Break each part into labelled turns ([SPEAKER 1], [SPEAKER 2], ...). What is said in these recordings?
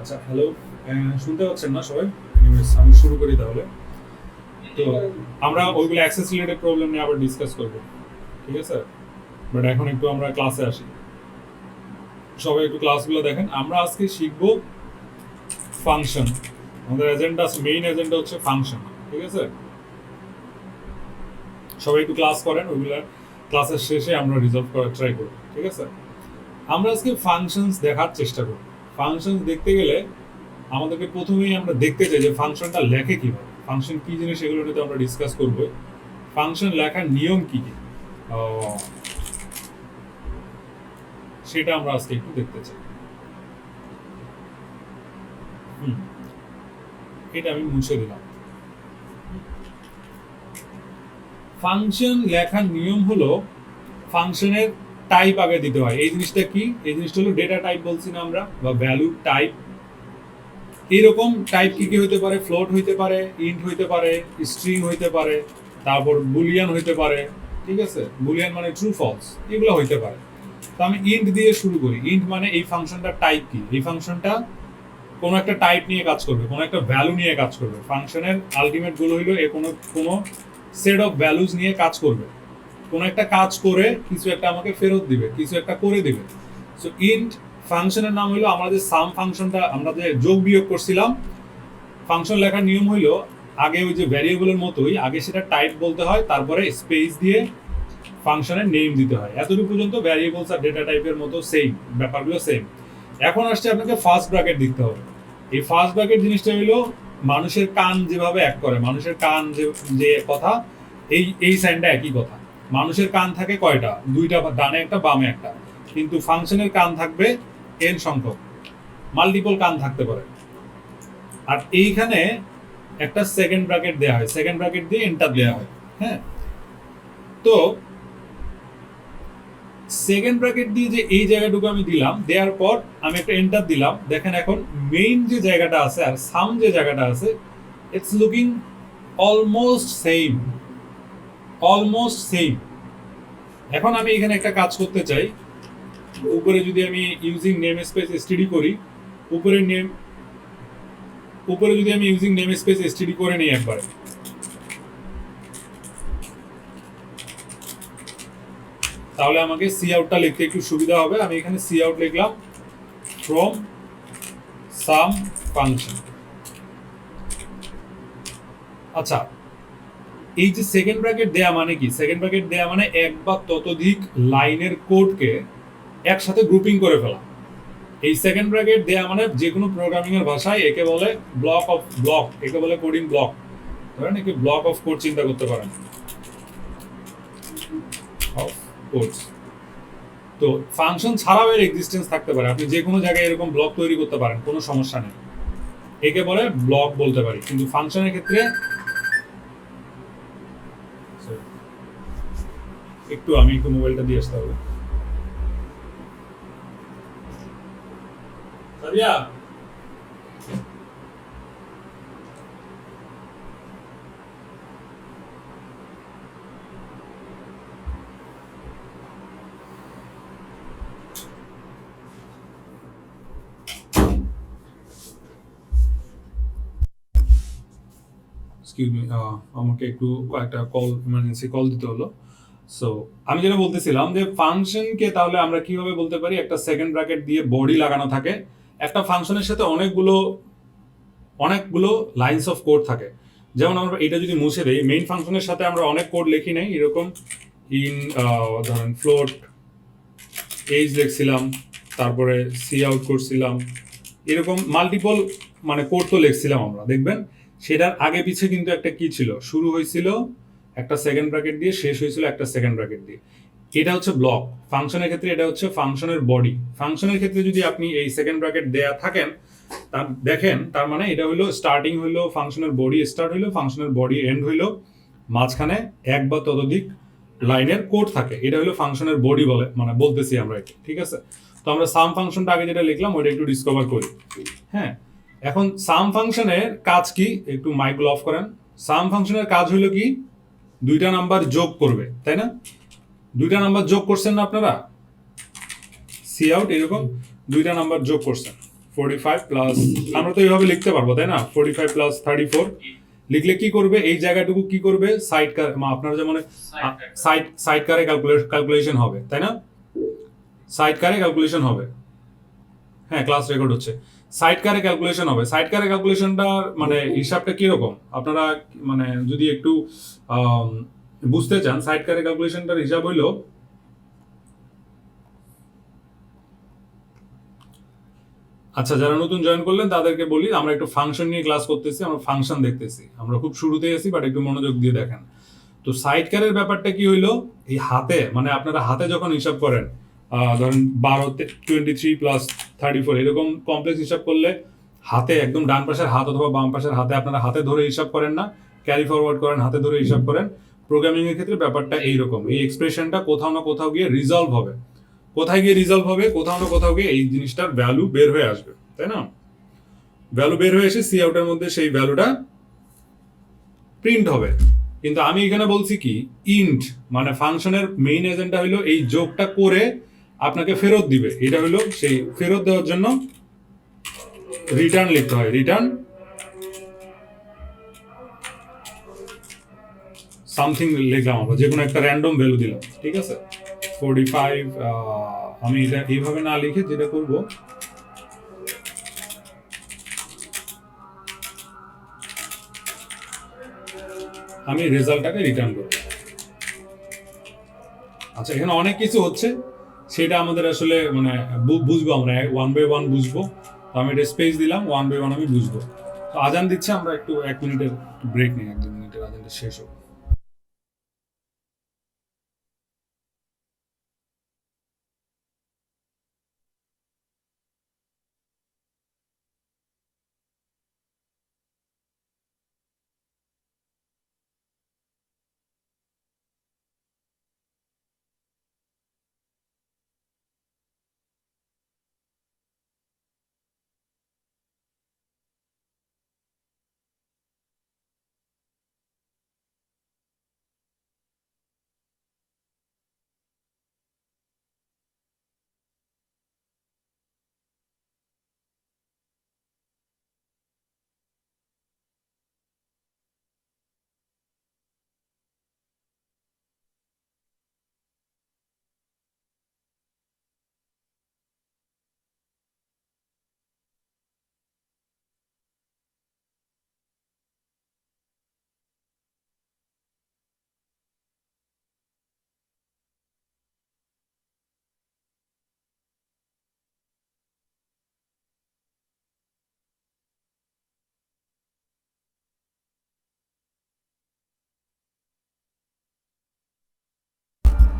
[SPEAKER 1] আচ্ছা, হ্যালো। শুনতে পাচ্ছেন না সবাই? এনিওয়েজ আমি শুরু করি তাহলে। তো আমরা ওইগুলো অ্যাক্সেস রিলেটেড প্রবলেম নিয়ে আবার ডিসকাস করব। ঠিক আছে? বাট এখন একটু আমরা ক্লাসে আসি। সবাই একটু ক্লাসগুলো দেখেন। আমরা আজকে শিখব ফাংশন। আমাদের এজেন্ডা আছে, মেইন এজেন্ডা হচ্ছে ফাংশন। ঠিক আছে? সবাই একটু ক্লাস করেন, ওইগুলো ক্লাসের শেষে আমরা রিজলভ করার ট্রাই করব। ঠিক আছে? আমরা আজকে ফাংশনস দেখার চেষ্টা করব। ফাংশনস দেখতে গেলে আমাদেরকে প্রথমেই আমরা দেখতে চাই যে ফাংশনটা লেখে কিভাবে, ফাংশন কি জিনিস এগুলো নিয়ে আমরা ডিসকাস করব। ফাংশন লেখার নিয়ম কি কি সেটা আমরা আজকে একটু দেখতে চাই। এটা আমি মুছে দিলাম। ফাংশন লেখার নিয়ম হলো ফাংশনের টাইপ আগে দিতে হয়। এই জিনিসটা কি? এই জিনিসটা হলো ডেটা টাইপ বলছি না আমরা, বা ভ্যালু টাইপ। এরকম টাইপ কি কি হইতে পারে? ফ্লোট হইতে পারে, ইন্ট হইতে পারে, স্ট্রিং হইতে পারে, তারপর বুলিয়ান হইতে পারে। ঠিক আছে? বুলিয়ান মানে ট্রু ফলস, এগুলো হইতে পারে। তো আমি ইন্ট দিয়ে শুরু করি। ইন্ট মানে এই ফাংশনটার টাইপ কি? এই ফাংশনটা কোনো একটা টাইপ নিয়ে কাজ করবে, কোনো একটা ভ্যালু নিয়ে কাজ করবে। ফাংশনের আলটিমেট গোল হইলো এ কোনো সেট অফ ভ্যালুজ নিয়ে কাজ করবে। কোনো একটা কাজ করে কিছু একটা আমাকে ফেরত দিবে, কিছু একটা করে দিবে। সো ইন্ট ফাংশনের নাম হইলো, আমরা যে সাম ফাংশনটা আমরা যে যোগ বিয়োগ করছিলাম, ফাংশন লেখার নিয়ম হইলো আগে ওই যে ভ্যারিয়েবলের মতোই আগে সেটা টাইপ বলতে হয়, তারপরে স্পেস দিয়ে ফাংশনের নেম দিতে হয়। এতটুকু পর্যন্ত ভ্যারিয়েবলস আর ডেটা টাইপের মতো সেম, ব্যাপারগুলো সেম। এখন আসছে আপনাকে ফার্স্ট ব্র্যাকেট দিতে হবে। এই ফার্স্ট ব্র্যাকেট জিনিসটা হইলো মানুষের কান যেভাবে এক করে, মানুষের কান যে কথা, এই সাইনটা একই কথা। মানুষের কান থাকে কয়টা? দুইটা, ডানে একটা বামে একটা। কিন্তু ফাংশনের কান থাকবে এন সংখ্যক, মাল্টিপল কান থাকতে পারে। আর এইখানে একটা সেকেন্ড ব্র্যাকেট দেওয়া হয়, সেকেন্ড ব্র্যাকেট দিয়ে এন্টার দেওয়া হয়। হ্যাঁ, তো সেকেন্ড ব্র্যাকেট দিয়ে যে এই জায়গাটুকু আমি দিলাম, দেওয়ার পর আমি একটা এন্টার দিলাম। দেখেন এখন মেইন যে জায়গাটা আছে আর সাম যে জায়গাটা আছে, it's looking almost same, almost same. এখন আমি এখানে একটা কাজ করতে চাই। উপরে যদি আমি ইউজিং নেম স্পেস এসটিডি করি, উপরে যদি আমি ইউজিং নেম স্পেস এসটিডি করে নিই একবার, তাহলে আমাকে সি আউটটা লিখতে একটু সুবিধা হবে। আমি এখানে সি আউট লিখলাম ফ্রম সাম ফাংশন। আচ্ছা, এই যে সেকেন্ড ব্র্যাকেট দেয়া মানে কি? সেকেন্ড ব্র্যাকেট দেয়া মানে এক বা ততোধিক লাইনের কোডকে একসাথে গ্রুপিং করে ফেলা। এই সেকেন্ড ব্র্যাকেট দেয়া মানে যে কোনো প্রোগ্রামিং এর ভাষায় একে বলে ব্লক অফ ব্লক, একে বলে কোডিং ব্লক। ধরেন একে ব্লক অফ কোড চিন্তা করতে পারেন, অফ কোডস। তো ফাংশন ছাড়াও এর এক্সিস্টেন্স থাকতে পারে, আপনি যে কোনো জায়গায় এরকম ব্লক তৈরি করতে পারেন, কোনো সমস্যা নেই। একে বলে ব্লক বলতে পারি। কিন্তু ফাংশনের ক্ষেত্রে আমি একটু মোবাইলটা দিয়ে আসতে হবে। সাদিয়া, এক্সকিউজ মি, আমাকে একটু একটা ইমার্জেন্সি কল দিতে হলো। সো আমি যেটা বলতেছিলাম যে ফাংশনকে তাহলে আমরা কিভাবে বলতে পারি, একটা সেকেন্ড ব্র্যাকেট দিয়ে বডি লাগানো থাকে। একটা ফাংশনের সাথে অনেকগুলো লাইনস অফ কোড থাকে। যেমন আমরা এটা যদি মুছে দেই, মেইন ফাংশনের সাথে আমরা অনেক কোড লিখি নাই, এরকম ইন ধরেন ফ্লোট এজ লিখছিলাম, তারপরে সি আউট করছিলাম, এরকম মাল্টিপল মানে কোড তো লিখছিলাম আমরা। দেখবেন সেটার আগে পিছে কিন্তু একটা কি ছিল, শুরু হয়েছিল একটা সেকেন্ড ব্র্যাকেট দিয়ে, শেষ হয়েছিল একটা সেকেন্ড ব্র্যাকেট দিয়ে। এটা হচ্ছে ব্লক। ফাংশনের ক্ষেত্রে এটা হচ্ছে ফাংশনের বডি। ফাংশনের ক্ষেত্রে যদি আপনি এই সেকেন্ড ব্র্যাকেট দেয়া থাকেন, দেখেন তার মানে এটা হলো স্টার্টিং হইলো ফাংশনের বডি স্টার্ট হইলো, ফাংশনের বডি এন্ড হইলো, মাঝখানে এক বা ততোধিক লাইনের কোড থাকে। এটা হলো ফাংশনের বডি বলে মানে বলতেছি আমরা এটা। ঠিক আছে? তো আমরা সাম ফাংশনটা আগে যেটা লিখলাম ওইটা একটু ডিসকভার করি। হ্যাঁ, এখন সাম ফাংশনের কাজ কি? একটু মাইকগুলো অফ করেন। সাম ফাংশনের কাজ হলো কি? দুইটা নাম্বার যোগ করবে, তাই না? দুইটা নাম্বার যোগ করছেন না আপনারা? সি আউট এরকম দুইটা নাম্বার যোগ করছেন। 45 প্লাস, আমরা তো এইভাবে লিখতে পারবো তাই না, 45 প্লাস 34 লিখলে কি করবে, এই জায়গাটুকু কি করবে, সাইড কার, আপনারা যেমন সাইড কারে ক্যালকুলেশন হবে তাই না, সাইড কারে ক্যালকুলেশন হবে, হ্যাঁ ক্লাস রেকর্ড হচ্ছে, সাইড কারে ক্যালকুলেশন হবে। সাইড কারে ক্যালকুলেশনটা মানে হিসাবটা কিরকম আপনারা মানে যদি একটু বুঝতে চান, সাইড কারে ক্যালকুলেশনটার হিসাব হইলো, আচ্ছা যারা নতুন জয়েন করলেন তাদেরকে বলি, আমরা একটু ফাংশন নিয়ে ক্লাস করতেছি, আমরা ফাংশন দেখতেছি, আমরা খুব শুরুতেই আছি, বাট একটু মনোযোগ দিয়ে দেখেন। তো সাইড কারের ব্যাপারটা কি হইলো, এই হাতে মানে আপনারা হাতে যখন হিসাব করেন, ধরেন 23 প্লাস 34 এরকম কমপ্লেক্স হিসাব করলে হাতে একদম ডান পাশের হাত অথবা বাম পাশের হাতে আপনারা হাতে ধরে হিসাব করেন না, ক্যারি ফরওয়ার্ড করেন, হাতে ধরে হিসাব করেন। প্রোগ্রামিং এর ক্ষেত্রে ব্যাপারটা এইরকম, এই এক্সপ্রেশনটা কোথাও না কোথাও গিয়ে রিজলভ হবে, কোথায় গিয়ে রিজলভ হবে, কোথাও না কোথাও গিয়ে এই জিনিসটার ভ্যালু বের হয়ে আসবে তাই না, ভ্যালু বের হয়ে এসে সি আউটের মধ্যে সেই ভ্যালুটা প্রিন্ট হবে। কিন্তু আমি এখানে বলছি কি, ইন্ট মানে ফাংশনের মেইন এজেন্ডা হলো এই যোগটা করে আপনাকে ফেরত দিবে, এটা হলো সেই ফেরত দেওয়ার জন্য রিটার্ন লিখতে হয়, রিটার্ন সামথিং লিখলাম, আমরা যে কোনো একটা র্যান্ডম ভ্যালু দিলাম, ঠিক আছে। 45 আমি এটা এইভাবে না লিখে যেটা করব, আমি রেজাল্টটাকে রিটার্ন করব। আচ্ছা এখানে অনেক কিছু হচ্ছে, সেটা আমাদের আসলে মানে বুঝবো, আমরা 1 বাই 1 বুঝবো। তো আমি এটা স্পেস দিলাম, 1 বাই 1 আমি বুঝবো। তো আজান দিচ্ছে, আমরা একটু 1 মিনিটের ব্রেক নিই, 1-2 মিনিটের আজানটা শেষ হোক।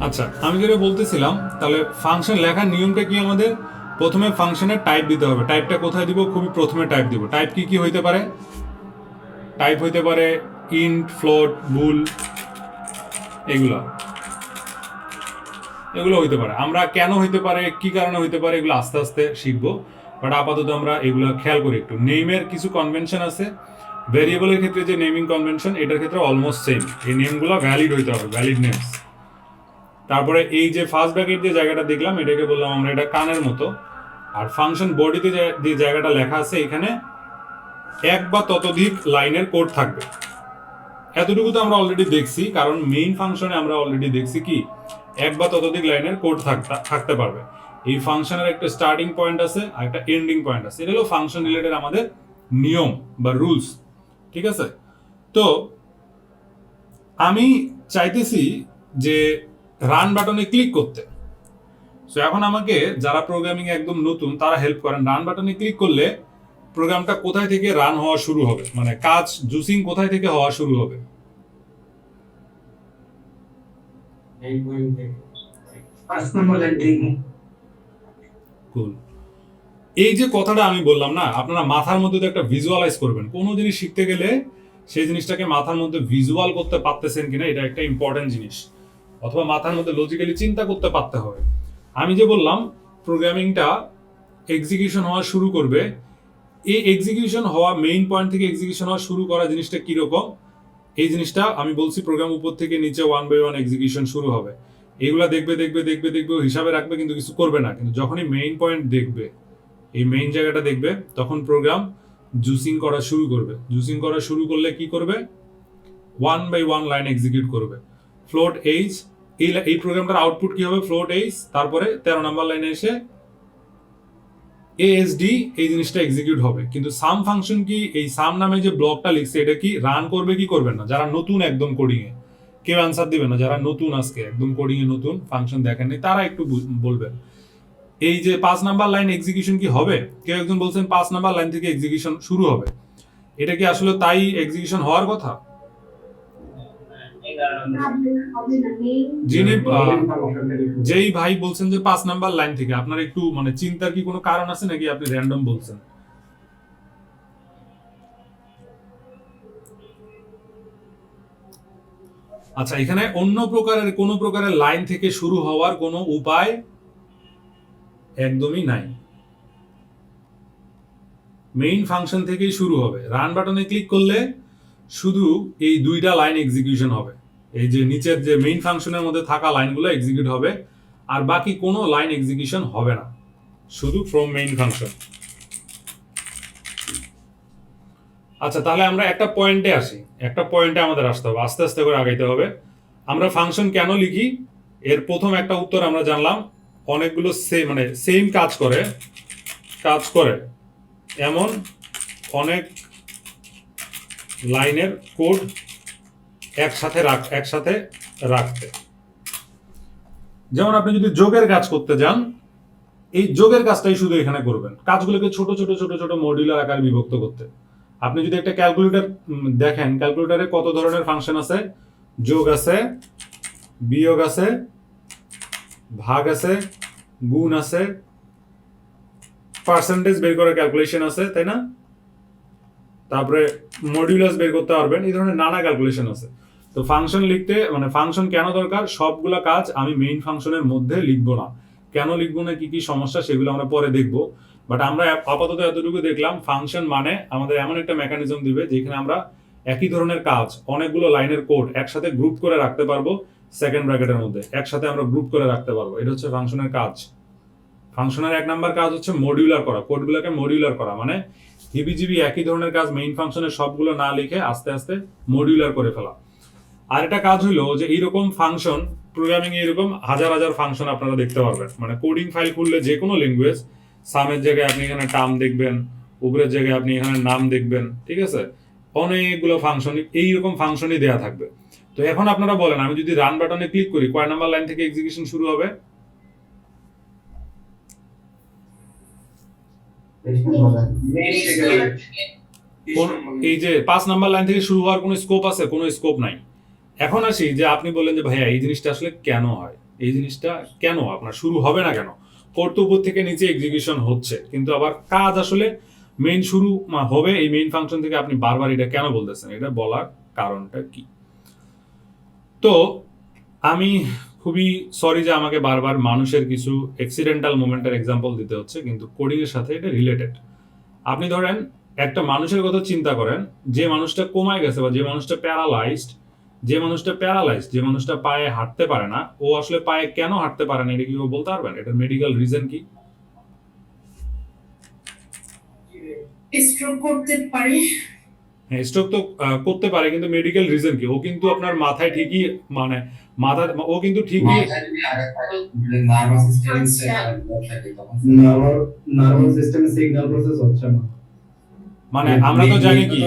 [SPEAKER 1] আচ্ছা আমি যেটা বলতেছিলাম, তাহলে ফাংশন লেখার নিয়মটা কি, আমাদের প্রথমে ফাংশনের টাইপ দিতে হবে। টাইপটা কোথায় দিব, খুবই প্রথমে টাইপ দিব। টাইপ কি কি হইতে পারে, টাইপ হইতে পারে ইন্ট, ফ্লোট, বুল, এগুলো এগুলো হইতে পারে। আমরা কেন হইতে পারে, কি কারণে হইতে পারে, এগুলো আস্তে আস্তে শিখবো, বাট আপাতত আমরা এগুলো খেয়াল করি একটু। নেমের কিছু কনভেনশন আছে, ভেরিয়েবলের ক্ষেত্রে যে নেমিং কনভেনশন, এটার ক্ষেত্রে অলমোস্ট সেম। এই নেমগুলো ভ্যালিড হইতে হবে, ভ্যালিড নেমস। তারপরে এই যে ফার্স্ট ব্র্যাকেট যে জায়গাটা দেখলাম, এটাকে বললাম আমরা এটা কানের মতো। আর ফাংশন বডিতে যে জায়গাটা লেখা আছে, এখানে এক বা ততোধিক লাইনের কোড থাকবে। এতটুকু তো আমরা অলরেডি দেখছি, কারণ মেইন ফাংশনে আমরা অলরেডি দেখছি কি এক বা ততোধিক লাইনের কোড থাকতে পারবে। এই ফাংশনের একটা স্টার্টিং পয়েন্ট আছে আর একটা এন্ডিং পয়েন্ট আছে, এটা হলো ফাংশন রিলেটেড আমাদের নিয়ম বা রুলস, ঠিক আছে। তো আমি চাইতেছি যে রান বাটনে ক্লিক করতে। সো এখন আমাকে যারা প্রোগ্রামিং একদম নতুন তারা হেল্প করেন, রান বাটনে ক্লিক করলে প্রোগ্রামটা কোথায় থেকে রান হওয়া শুরু হবে, মানে কাজ জুসিং কোথায় থেকে হওয়া শুরু হবে। কুল। এই যে কথাটা আমি বললাম না, আপনারা মাথার মধ্যে তো একটা ভিজুয়ালাইজ করবেন। কোনো জিনিস শিখতে গেলে সেই জিনিসটাকে মাথার মধ্যে ভিজুয়াল করতে পারতেছেন কিনা, এটা একটা ইম্পর্টেন্ট জিনিস, অথবা মাথার মধ্যে লজিক্যালি চিন্তা করতে পারতে হবে। আমি যে বললাম প্রোগ্রামিংটা এক্সিকিউশন হওয়া শুরু করবে, এই এক্সিকিউশন হওয়া মেইন পয়েন্ট থেকে এক্সিকিউশন হওয়া শুরু করা জিনিসটা কিরকম, এই জিনিসটা আমি বলছি প্রোগ্রাম উপর থেকে নিচে 1 বাই 1 এক্সিকিউশন শুরু হবে। এগুলা দেখবে দেখবে দেখবে দেখবে হিসাবে রাখবে, কিন্তু কিছু করবে না। কিন্তু যখনই মেইন পয়েন্ট দেখবে, এই মেইন জায়গাটা দেখবে, তখন প্রোগ্রাম জুসিং করা শুরু করবে। জুসিং করা শুরু করলে কি করবে, 1 বাই 1 লাইন এক্সিকিউট করবে। ফ্লোট এইচ, এই প্রোগ্রামটার আউটপুট কি হবে, ফ্লোট এইচ, তারপরে 13 নাম্বার লাইনে এসে এএসডি এই জিনিসটা এক্সিকিউট হবে। কিন্তু সাম ফাংশন কি, এই সাম নামে যে ব্লকটা লিখছে এটা কি রান করবে কি করবে না? যারা নতুন একদম কোডিং এ, কেউ অ্যান্সার দিবে না। যারা নতুন আজকে একদম কোডিং এ নতুন, ফাংশন দেখেননি, তারা একটু বলবেন এই যে 5 নাম্বার লাইন এক্সিকিউশন কি হবে? কেউ একজন বলছেন 5 নাম্বার লাইন থেকে এক্সিকিউশন শুরু হবে, এটা কি আসলে তাই এক্সিকিউশন হওয়ার কথা? যিনি যেই ভাই বলছেন যে 5 নাম্বার লাইন থেকে, আপনার একটু মানে চিন্তার কি কোনো কারণ আছে নাকি আপনি র্যান্ডম বলছেন? আচ্ছা, এখানে অন্য প্রকারের কোন প্রকারের লাইন থেকে শুরু হওয়ার কোনো উপায় একদমই নাই। মেইন ফাংশন থেকেই শুরু হবে। রান বাটনে ক্লিক করলে শুধু এই দুইটা লাইন এক্সিকিউশন হবে। এই যে নিচের যে মেইন ফাংশনের মধ্যে থাকা লাইনগুলো এক্সিকিউট হবে, আর বাকি কোনো লাইন এক্সিকিউশন হবে না, শুধু ফ্রম মেইন ফাংশন। আচ্ছা, তাহলে আমরা একটা পয়েন্টে আসি। একটা পয়েন্টে আমাদের আসতে হবে, আস্তে আস্তে করে আগাইতে হবে। আমরা ফাংশন কেন লিখি, এর প্রথম একটা উত্তর আমরা জানলাম, অনেকগুলো সেম কাজ করে এমন অনেক লাইনের কোড একসাথে রাখতে। যেমন আপনি যদি যোগের কাজ করতে যান, এই যোগের কাজটাই শুধু এখানে করবেন, কাজগুলোকে ছোট ছোট ছোট ছোট মডিউলার আকারে বিভক্ত করতে। আপনি যদি একটা ক্যালকুলেটর দেখেন, ক্যালকুলেটরে কত ধরনের ফাংশন আছে, যোগ আছে, বিয়োগ আছে, ভাগ আছে, গুণ আছে, পার্সেন্টেজ বের করার ক্যালকুলেশন আছে, তাই না? তারপরে মডিউলাস বের করতে পারবেন, এই ধরনের নানা ক্যালকুলেশন আছে। তো ফাংশন লিখতে ফাংশন কেন দরকার, সবগুলা কাজ আমি মেইন ফাংশনের মধ্যে লিখবো না। কেন লিখবো না, কি কি সমস্যা, সেগুলো আমরা পরে দেখবো। বাট আমরা আপাতত এতটুকু দেখলাম, ফাংশন মানে আমাদের এমন একটা মেকানিজম দিবে যেখানে আমরা একই ধরনের কাজ, অনেকগুলো লাইনের কোড একসাথে গ্রুপ করে রাখতে পারবো। সেকেন্ড ব্র্যাকেটের মধ্যে একসাথে আমরা গ্রুপ করে রাখতে পারবো। এটা হচ্ছে ফাংশনের কাজ। ফাংশনের 1 নাম্বার কাজ হচ্ছে মডিউলার করা, কোডগুলোকে মডিউলার করা, মানে হিবিজিবি একই ধরনের কাজ মেইন ফাংশনের সবগুলো না লিখে আস্তে আস্তে মডিউলার করে ফেলা। আর একটা কাজ হলো যে এইরকম ফাংশন প্রোগ্রামিং এ এরকম হাজার হাজার ফাংশন আপনারা দেখতে পারবেন। মানে কোডিং ফাইল খুললে যে কোনো ল্যাঙ্গুয়েজ, সামের জায়গায় আপনি এখানে টার্ম দেখবেন, উপরের জায়গায় আপনি এখানে নাম দেখবেন, ঠিক আছে? অনেকগুলো ফাংশন, এইরকম ফাংশনই দেয়া থাকবে। তো এখন আপনারা বলেন, আমি যদি রান বাটনে ক্লিক করি, কয় নাম্বার লাইন থেকে এক্সিকিউশন শুরু হবে? এই যে 5 নাম্বার লাইন থেকে শুরু হওয়ার কোনো স্কোপ আছে? কোনো স্কোপ নাই। এখন আসি যে আপনি বললেন যে ভাইয়া এই জিনিসটা আসলে কেন হয়, এই জিনিসটা কেন আপনার শুরু হবে না কেন? কোড উপর থেকে নিচে এক্সিকিউশন হচ্ছে, কিন্তু আবার কাজ আসলে মেইন শুরু হবে এই মেইন ফাংশন থেকে, আপনি বারবার এটা কেন বলতেছেন? এটা বলার কারণটা কি? তো আমি খুবই সরি যে আমাকে বারবার মানুষের কিছু অ্যাক্সিডেন্টাল মোমেন্টের এক্সাম্পল দিতে হচ্ছে, কিন্তু কোডিং এর সাথে এটা রিলেটেড। আপনি ধরেন একটা মানুষের কথা চিন্তা করেন, যে মানুষটা কোমায় গেছে বা যে মানুষটা প্যারালাইজড, যে মানুষটা পায়ে হাঁটতে পারে না, ও আসলে পায়ে কেন হাঁটতে পারে না, এটা কি বলতে পারবেন? এটার মেডিকেল রিজন কি?
[SPEAKER 2] স্ট্রোক করতে পারে।
[SPEAKER 1] হ্যাঁ, স্ট্রোক তো করতে পারে, কিন্তু মেডিকেল রিজন কি? ও কিন্তু আপনার মাথায় ঠিকই, মানে ও কিন্তু ঠিকই
[SPEAKER 3] নার্ভাস সিস্টেমে সিগন্যাল প্রসেস হচ্ছে না।
[SPEAKER 1] মানে আমরা তো জানি কি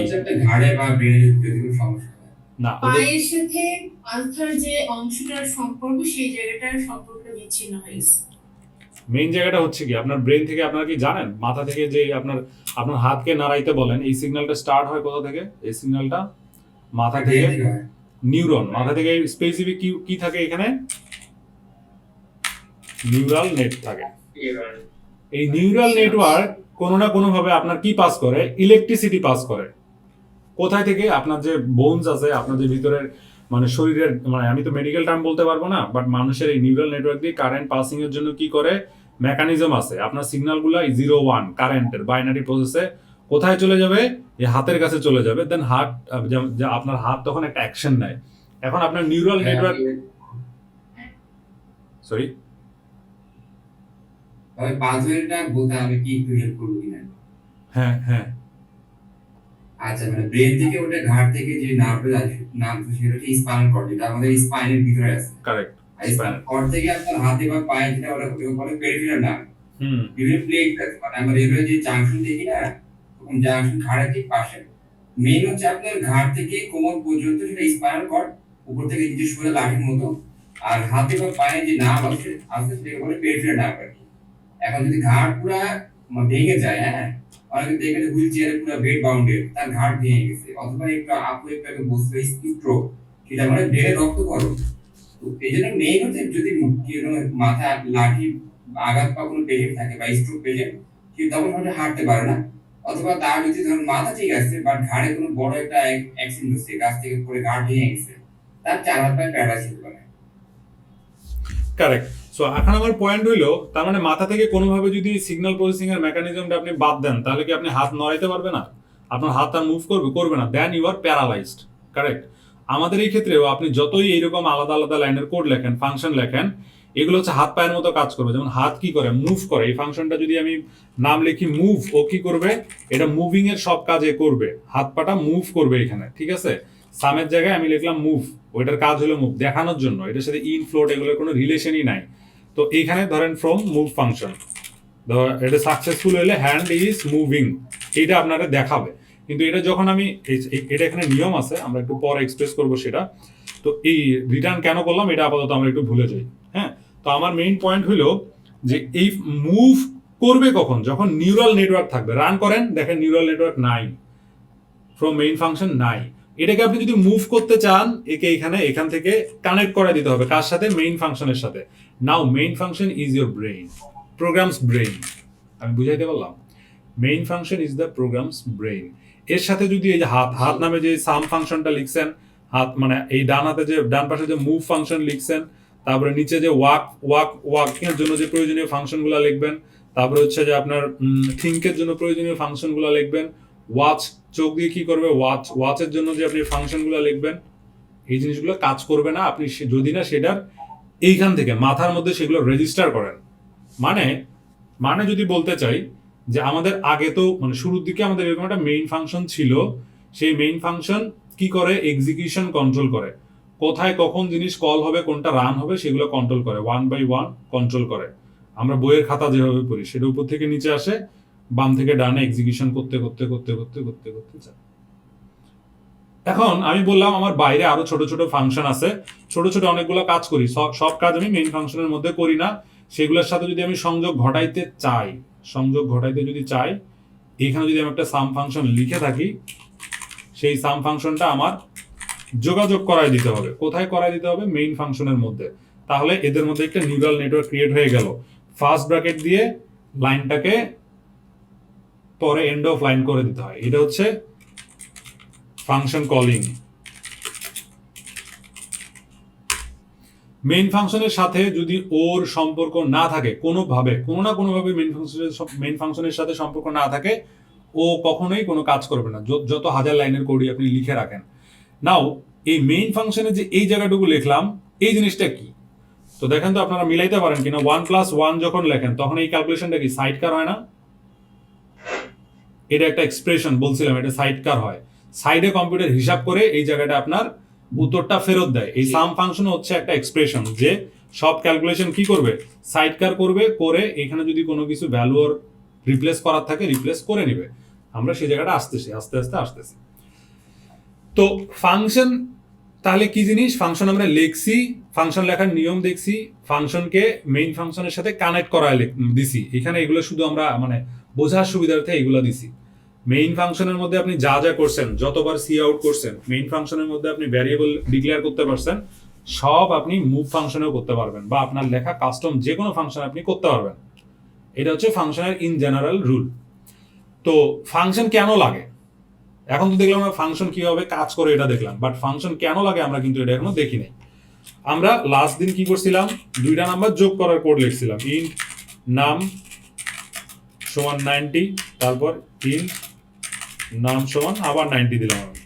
[SPEAKER 4] ঘাড়ে বা ব্রেনে যদি কোনো সমস্যা হয়,
[SPEAKER 1] না,
[SPEAKER 2] পায়ের সাথে মাথার যে অংশটার সম্পর্ক, সেই জায়গাটার সম্পর্ক বিচ্ছিন্ন হয়ে গেছে।
[SPEAKER 1] মেইন জায়গাটা হচ্ছে কি, আপনার ব্রেন থেকে, আপনারা কি জানেন, মাথা থেকে যে আপনার হাতকে নাড়াইতে বলেন, এই সিগন্যালটা স্টার্ট হয় কোথা থেকে? এই সিগন্যালটা মাথা থেকে, নিউরন, মাথা থেকে স্পেসিফিক কি থাকে এখানে? নিউরাল নেট থাকে। এই নিউরাল নেটওয়ার্ক কোনো না কোনো ভাবে আপনার কি পাস করে? ইলেকট্রিসিটি পাস করে। কোথায় থেকে? আপনার যে বোনস আছে, আপনার যে ভিতরের মানে শরীরের, মানে আমি তো মেডিকেল টার্ম বলতে পারবো না, বাট মানুষের এই নিউরাল নেটওয়ার্ক দিয়ে কারেন্ট পাসিং এর জন্য কি করে মেকানিজম আছে। আপনার সিগন্যালগুলো 0-1 কারেন্টের বাইনারি প্রসেসে কোথায় চলে যাবে? এই হাতের কাছে চলে যাবে। দেন হার্ট, আপনার হাত তখন একটা অ্যাকশন নেয়। এখন আপনার নিউরাল নেটওয়ার্ক, সরি,
[SPEAKER 4] তবে পাথওয়েটা বলতে আমি কি একটু হেল্প করবো কিনা?
[SPEAKER 1] হ্যাঁ হ্যাঁ
[SPEAKER 4] আচ্ছা, মানে ব্রেন থেকে ওটা ঘাট থেকে যে নার্ভটা নামছে সেটা হচ্ছে স্পাইনাল কর্ড, যেটা আমাদের স্পাইনের ভিতরে আছে।
[SPEAKER 1] কারেক্ট।
[SPEAKER 4] আর স্পাইনাল কর্ড থেকে আপনার হাতে বা পায়ে যেটা ওটা ওটাকে বলে পেরিফেরাল নার্ভ।
[SPEAKER 1] হুম
[SPEAKER 4] বিভিন্ন প্লেট আছে, মানে আমরা রেলওয়ে যে জাংশন দেখি না, তখন জাংশন ঘাড়ের ঠিক পাশে। মেইন হচ্ছে আপনার ঘাড় থেকে কোমর পর্যন্ত সেটা স্পাইনাল কর্ড, উপর থেকে নিচে সোজা লাঠির মতো। আর হাতে বা পায়ে যে নার্ভ আছে আছে সেটাকে বলে পেরিফেরাল নার্ভ আর কি। এখন যদি ঘাড় পুরা ভেঙে যায়, হ্যাঁ, অনেকে দেখে যে হুইল চেয়ারে পুরো বেড বাউন্ডেড, তার ঘাড় ভেঙে গেছে, অথবা একটু আপু একটু বসবে স্ট্রোক, সেটা মানে ব্রেনে রক্ত করো। তো এই জন্য মেইন হচ্ছে যদি মাথা লাঠি আঘাত বা কোনো পেশেন্ট থাকে বা স্ট্রোক পেশেন্ট, সে তখন হয়তো হাঁটতে পারে না, অথবা তার যদি ধরুন মাথা ঠিক আছে বাট ঘাড়ে কোনো বড় একটা অ্যাক্সিডেন্ট হচ্ছে, গাছ থেকে পড়ে ঘাড় ভেঙে গেছে, তার 4 হাত পায়ে প্যারালাইসিস হতে পারে।
[SPEAKER 1] কারেক্ট। সো এখন আমার পয়েন্ট হইলো, তার মানে মাথা থেকে কোনোভাবে যদি সিগন্যাল প্রসেসিং এর মেকানিজমটা আপনি বাদ দেন, তাহলে কি আপনি হাত নড়াইতে পারবে না? আপনার হাত আর মুভ করবে না, then you are paralysed. Correct. আমাদের এই ক্ষেত্রেও আপনি যতই এইরকম আলাদা আলাদা লাইনের কোড লেখেন, ফাংশন লেখেন, এগুলো হচ্ছে হাত পায়ের মতো কাজ করবে। যেমন হাত কি করে, মুভ করে। এই ফাংশনটা যদি আমি নাম লিখি মুভ, ও কি করবে, এটা মুভিং এর সব কাজে করবে, হাত পাটা মুভ করবে এখানে, ঠিক আছে। সামের জায়গায় আমি লিখলাম মুভ, ওইটার কাজ হলো মুভ, দেখানোর জন্য। এটার সাথে ইন ফ্লোট এগুলোর কোনো রিলেশনই নাই। তো এইখানে ধরেন ফ্রম মুভ ফাংশন, এটা সাকসেসফুল হলে হ্যান্ড ইজ মুভিং, এটা আপনারা দেখাবে। কিন্তু এটা যখন আমি এটা এখানে নিয়ম আছে, আমরা একটু পরে এক্সপ্রেস করব সেটা। তো এই রিটার্ন কেন করলাম এটা আপাতত আমরা একটু ভুলে যাই। হ্যাঁ, তো আমার মেইন পয়েন্ট হলো যে এই মুভ করবে কখন, যখন নিউরাল নেটওয়ার্ক থাকবে। রান করেন, দেখেন নিউরাল নেটওয়ার্ক নাই, ফ্রম মেইন ফাংশন নাই। এটাকে আপনি যদি মুভ করতে চান, একে এখান থেকে কানেক্ট করে দিতে হবে কার সাথে, মেইন ফাংশনের সাথে। Now main function is your brain, program's brain. আমি বুঝাইতে পারলাম? Main function is the program's brain. এর সাথে যদি এই যে হাত নামে যে সাম ফাংশনটা লিখছেন, হাত মানে এই ডান হাতে যে ডান পাশে যে মুভ ফাংশন লিখছেন, তারপরে নিচে যে ওয়াকিং এর জন্য যে প্রয়োজনীয় ফাংশনগুলো লিখবেন, তারপরে হচ্ছে যে আপনার থিঙ্কের জন্য প্রয়োজনীয় ফাংশনগুলো লিখবেন, ওয়াচ চোখ দিয়ে কি করবে, ওয়াচের জন্য যে আপনি ফাংশনগুলো লিখবেন, এই জিনিসগুলো কাজ করবে না আপনি যদি না সেটার এইখান থেকে মাথার মধ্যে সেগুলো রেজিস্টার করেন। মানে যদি বলতে চাই যে আমাদের আগে তো মানে শুরুর দিকে আমাদের এরকম একটা মেইন ফাংশন ছিল, সেই মেইন ফাংশন কি করে, এক্সিকিউশন কন্ট্রোল করে, কোথায় কখন জিনিস কল হবে, কোনটা রান হবে, সেগুলো কন্ট্রোল করে, 1 by 1 কন্ট্রোল করে। আমরা বইয়ের খাতা যেভাবে পড়ি সেটা উপর থেকে নিচে আসে, বাম থেকে ডানে এক্সিকিউশন করতে করতে করতে করতে করতে করতে যায়। এখন আমি বললাম আমার বাইরে আরো ছোট ছোট ফাংশন আছে, ছোট ছোট অনেকগুলো কাজ করি, সব কাজ আমি মেইন ফাংশনের মধ্যে করি না। সেগুলোর সাথে যদি আমি সংযোগ ঘটাইতে চাই, এখানে যদি আমি একটা সাম ফাংশন লিখে থাকি, সেই সাম ফাংশনটা আমার যোগাযোগ করাই দিতে হবে। কোথায় করাই দিতে হবে? মেইন ফাংশনের মধ্যে। তাহলে এদের মধ্যে একটা নিউরাল নেটওয়ার্ক ক্রিয়েট হয়ে গেল। ফার্স্ট ব্র্যাকেট দিয়ে লাইনটাকে পরে এন্ড অফ লাইন করে দিতে হয়। এটা হচ্ছে ফাংশন কলিং। মেইন ফাংশনের সাথে যদি ওর সম্পর্ক না থাকে, কোনো না কোনোভাবে মেইন ফাংশনের সাথে সম্পর্ক না থাকে, ও কখনোই কোনো কাজ করবে না, যত হাজার লাইনের কোডই আপনি লিখে রাখেন। নাও এই মেইন ফাংশনে যে এই জায়গাটুকু লিখলাম, এই জিনিসটা কি? তো দেখেন তো আপনারা মিলাইতে পারেন কিনা। 1+1 যখন লেখেন তখন এই ক্যালকুলেশনটা কি সাইডকার হয় না? এটা একটা এক্সপ্রেশন বলছিলাম, এটা সাইডকার হয়। সাইডে কম্পিউটার হিসাব করে এই জায়গাটা আপনার উত্তরটা ফেরত দেয়। এই সাম ফাংশন হচ্ছে একটা এক্সপ্রেশন যে সব ক্যালকুলেশন কি করবে, সাইডকার করবে, করে এখানে যদি কোনো কিছু ভ্যালু ওর রিপ্লেস করার থাকে রিপ্লেস করে নেবে। আমরা সেই জায়গাটা আসতেছি, আস্তে আসতেছি। তো ফাংশন তাহলে কি জিনিস? ফাংশন আমরা লিখছি, ফাংশন লেখার নিয়ম দেখছি, ফাংশনকে মেইন ফাংশনের সাথে কানেক্ট করায় দিছি। এখানে এগুলো শুধু আমরা মানে বোঝার সুবিধার্থে এগুলো দিছি। মেইন ফাংশনের মধ্যে আপনি যা যা করছেন, যতবার সি আউট করছেন, মেইন ফাংশনের মধ্যে আপনি ভ্যারিয়েবল ডিক্লেয়ার করতে পারছেন, সব আপনি মুভ ফাংশনেও করতে পারবেন, বা আপনার লেখা কাস্টম যে কোনো ফাংশন আপনি করতে পারবেন। এটা হচ্ছে ফাংশনের ইন জেনারেল রুল। তো ফাংশন কেন লাগে? এখন তো দেখলাম আমরা ফাংশন কিভাবে কাজ করে এটা দেখলাম, বাট ফাংশন কেন লাগে আমরা কিন্তু এটা এখনো দেখি নাই। আমরা লাস্ট দিন কি করছিলাম, 2টা নাম্বার যোগ করার কোড লিখছিলাম, ইন্ট নাম সমান 90, তারপর ইন্ট নাম সমান আবার 90 দিলাম আমি,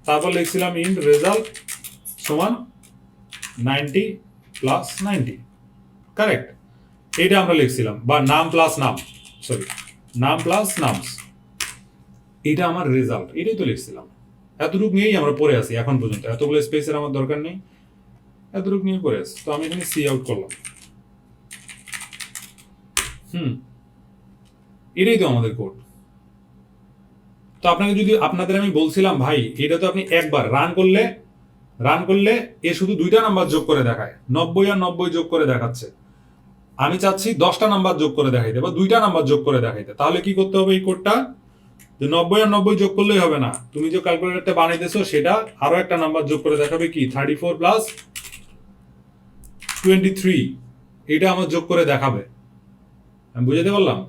[SPEAKER 1] তারপর লিখছিলাম ইন্ট রেজাল্ট সমান 90 + 90। কারেক্ট? এটা আমরা লিখছিলাম, বা নাম প্লাস নাম, সরি নাম প্লাস নামস, এটা আমার রেজাল্ট, এটাই তো লিখছিলাম। এতটুকু নিয়েই আমরা পড়ে আসি এখন পর্যন্ত, এতগুলো স্পেসের আমার দরকার নেই, এতটুকু নিয়ে পড়ে আসি। তো আমি এখানে সি আউট করলাম। এটাই তো আমাদের কোড। তো আপনাকে যদি, আপনাদের আমি বলছিলাম ভাই এটা তো আপনি একবার রান করলে এ শুধু 2টা নাম্বার যোগ করে দেখায়, 90 আর 90 যোগ করে দেখাচ্ছে। আমি চাচ্ছি 10টা নাম্বার যোগ করে দেখাইতে বা 2টা নাম্বার যোগ করে দেখাইতে। তাহলে কি করতে হবে এই কোডটা, যে 90 আর 90 যোগ করলেই হবে না, তুমি যে ক্যালকুলেটরটা বানাইতেছো সেটা আরো একটা নাম্বার যোগ করে দেখাবে, কি 34 প্লাস 23, এটা আমার যোগ করে দেখাবে। আমি বুঝাতে পারলাম?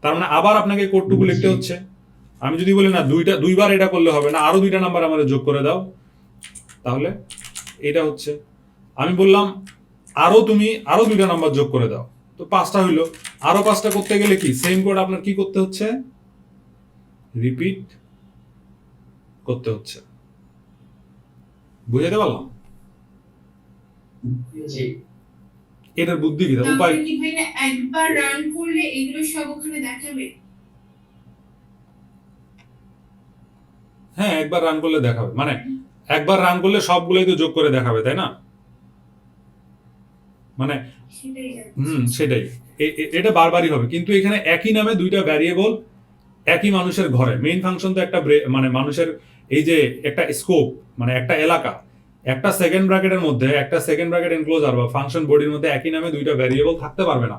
[SPEAKER 1] তার মানে আবার আপনাকে কোডটুকু লিখতে হচ্ছে। আমি যদি বলি না দুইবার এটা করলে হবে না, আরো 2টা নাম্বার আমাদের যোগ করে দাও, তাহলে এটা হচ্ছে। আমি বললাম তুমি আরো 2টা নাম্বার যোগ করে দাও, তো 5টা হইলো। আরো 5টা করতে গেলে কি সেম কোড আপনার কি করতে হচ্ছে, রিপিট করতে হচ্ছে। বুঝাতে পারলাম?
[SPEAKER 4] জি।
[SPEAKER 1] এটার বুদ্ধি কি, উপায়?
[SPEAKER 2] তাহলে কি ভাইয়া একবার রান করলে এগুলো সব ওখানে দেখাবে?
[SPEAKER 1] হ্যাঁ, একবার রান করলে দেখাবে, মানে একবার রান করলে সবগুলোই তো যোগ করে দেখাবে, তাই না? মানে
[SPEAKER 2] সেটাই জানতে
[SPEAKER 1] সেটাই। এটা বারবারই হবে, কিন্তু এখানে একই নামে 2টা ভ্যারিয়েবল একই মানুষের ঘরে। মেইন ফাংশন তো একটা মানে মানুষের এই যে একটা স্কোপ, মানে একটা এলাকা, একটা সেকেন্ড ব্র্যাকেটের মধ্যে, একটা সেকেন্ড ব্র্যাকেট এনক্লোজার বা ফাংশন বডির মধ্যে একই নামে 2টা ভ্যারিয়েবল থাকতে পারবে না।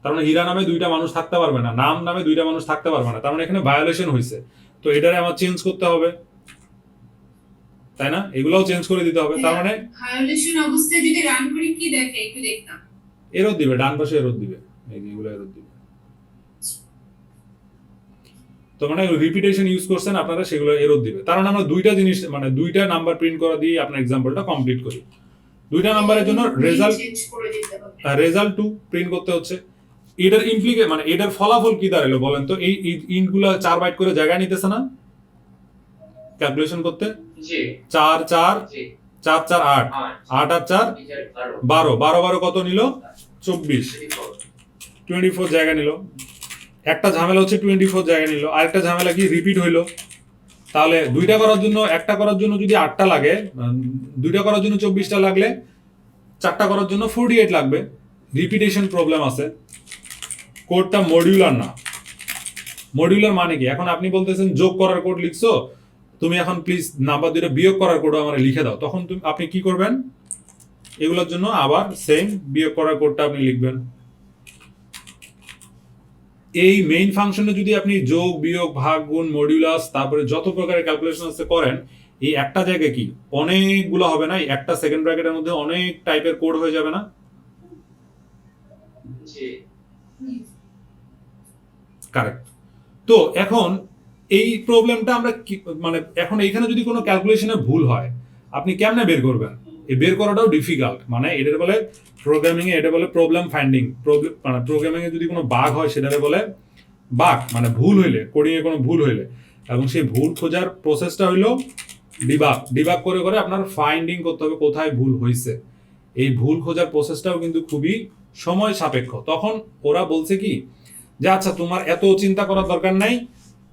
[SPEAKER 1] তার মানে হীরা নামে 2টা মানুষ থাকতে পারবে না, নাম নামে 2টা মানুষ থাকতে পারবে না। তার মানে এখানে ভায়োলেশন হয়েছে, তো এটারে আমার চেঞ্জ করতে হবে, তাই না? এগুলোও চেঞ্জ করে দিতে হবে। তার মানে
[SPEAKER 2] ভায়োলেশন অবস্থায় যদি রান করি কি দেখে একটু দেখতাম।
[SPEAKER 1] এরর দিবে, ডান পাশে এরর দিবে, এই যে এগুলো এরর দিবে। তো মানে রিপিটেশন ইউজ করছেন আপনারা, সেগুলো এরর দিবে। তার মানে আমরা 2টা জিনিস, মানে 2টা নাম্বার প্রিন্ট করা দিয়ে আপনার এক্সাম্পলটা কমপ্লিট করি। 2টা নাম্বারের জন্য
[SPEAKER 2] চেঞ্জ করে দিতে হবে।
[SPEAKER 1] রেজাল্ট 2 প্রিন্ট করতে হচ্ছে। এটার মানে এটার ফলাফল কি দাঁড়ালো বলেন তো? এই ইনগুলো 4 বাইট করে জায়গা নিতেছে না ক্যালকুলেশন করতে?
[SPEAKER 4] জি
[SPEAKER 1] 4 4
[SPEAKER 4] জি
[SPEAKER 1] 4 4 8 8 আর 4 12, 12 12 কত নিল? 24, 24 জায়গা নিল। একটা ঝামেলা হচ্ছে 24 জায়গা নিল, আরেকটা ঝামেলা কি, রিপিট হইলো। তাহলে 2টা করার জন্য, একটা করার জন্য যদি 8টা লাগে, 2টা করার জন্য 24টা লাগলে 4টা করার জন্য 48 লাগবে। রিপিটেশন প্রবলেম আছে। কোডটা মডিউলার না। মডিউলার মানে কি? এখন আপনি বলতেছেন যোগ করার কোড লিখছো, তুমি এখন প্লিজ নাম্বার 2টা বিয়োগ করার কোড আমার লিখে দাও। তখন আপনি কি করবেন, এগুলোর জন্য আবার সেম বিয়োগ করার কোডটা আপনি লিখবেন। এই মেইন ফাংশনে যদি আপনি যোগ বিয়োগ ভাগ গুণ মডিউলাস তারপরে যত প্রকারের ক্যালকুলেশন আছে করেন, এই একটা জায়গায় কি অনেকগুলো হবে না? একটা সেকেন্ড ব্র্যাকেটের মধ্যে অনেক টাইপের কোড হয়ে যাবে না?
[SPEAKER 4] জি
[SPEAKER 1] কারেক্ট। তো এখন এই প্রবলেমটা আমরা মানে এখন এইখানে যদি কোনো ক্যালকুলেশনে ভুল হয়, আপনি কেমনে বের করবেন? এই বের করাটাও ডিফিকাল্ট। মানে এটার বলে প্রোগ্রামিং এ, এটা বলে প্রবলেম ফাইন্ডিং। মানে প্রোগ্রামিং এ যদি কোনো বাগ হয় সেটারে বলে বাগ, মানে ভুল হইলে, কোডিং এ কোনো ভুল হইলে, এবং সেই ভুল খোঁজার প্রসেসটা হইলো ডিবাগ করে করে আপনার ফাইন্ডিং করতে হবে কোথায় ভুল হয়েছে। এই ভুল খোঁজার প্রসেসটাও কিন্তু খুবই সময় সাপেক্ষ। তখন ওরা বলছে কি যে আচ্ছা তোমার এত চিন্তা করার দরকার নাই,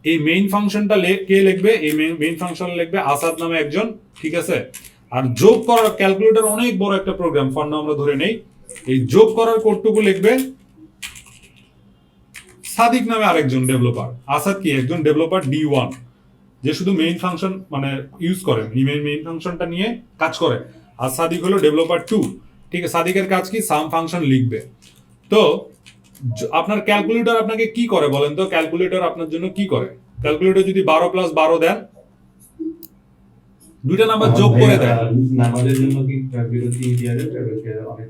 [SPEAKER 1] এই মেইন ফাংশনটা কে লিখবে? এই মেইন ফাংশন লিখবে আসাদ নামে একজন, ঠিক আছে? আর যোগ করার ক্যালকুলেটর অনেক বড় একটা প্রোগ্রাম, ফর্ম আমরা ধরে নেই, এই যোগ করার কোডটুকু লিখবে সাদিক নামে আরেকজন ডেভেলপার। আসাদ কি একজন ডেভেলপার D1, যে শুধু মেইন ফাংশন মানে ইউজ করে, মেইন ফাংশনটা নিয়ে কাজ করে। আর সাদিক হলো ডেভেলপার 2, ঠিক আছে? সাদিকের কাজ কি, সাম ফাংশন লিখবে। তো আপনার ক্যালকুলেটর আপনাকে কি করে বলেন তো? ক্যালকুলেটর আপনার জন্য কি করে? ক্যালকুলেটর যদি 12 প্লাস 12 দেন, 2টা নাম্বার যোগ করে দেয়।
[SPEAKER 3] আমাদের জন্য কি বিরতি দিয়ে দেবে অনেক?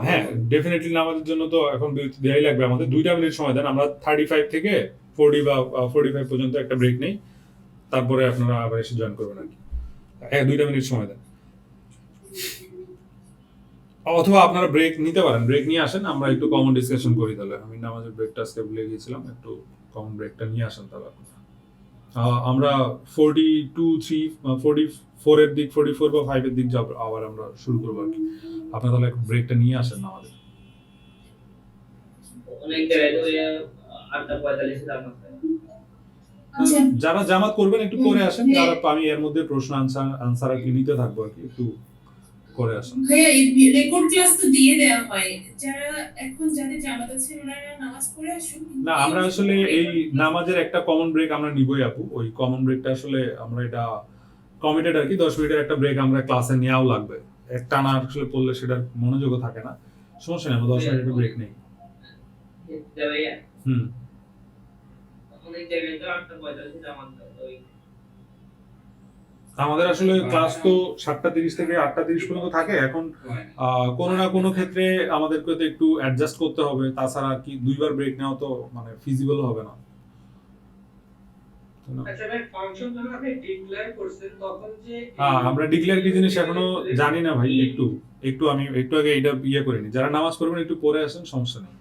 [SPEAKER 1] হ্যাঁ, ডেফিনেটলি আমাদের জন্য তো এখন বিরতি দেওয়াই লাগবে। আমাদের 2টা মিনিট সময় দেন, আমরা 35 থেকে 40 বা 45 পর্যন্ত একটা ব্রেক নেই, তারপরে আপনারা আবার এসে জয়েন করবেন আর কি। 2টা মিনিট সময় দেন, অথবা আপনারা ব্রেক নিতে পারেন, ব্রেক নিয়ে আসেন, আমরা একটু কমন ডিসকাশন করি। তাহলে আমি নামাজের ব্রেকটা আজকে ভুলে গিয়েছিলাম, একটু কমন ব্রেকটা নিয়ে আসেন তাহলে আপনারা। আমরা 44 এর দিক 44 বা 5 এর দিক যাব, আবার আমরা শুরু করবো আর কি। আপনারা তাহলে ব্রেকটা নিয়ে আসেন না আমাদের।
[SPEAKER 5] অনেক জায়গায় তো 8:45 জামাত হয়।
[SPEAKER 2] আচ্ছা
[SPEAKER 1] যারা জামাত করবেন একটু করে আসেন, যারা আমি এর মধ্যে প্রশ্ন আনসার আর কি নিতে থাকবো আর কি, একটু করে আসেন।
[SPEAKER 2] ভাইয়া এই রেকর্ড ক্লাস তো দিয়ে দেওয়া হয়, যারা এখন যাদের জামাত আছে ওনারা নামাজ পড়ে আসুন।
[SPEAKER 1] না, আমরা আসলে এই নামাজের একটা কমন ব্রেক আমরা নিবই আপু। ওই কমন ব্রেকটা আসলে আমরা এটা কমিটেড আর কি, 10 মিনিটের একটা ব্রেক আমরা ক্লাসে নেওয়াও লাগবে। একটা না আসলে পড়লে সেটার মনোযোগও থাকে না। সমস্যা নেই, আমরা 10 মিনিটের ব্রেক নেই।
[SPEAKER 5] ভাইয়া
[SPEAKER 1] হুম।
[SPEAKER 5] অনেক জায়গায় তো 8:45 জামাত হয়। ওই
[SPEAKER 1] আমাদের আসলে ক্লাস তো 7:30 থেকে 8:30 পর্যন্ত থাকে। এখন কোনো না কোনো ক্ষেত্রে আমাদেরকে তো একটু অ্যাডজাস্ট করতে হবে, তাছাড়া কি দুইবার ব্রেক নেওয়া তো মানে ফিজিবল হবে না।
[SPEAKER 6] আচ্ছা ভাই, ফাংশন যখন আপনি ডিক্লেয়ার করছেন তখন যে
[SPEAKER 1] হ্যাঁ, আমরা ডিক্লেয়ার কি জিনিস এখনো জানি না ভাই। একটু আমি একটু আগে এটা করিনি। যারা নামাজ পড়বেন একটু পড়ে আসেন, সমস্যা নেই।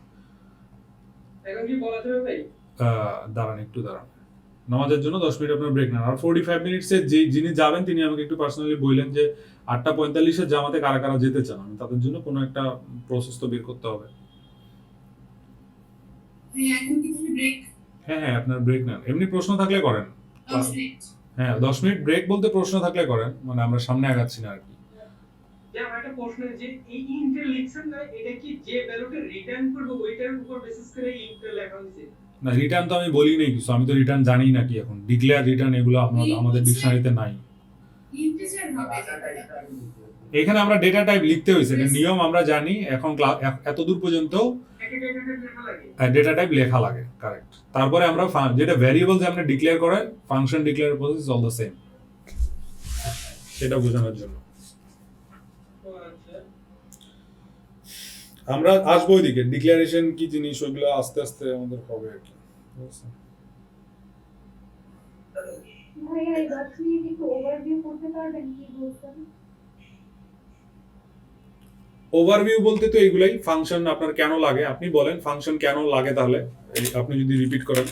[SPEAKER 6] এখন কি বলা যাবে ভাই?
[SPEAKER 1] দাঁড়ান একটু দাঁড়ান। নামাজের জন্য 10 মিনিট আপনার ব্রেক নেন। আর 45 মিনিটসে যিনি যাবেন তিনি আমাকে একটু পার্সোনালি বললেন যে 8:45 জামাতে কারা কারা যেতে চান। আমি তাদের জন্য কোনো একটা প্রসেস তো বের করতে হবে।
[SPEAKER 2] ভাইয়া এখন কি তুমি ব্রেক?
[SPEAKER 1] হ্যাঁ হ্যাঁ, আপনার ব্রেক নেন। এমনি প্রশ্ন থাকলে করেন।
[SPEAKER 2] 10 মিনিট।
[SPEAKER 1] হ্যাঁ, 10 মিনিট ব্রেক বলতে প্রশ্ন থাকলে করেন, মানে আমরা সামনে আগাচ্ছি না আর কি।
[SPEAKER 6] যে আমার একটা প্রশ্ন, যে এই ইন্টার লিখছেন না, এটা কি যে ব্যালটে রিটার্ন করবে ওইটার উপর বেসিস করে ইন্টার লেখা হয়েছে?
[SPEAKER 1] না, রিটার্ন তো আমি বলি নাই কিছু। আমি তো রিটার্ন জানি না কি এখন। ডিক্লেয়ার রিটার্ন এগুলো আমাদের ডিকশনারিতে নাই।
[SPEAKER 2] ইন্টিজার হবে।
[SPEAKER 1] এখানে আমরা ডেটা টাইপ লিখতে হয়েছে, এটা নিয়ম আমরা জানি। এখন এতদূর পর্যন্ত
[SPEAKER 6] একটা ডেটা লেখা লাগে।
[SPEAKER 1] ডেটা টাইপ লেখা লাগে, কারেক্ট। তারপরে আমরা যেটা ভ্যারিয়েবল যে আমরা ডিক্লেয়ার করাই, function declare process all the same, সেটা বোঝানোর জন্য
[SPEAKER 6] ও আচ্ছা।
[SPEAKER 1] আমরা আসবো ওইদিকে। ডিক্লারেশন কি জিনিস ওইগুলো আস্তে আস্তে আমাদের হবে আর কি।
[SPEAKER 7] ভাইয়া এই 10 মিনিট একটু ওভারভিউ করতে পারবেন কি বলছেন?
[SPEAKER 1] ওভারভিউ বলতে তো এইগুলাই, ফাংশন আপনার কেন লাগে আপনি বলেন। ফাংশন কেন লাগে, তাহলে আপনি যদি রিপিট করেন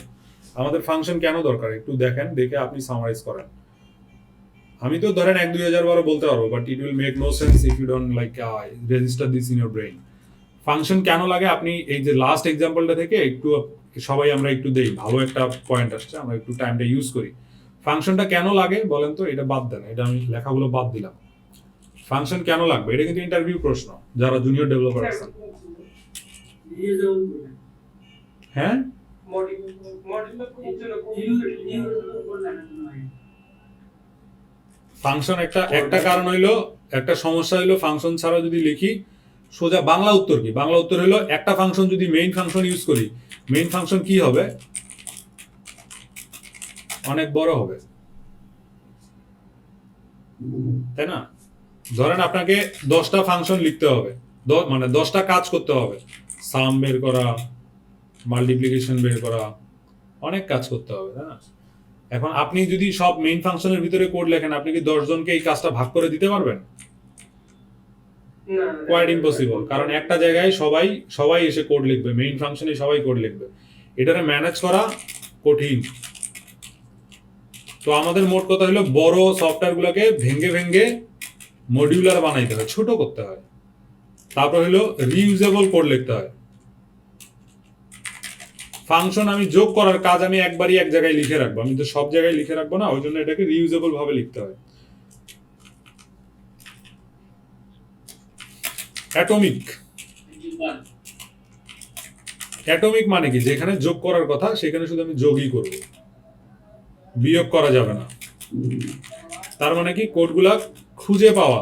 [SPEAKER 1] আমাদের ফাংশন কেন দরকার একটু দেখেন, দেখে আপনি সামারাইজ করেন। আমি তো ধরেন 1-2 বারও বলতে পারবো, but it will make no sense if you don't like register this in your brain. Function কেন লাগে আপনি এই যে লাস্ট এক্সাম্পলটা থেকে একটু সবাই আমরা একটু দেই, ভালো একটা পয়েন্ট আসছে, আমরা একটু টাইমটা ইউজ করি। ফাংশনটা কেন লাগে বলেন তো, এটা বাদ দেন, এটা আমি লেখাগুলো বাদ দিলাম। ফাংশন কেন লাগবে, এটা কিন্তু ইন্টারভিউ প্রশ্ন যারা জুনিয়র ডেভেলপার আছেন। হ্যাঁ, ফাংশন একটা কারণ হইলো, একটা সমস্যা হইলো ফাংশন ছাড়া যদি লিখি সোজা বাংলা উত্তর কি? বাংলা উত্তর হলো একটা ফাংশন যদি মেইন ফাংশন ইউজ করি, মেইন ফাংশন কি হবে? অনেক বড় হবে, তাই না? ধরেন আপনাকে 10টা ফাংশন লিখতে হবে, মানে 10টা কাজ করতে হবে। সাম বের করা, মাল্টিপ্লিকেশন বের করা, অনেক কাজ করতে হবে, তাই না? এখন আপনি যদি সব মেইন ফাংশনের ভিতরে কোড লেখেন, আপনি কি 10 জনকে এই কাজটা ভাগ করে দিতে পারবেন? Quite impossible. কারণ একটা জায়গায় সবাই এসে কোড লিখবে, মেইন ফাংশনে সবাই কোড লিখবে, এটারে ম্যানেজ করা কঠিন। তো আমাদের মোট কথা হলো বড় সফটওয়্যার গুলোকে ভেঙে ভেঙে মডিউলার বানাইতে হয়, ছোট করতে হয়। তারপর হলো রিইউজেবল কোড লিখতে হয়। ফাংশন আমি যোগ করার কাজ আমি একবারই এক জায়গায় লিখে রাখবো, আমি তো সব জায়গায় লিখে রাখবো না, ওই জন্য এটাকে রিইউজেবল ভাবে লিখতে হয়। অ্যাটমিক মানে কি? যেখানে যোগ করার কথা সেখানে শুধু আমি যোগই করব, বিয়োগ করা যাবে না। তার মানে কি কোডগুলা খুঁজে পাওয়া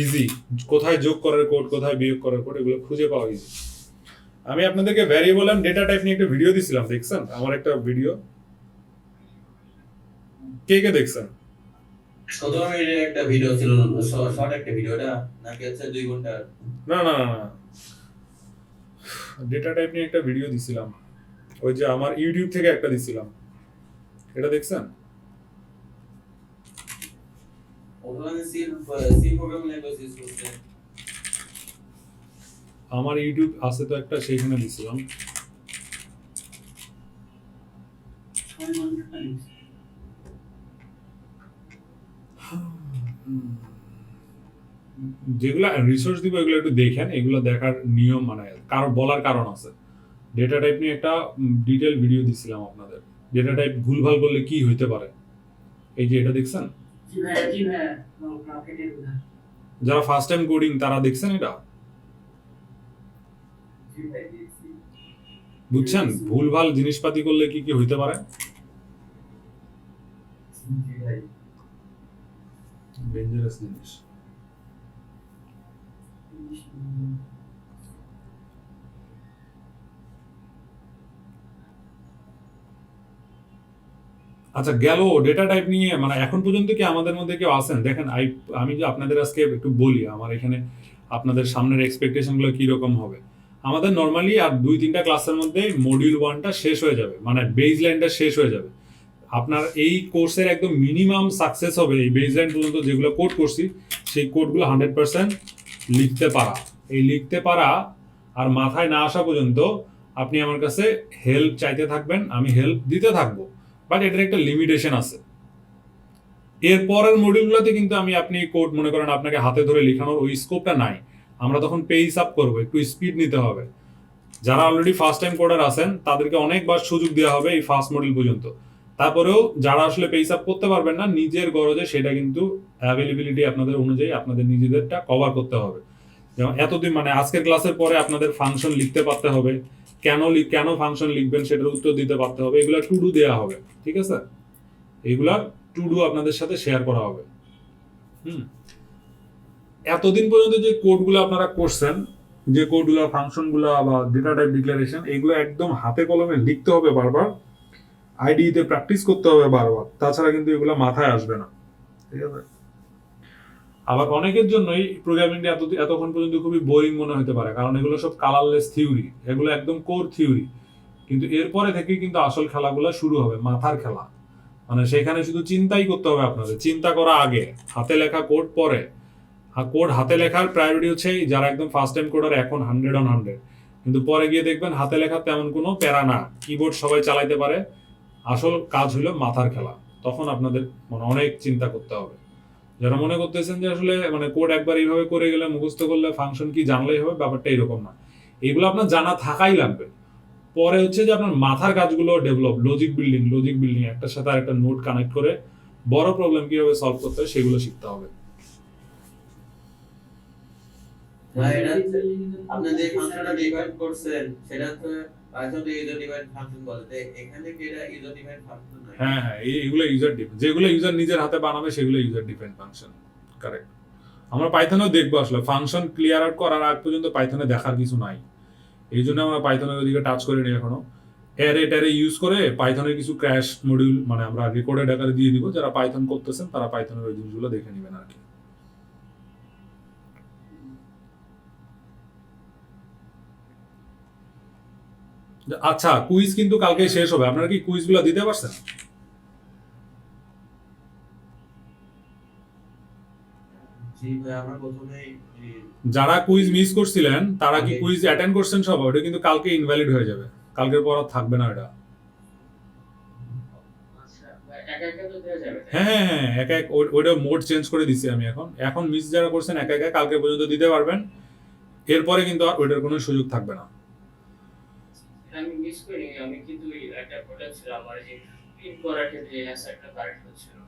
[SPEAKER 1] ইজি, কোথায় যোগ করার কোড, কোথায় বিয়োগ করার কোড, এগুলো খুঁজে পাওয়া ইজি। আমি আপনাদেরকে ভ্যারিয়েবল এন্ড ডেটা টাইপ নিয়ে একটা ভিডিও দিছিলাম, দেখছেন? আমার একটা ভিডিও, কে দেখছেন?
[SPEAKER 8] 17 মিনিটের একটা ভিডিও ছিল, শর্ট একটা ভিডিওটা নাকি হচ্ছে 2 ঘন্টা?
[SPEAKER 1] না, ডেটা টাইপ নিয়ে একটা ভিডিও দিছিলাম, ওই যে আমার ইউটিউব থেকে একটা দিছিলাম, এটা দেখছেন?
[SPEAKER 8] ওখানে সি প্রোগ্রামিং ল্যাঙ্গুয়েজ ইউজ করছে।
[SPEAKER 1] আমার ইউটিউব আছে তো একটা, সেইখানে দিছিলাম। যেগুলা রিসোর্স দিব এগুলো একটু দেখেন, এগুলো দেখার নিয়ম মানে কারো বলার কারণ আছে। ডেটা টাইপ নিয়ে একটা ডিটেল ভিডিও দিছিলাম আপনাদের। ডেটা টাইপ ভুলভাল করলে কি হইতে পারে, এই যে এটা দেখছেন, যারা ফার্স্ট টাইম কোডিং তারা দেখছেন এটা, বুঝছেন ভুলভাল জিনিসপাতি করলে কি কি হইতে পারে। ডেঞ্জারাস জিনিস। আচ্ছা গেল ডেটা টাইপ নিয়ে, মানে এখন পর্যন্ত কি আমাদের মধ্যে কেউ আছেন? দেখেন আমি যে আপনাদের আজকে একটু বলি আমার এখানে আপনাদের সামনের এক্সপেকটেশন গুলো কিরকম হবে। আমাদের নর্মালি আর 2-3টা ক্লাসের মধ্যে মডিউল 1টা শেষ হয়ে যাবে, মানে বেস লাইনটা শেষ হয়ে যাবে। আপনার এই কোর্সের একদম মিনিমাম সাকসেস হবে এই বেস লাইন পর্যন্ত যেগুলো কোড করছি সেই কোডগুলো 100% লিখতে পারা। এই লিখতে পারা আর মাথায় না আসা পর্যন্ত আপনি আমার কাছে হেল্প চাইতে থাকবেন, আমি হেল্প দিতে থাকবো, বাট এটার একটা লিমিটেশন আছে। এর পরের মডিউলগুলোতে কিন্তু আপনি কোড মনে করেন আপনাকে হাতে ধরে লেখানোর ওই স্কোপটা নাই। আমরা তখন পেস আপ করবো, একটু স্পিড নিতে হবে। যারা অলরেডি ফার্স্ট টাইম কোডার আছেন তাদেরকে অনেকবার সুযোগ দেওয়া হবে এই ফার্স্ট মডিউল পর্যন্ত। তারপরেও যারা আসলে পেস আপ করতে পারবেন না নিজের গরজে, সেটা কিন্তু অ্যাভেলেবিলিটি আপনাদের অনুযায়ী আপনাদের নিজেদেরটা কভার করতে হবে। যেমন এতদিন মানে আজকের ক্লাসের পরে আপনাদের ফাংশন লিখতে পারতে হবে, কেন ফাংশন লিখবেন সেটার উত্তর দিতে পারতে হবে, এগুলা টু ডু দেওয়া হবে, ঠিক আছে? এগুলা টু ডু আপনাদের সাথে শেয়ার করা হবে। এতদিন পর্যন্ত যে কোডগুলো আপনারা করছেন, যে কোডগুলো ফাংশনগুলো বা ডেটা টাইপ ডিক্লারেশন, এগুলো একদম হাতে কলমে লিখতে হবে বারবার, আইডিতে প্র্যাকটিস করতে হবে বারবার, তাছাড়া কিন্তু এগুলো মাথায় আসবে না, ঠিক আছে? আবার অনেকের জন্যই প্রোগ্রামিংটা এতক্ষণ পর্যন্ত খুবই বোরিং মনে হতে পারে, কারণ এগুলো সব কালারলেস থিওরি, এগুলো একদম কোর থিওরি। কিন্তু এরপরে থেকে কিন্তু আসল খেলাগুলো শুরু হবে, মাথার খেলা। মানে সেখানে শুধু চিন্তাই করতে হবে আপনাদের, চিন্তা করা আগে, হাতে লেখা কোড পরে। কোড হাতে লেখার প্রায়োরিটি হচ্ছে যারা একদম ফার্স্ট টাইম কোডার এখন 100/100, কিন্তু পরে গিয়ে দেখবেন হাতে লেখা তেমন কোনো প্যারা না, কিবোর্ড সবাই চালাইতে পারে। আসল কাজ হলো মাথার খেলা, তখন আপনাদের মানে অনেক চিন্তা করতে হবে। যারা মনে করতেছেন যে আসলে মানে কোড একবার এইভাবে করে গেলে মুখস্থ করলে ফাংশন কি জানলেই হবে, ব্যাপারটা এরকম না। এগুলো আপনার জানা থাকাই লাগবে। পরে হচ্ছে যে আপনার মাথার কাজগুলো ডেভেলপ, লজিক বিল্ডিং একটার সাথে আরেকটা নোট কানেক্ট করে বড় প্রবলেম কিভাবে সলভ করতে হয় সেগুলো শিখতে হবে।
[SPEAKER 8] আপনি যে ফাংশনটা ডিফাইন করছেন সেটা তো পাইথন ইউজার ডিফাইন ফাংশন বলে, এখানে কি এটা ইউজার ডিফাইন ফাংশন নয়?
[SPEAKER 1] হ্যাঁ, এইগুলো ইউজার ডিফাইন, যেগুলো ইউজার নিজের হাতে বানাবে সেগুলো ইউজার ডিফাইন ফাংশন, কারেক্ট। আমরা পাইথনেও দেখবো আসলে ফাংশন ক্লিয়ার আউট করার আগ পর্যন্ত পাইথনে দেখার কিছু নাই, এই জন্য আমরা পাইথনের ওদিকে টাচ করিনি এখনো। অ্যারে ইউজ করে পাইথনের কিছু ক্র্যাশ মডিউল মানে আমরা রেকর্ডেড আকারে দিয়ে দিব, যারা পাইথন করতেছেন তারা পাইথনের ওই জিনিসগুলো দেখে নেবেন আর কি। আচ্ছা, কুইজ কিন্তু কালকে শেষ হবে, আপনারা কি কুইজগুলো দিতে পারছেন?
[SPEAKER 8] জি ভাই, আমরা প্রথমেই
[SPEAKER 1] যারা কুইজ মিস করছিলেন তারা কি কুইজ অ্যাটেন্ড করছেন সব? ওটা কিন্তু কালকে ইনভ্যালিড হয়ে যাবে, কালকের পর আর থাকবে না এটা।
[SPEAKER 5] আচ্ছা একা একা তো দেওয়া যাবে।
[SPEAKER 1] হ্যাঁ, এক ওইটা মোড চেঞ্জ করে দিছি আমি এখন মিস যারা করছেন একা কালকে পর্যন্ত দিতে পারবেন, এরপরে কিন্তু আর ওইটার কোনো সুযোগ থাকবে না।
[SPEAKER 5] আমি মিস করি, আমি কিন্তু একটা প্রোডাক্ট ছিল আমার যে পিন করার ক্ষেত্রে অ্যান্সারটা কারেক্ট হচ্ছিল না।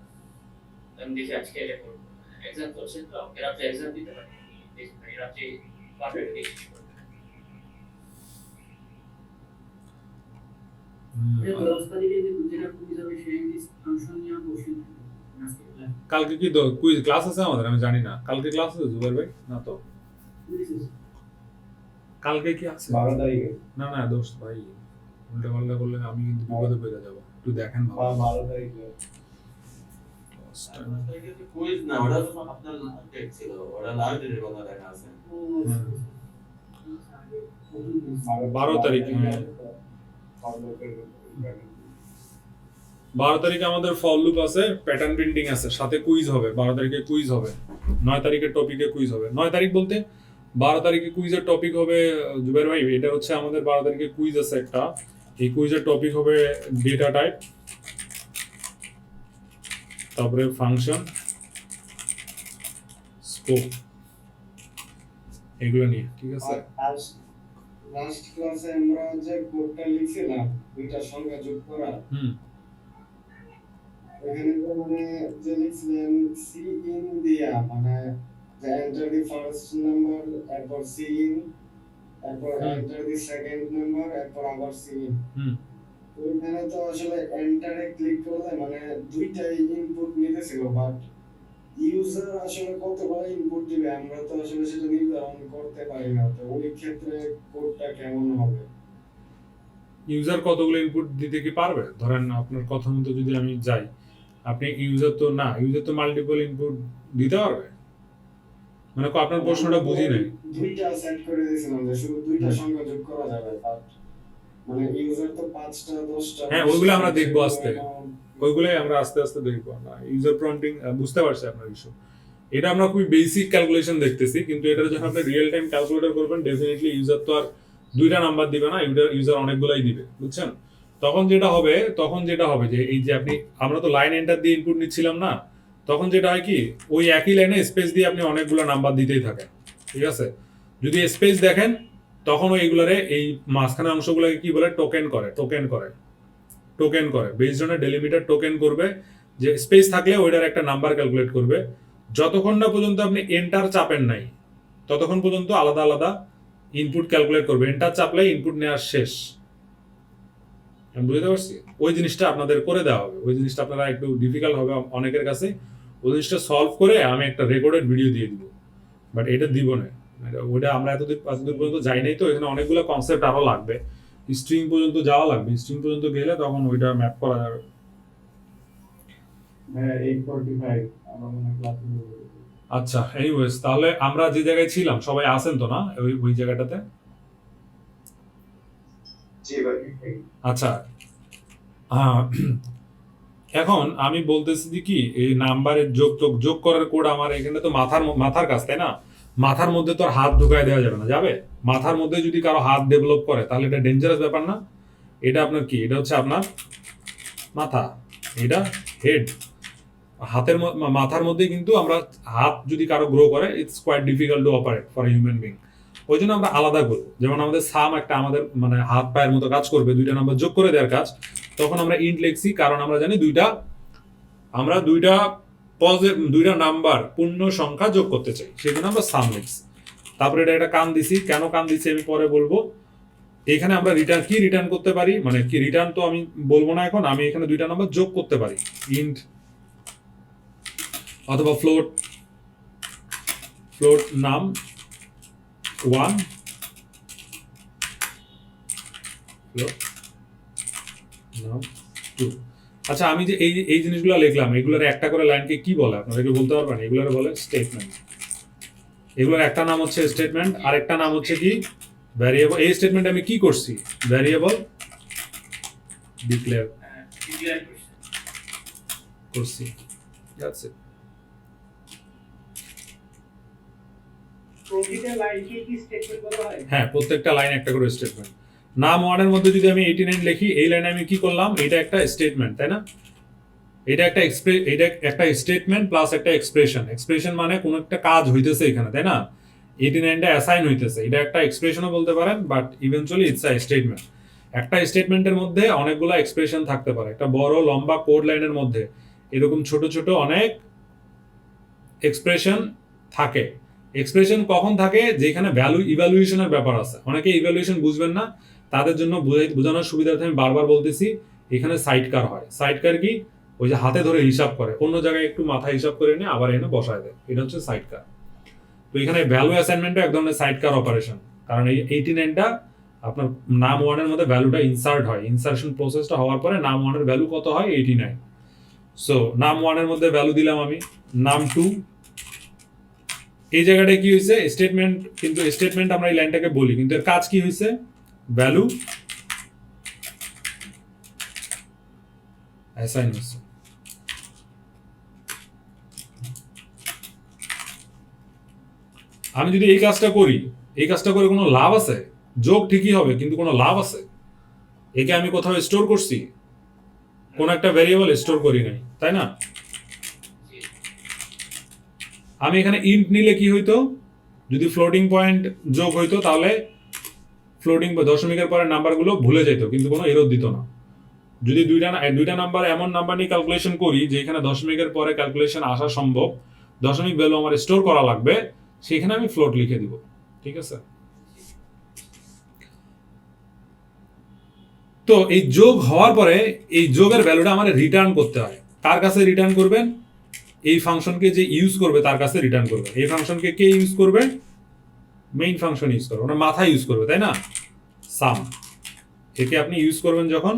[SPEAKER 5] আমি দেখি আজকে এটা করব, এক্সাম করছে তো এর আপনি এক্সাম দিতে পারেন, এর আপনি পারফেক্টলি শেষ করবেন।
[SPEAKER 1] কালকে কি তো কুইজ ক্লাস আছে আমাদের? আমি জানি না কালকে ক্লাস আছে জুবাইর ভাই, না তো কালকে কি আছে?
[SPEAKER 3] 12 তারিখে।
[SPEAKER 1] না দোস্ত ভাই, উল্টা পাল্টা করলে আমি কিন্তু বিপদে পড়ে যাব, একটু দেখেন ভালো।
[SPEAKER 3] 12 তারিখে
[SPEAKER 8] কুইজ না, ওটা তো আপনার ডেট ছিল, ওটা লাস্ট ডেটের কথা দেখা আছে।
[SPEAKER 1] 12 তারিখ, 12 তারিখে আমাদের ফর লুপ আছে, প্যাটার্ন প্রিন্টিং আছে, সাথে কুইজ হবে। 12 তারিখে কুইজ হবে, 9 তারিখের টপিকে কুইজ হবে। 9 তারিখ বলতে 12 তারিখে কুইজের টপিক হবে জুবাইর ভাই, এটা হচ্ছে আমাদের 12 তারিখে কুইজ আছে একটা। এই কুইজের টপিক হবে ডেটা টাইপ, তারপরে ফাংশন, স্কোপ, এগুলো নিয়ে, ঠিক আছে?
[SPEAKER 9] লাস্ট ক্লাসে আমরা যে কোডটা লিখছিলাম দুইটা সংখ্যা যোগ করা, এখানে তো মানে যে লিখছিলেন সি ইন দিয়া, মানে যে এন্টার দি ফার্স্ট নাম্বার, এরপর সি ইন, এরপর এন্টার দি সেকেন্ড নাম্বার, এরপর আবার সি ইন। তো এখানে তো আসলে এন্টারে ক্লিক করলে মানে দুইটাই ইনপুট নিতেছিল, বাট ইউজার আসলে কতবার ইনপুট দিবে আমরা তো আসলে সেটা নির্ধারণ করতে পারি না। তো ওই ক্ষেত্রে কোডটা কেমন হবে?
[SPEAKER 1] ইউজার কতগুলো ইনপুট দিতে কি পারবে? ধরেন আপনার কথা মতো যদি আমি যাই, আপনি ইউজার তো মাল্টিপল ইনপুট দিতে পারবে? মানে আপনার প্রশ্নটা বুঝি নাই।
[SPEAKER 9] দুইটা সেট করে দিয়েছিলাম যে শুধু দুইটা সংখ্যা যোগ করা যাবে, বাট মানে ইউজার তো 5টা 10টা।
[SPEAKER 1] হ্যাঁ, ওইগুলো আমরা দেখবো আস্তে, ওইগুলোই আমরা আস্তে আস্তে দেখবো। না, ইউজার প্রম্পটিং বুঝতে পারছি আপনার ইস্যু। এটা আমরা খুবই বেসিক ক্যালকুলেশন দেখতেছি, কিন্তু এটা যখন আপনি রিয়েল টাইম ক্যালকুলেটর করবেন, ডেফিনেটলি ইউজার তো আর দুইটা নাম্বার দিবে না, ইউজার অনেকগুলাই দিবে, বুঝছেন? তখন যেটা হবে যে এই যে আমরা তো লাইন এন্টার দিয়ে ইনপুট নিচ্ছিলাম না, তখন যেটা হয় কি, ওই একই লাইনে স্পেস দিয়ে আপনি অনেকগুলো নাম্বার দিতেই থাকেন, ঠিক আছে? যদি স্পেস দেখেন তখন ওইগুলারে এই মাঝখানে অংশগুলোকে কি বলে, টোকেন করে বেসড অন ডেলিমিটার টোকেন করবে, যে স্পেস থাকলে ওইটার একটা নাম্বার ক্যালকুলেট করবে। যতক্ষণ না পর্যন্ত আপনি এন্টার চাপেন নাই ততক্ষণ পর্যন্ত আলাদা আলাদা ইনপুট ক্যালকুলেট করবে। এন্টার চাপলে ইনপুট নেওয়ার শেষ। আমি বুঝতে পারছি? ওই জিনিসটা আপনাদের করে দেওয়া হবে। ওই জিনিসটা আপনারা একটু ডিফিকাল্ট হবে অনেকের কাছে। ওই জিনিসটা সলভ করে আমি একটা রেকর্ডেড ভিডিও দিয়ে দিব, বাট এটা দিব না। ওইটা আমরা এতদূর পর্যন্ত যাই নাই, তো এখানে অনেকগুলো কনসেপ্ট আরো লাগবে। স্ট্রিং পর্যন্ত যাওয়া লাগবে। স্ট্রিং পর্যন্ত গেলে তখন ওইটা ম্যাপ করা যাবে।
[SPEAKER 9] হ্যাঁ, 8:45 আমরা মনে ক্লাসে বলবো।
[SPEAKER 1] আচ্ছা, এনিওয়েজ, তাহলে আমরা যে জায়গায় ছিলাম সবাই আছেন তো না ওই জায়গাটাতে?
[SPEAKER 9] জি ভাই।
[SPEAKER 1] আচ্ছা, এখন আমি বলতেছি যে কি, এই নাম্বারের যোগ করার কোড আমার এখানে তো মাথার কাজ, তাই না? মাথার মধ্যে তো আর হাত ঢুকায় দেওয়া যাবে না, যাবে? মাথার মধ্যে যদি কারো হাত ডেভেলপ করে তাহলে এটা ডেঞ্জারাস ব্যাপার না? এটা আপনার কি, এটা হচ্ছে আপনার মাথা, এটা হেড। মাথার মধ্যে কিন্তু আমরা হাত যদি কারো গ্রো করে, it's quite difficult to operate for human being. ওই জন্য আমরা আলাদা করবো। যেমন আমাদের সাম একটা আমাদের মানে হাত পায়ের মতো কাজ করবে, দুইটা নাম্বার যোগ করে দেওয়ার কাজ, তখন আমরা ইন্ট লিখছি, কারণ আমরা জানি দুইটা নাম্বার পূর্ণ সংখ্যা যোগ করতে চাই, সেই জন্য আমরা সাম লিখছি। তারপরে এটা একটা কান দিছি, কেন কান দিছি আমি পরে বলবো। এখানে আমরা রিটার্ন করতে পারি, মানে কি রিটার্ন তো আমি বলবো না এখন, আমি এখানে দুইটা নাম্বার যোগ করতে পারি, ইন্ট অথবা ফ্লোট নাম 1, ফ্লোট নাম 2। আচ্ছা, আমি যে এই জিনিসগুলো লিখলাম, এগুলোর একটা করে লাইনকে কি বলে আপনারা কি বলতে পারবেন? এগুলোর বলে স্টেটমেন্ট। এগুলোর একটা নাম হচ্ছে স্টেটমেন্ট, আর একটা নাম হচ্ছে কি ভ্যারিয়েবল। এই স্টেটমেন্ট আমি কি করছি, ভ্যারিয়েবল ডিক্লেয়ার করছি। That's it.
[SPEAKER 6] প্রতিটা লাইনকে কি স্টেটমেন্ট বলা হয়?
[SPEAKER 1] হ্যাঁ, প্রত্যেকটা লাইন একটা করে স্টেটমেন্ট। নাম 1 এর মধ্যে যদি আমি 89 লিখি, এই লাইনে আমি কি করলাম, এটা একটা স্টেটমেন্ট, তাই না? এটা একটা স্টেটমেন্ট প্লাস একটা এক্সপ্রেশন মানে কোন একটা কাজ হইতেছে এখানে, তাই না? 89টা অ্যাসাইন হইতেছে, এটা একটা এক্সপ্রেশনও বলতে পারেন, but eventually it's a statement. একটা স্টেটমেন্টের মধ্যে অনেকগুলো এক্সপ্রেশন থাকতে পারে। একটা বড় লম্বা কোড লাইনের মধ্যে এরকম ছোট ছোট অনেক এক্সপ্রেশন থাকে। এক্সপ্রেশন কখন থাকে, যেখানে ভ্যালু ইভ্যালুয়েশনের ব্যাপার আছে। অনেকে ইভ্যালুয়েশন বুঝবেন না, তাদের জন্য বোঝানোর সুবিধার্থে আমি বারবার বলতেছি, এখানে সাইডকার হয়। সাইডকার কি, ওই যে হাতে ধরে হিসাব করে, অন্য জায়গায় একটু মাথা হিসাব করে নিয়ে আবার এনে বসায় দেয়, এটা হচ্ছে সাইডকার। তো এখানে ভ্যালু অ্যাসাইনমেন্টও এক ধরনের সাইডকার অপারেশন, কারণ এই 89টা আপনার নাম 1 এর মধ্যে ভ্যালুটা ইনসার্ট হয়। ইনসার্শন প্রসেসটা হওয়ার পরে নাম 1 এর ভ্যালু কত হয়, 89। সো নাম 1 এর মধ্যে ভ্যালু দিলাম আমি, নাম 2। এই জায়গাটায় কি হয়েছে, স্টেটমেন্ট, কিন্তু স্টেটমেন্ট আমরা এই লাইনটাকে বলি, কিন্তু এর কাজ কি হয়েছে, ভ্যালু অ্যাসাইন হয়েছে। আমি যদি এই কাজটা করি, এই কাজটা করে কোনো লাভ আছে? যোগ ঠিকই হবে, কিন্তু কোনো লাভ আছে? একে আমি কোথাও স্টোর করছি? কোন একটা ভ্যারিয়েবল স্টোর করি নাই, তাই না? আমি এখানে ইন্ট নিলে কি হইতো, যদি ফ্লোটিং পয়েন্ট যোগ হইতো তাহলে ফ্লোটিং দশমিকের পরে নাম্বারগুলো ভুলে যেত, কিন্তু কোনো এরর দিত না। যদি দুইটা নাম্বার এমন নাম্বার নিয়ে ক্যালকুলেশন করি যে এখানে দশমিকের পরে ক্যালকুলেশন আসা সম্ভব, দশমিক ভ্যালু আমার স্টোর করা লাগবে, সেখানে আমি ফ্লোট লিখে দিব। ঠিক আছে, তো এই যোগ হওয়ার পরে এই যোগের ভ্যালুটা আমার রিটার্ন করতে হয়। কার কাছে রিটার্ন করবেন? এই ফাংশনকে যে ইউজ করবে তার কাছে রিটার্ন করবে। এই ফাংশনকে কে ইউজ করবে? মেইন ফাংশন ইউজ করবে, ওটা মাথা ইউজ করবে, তাই না? সাম একে আপনি ইউজ করবেন যখন,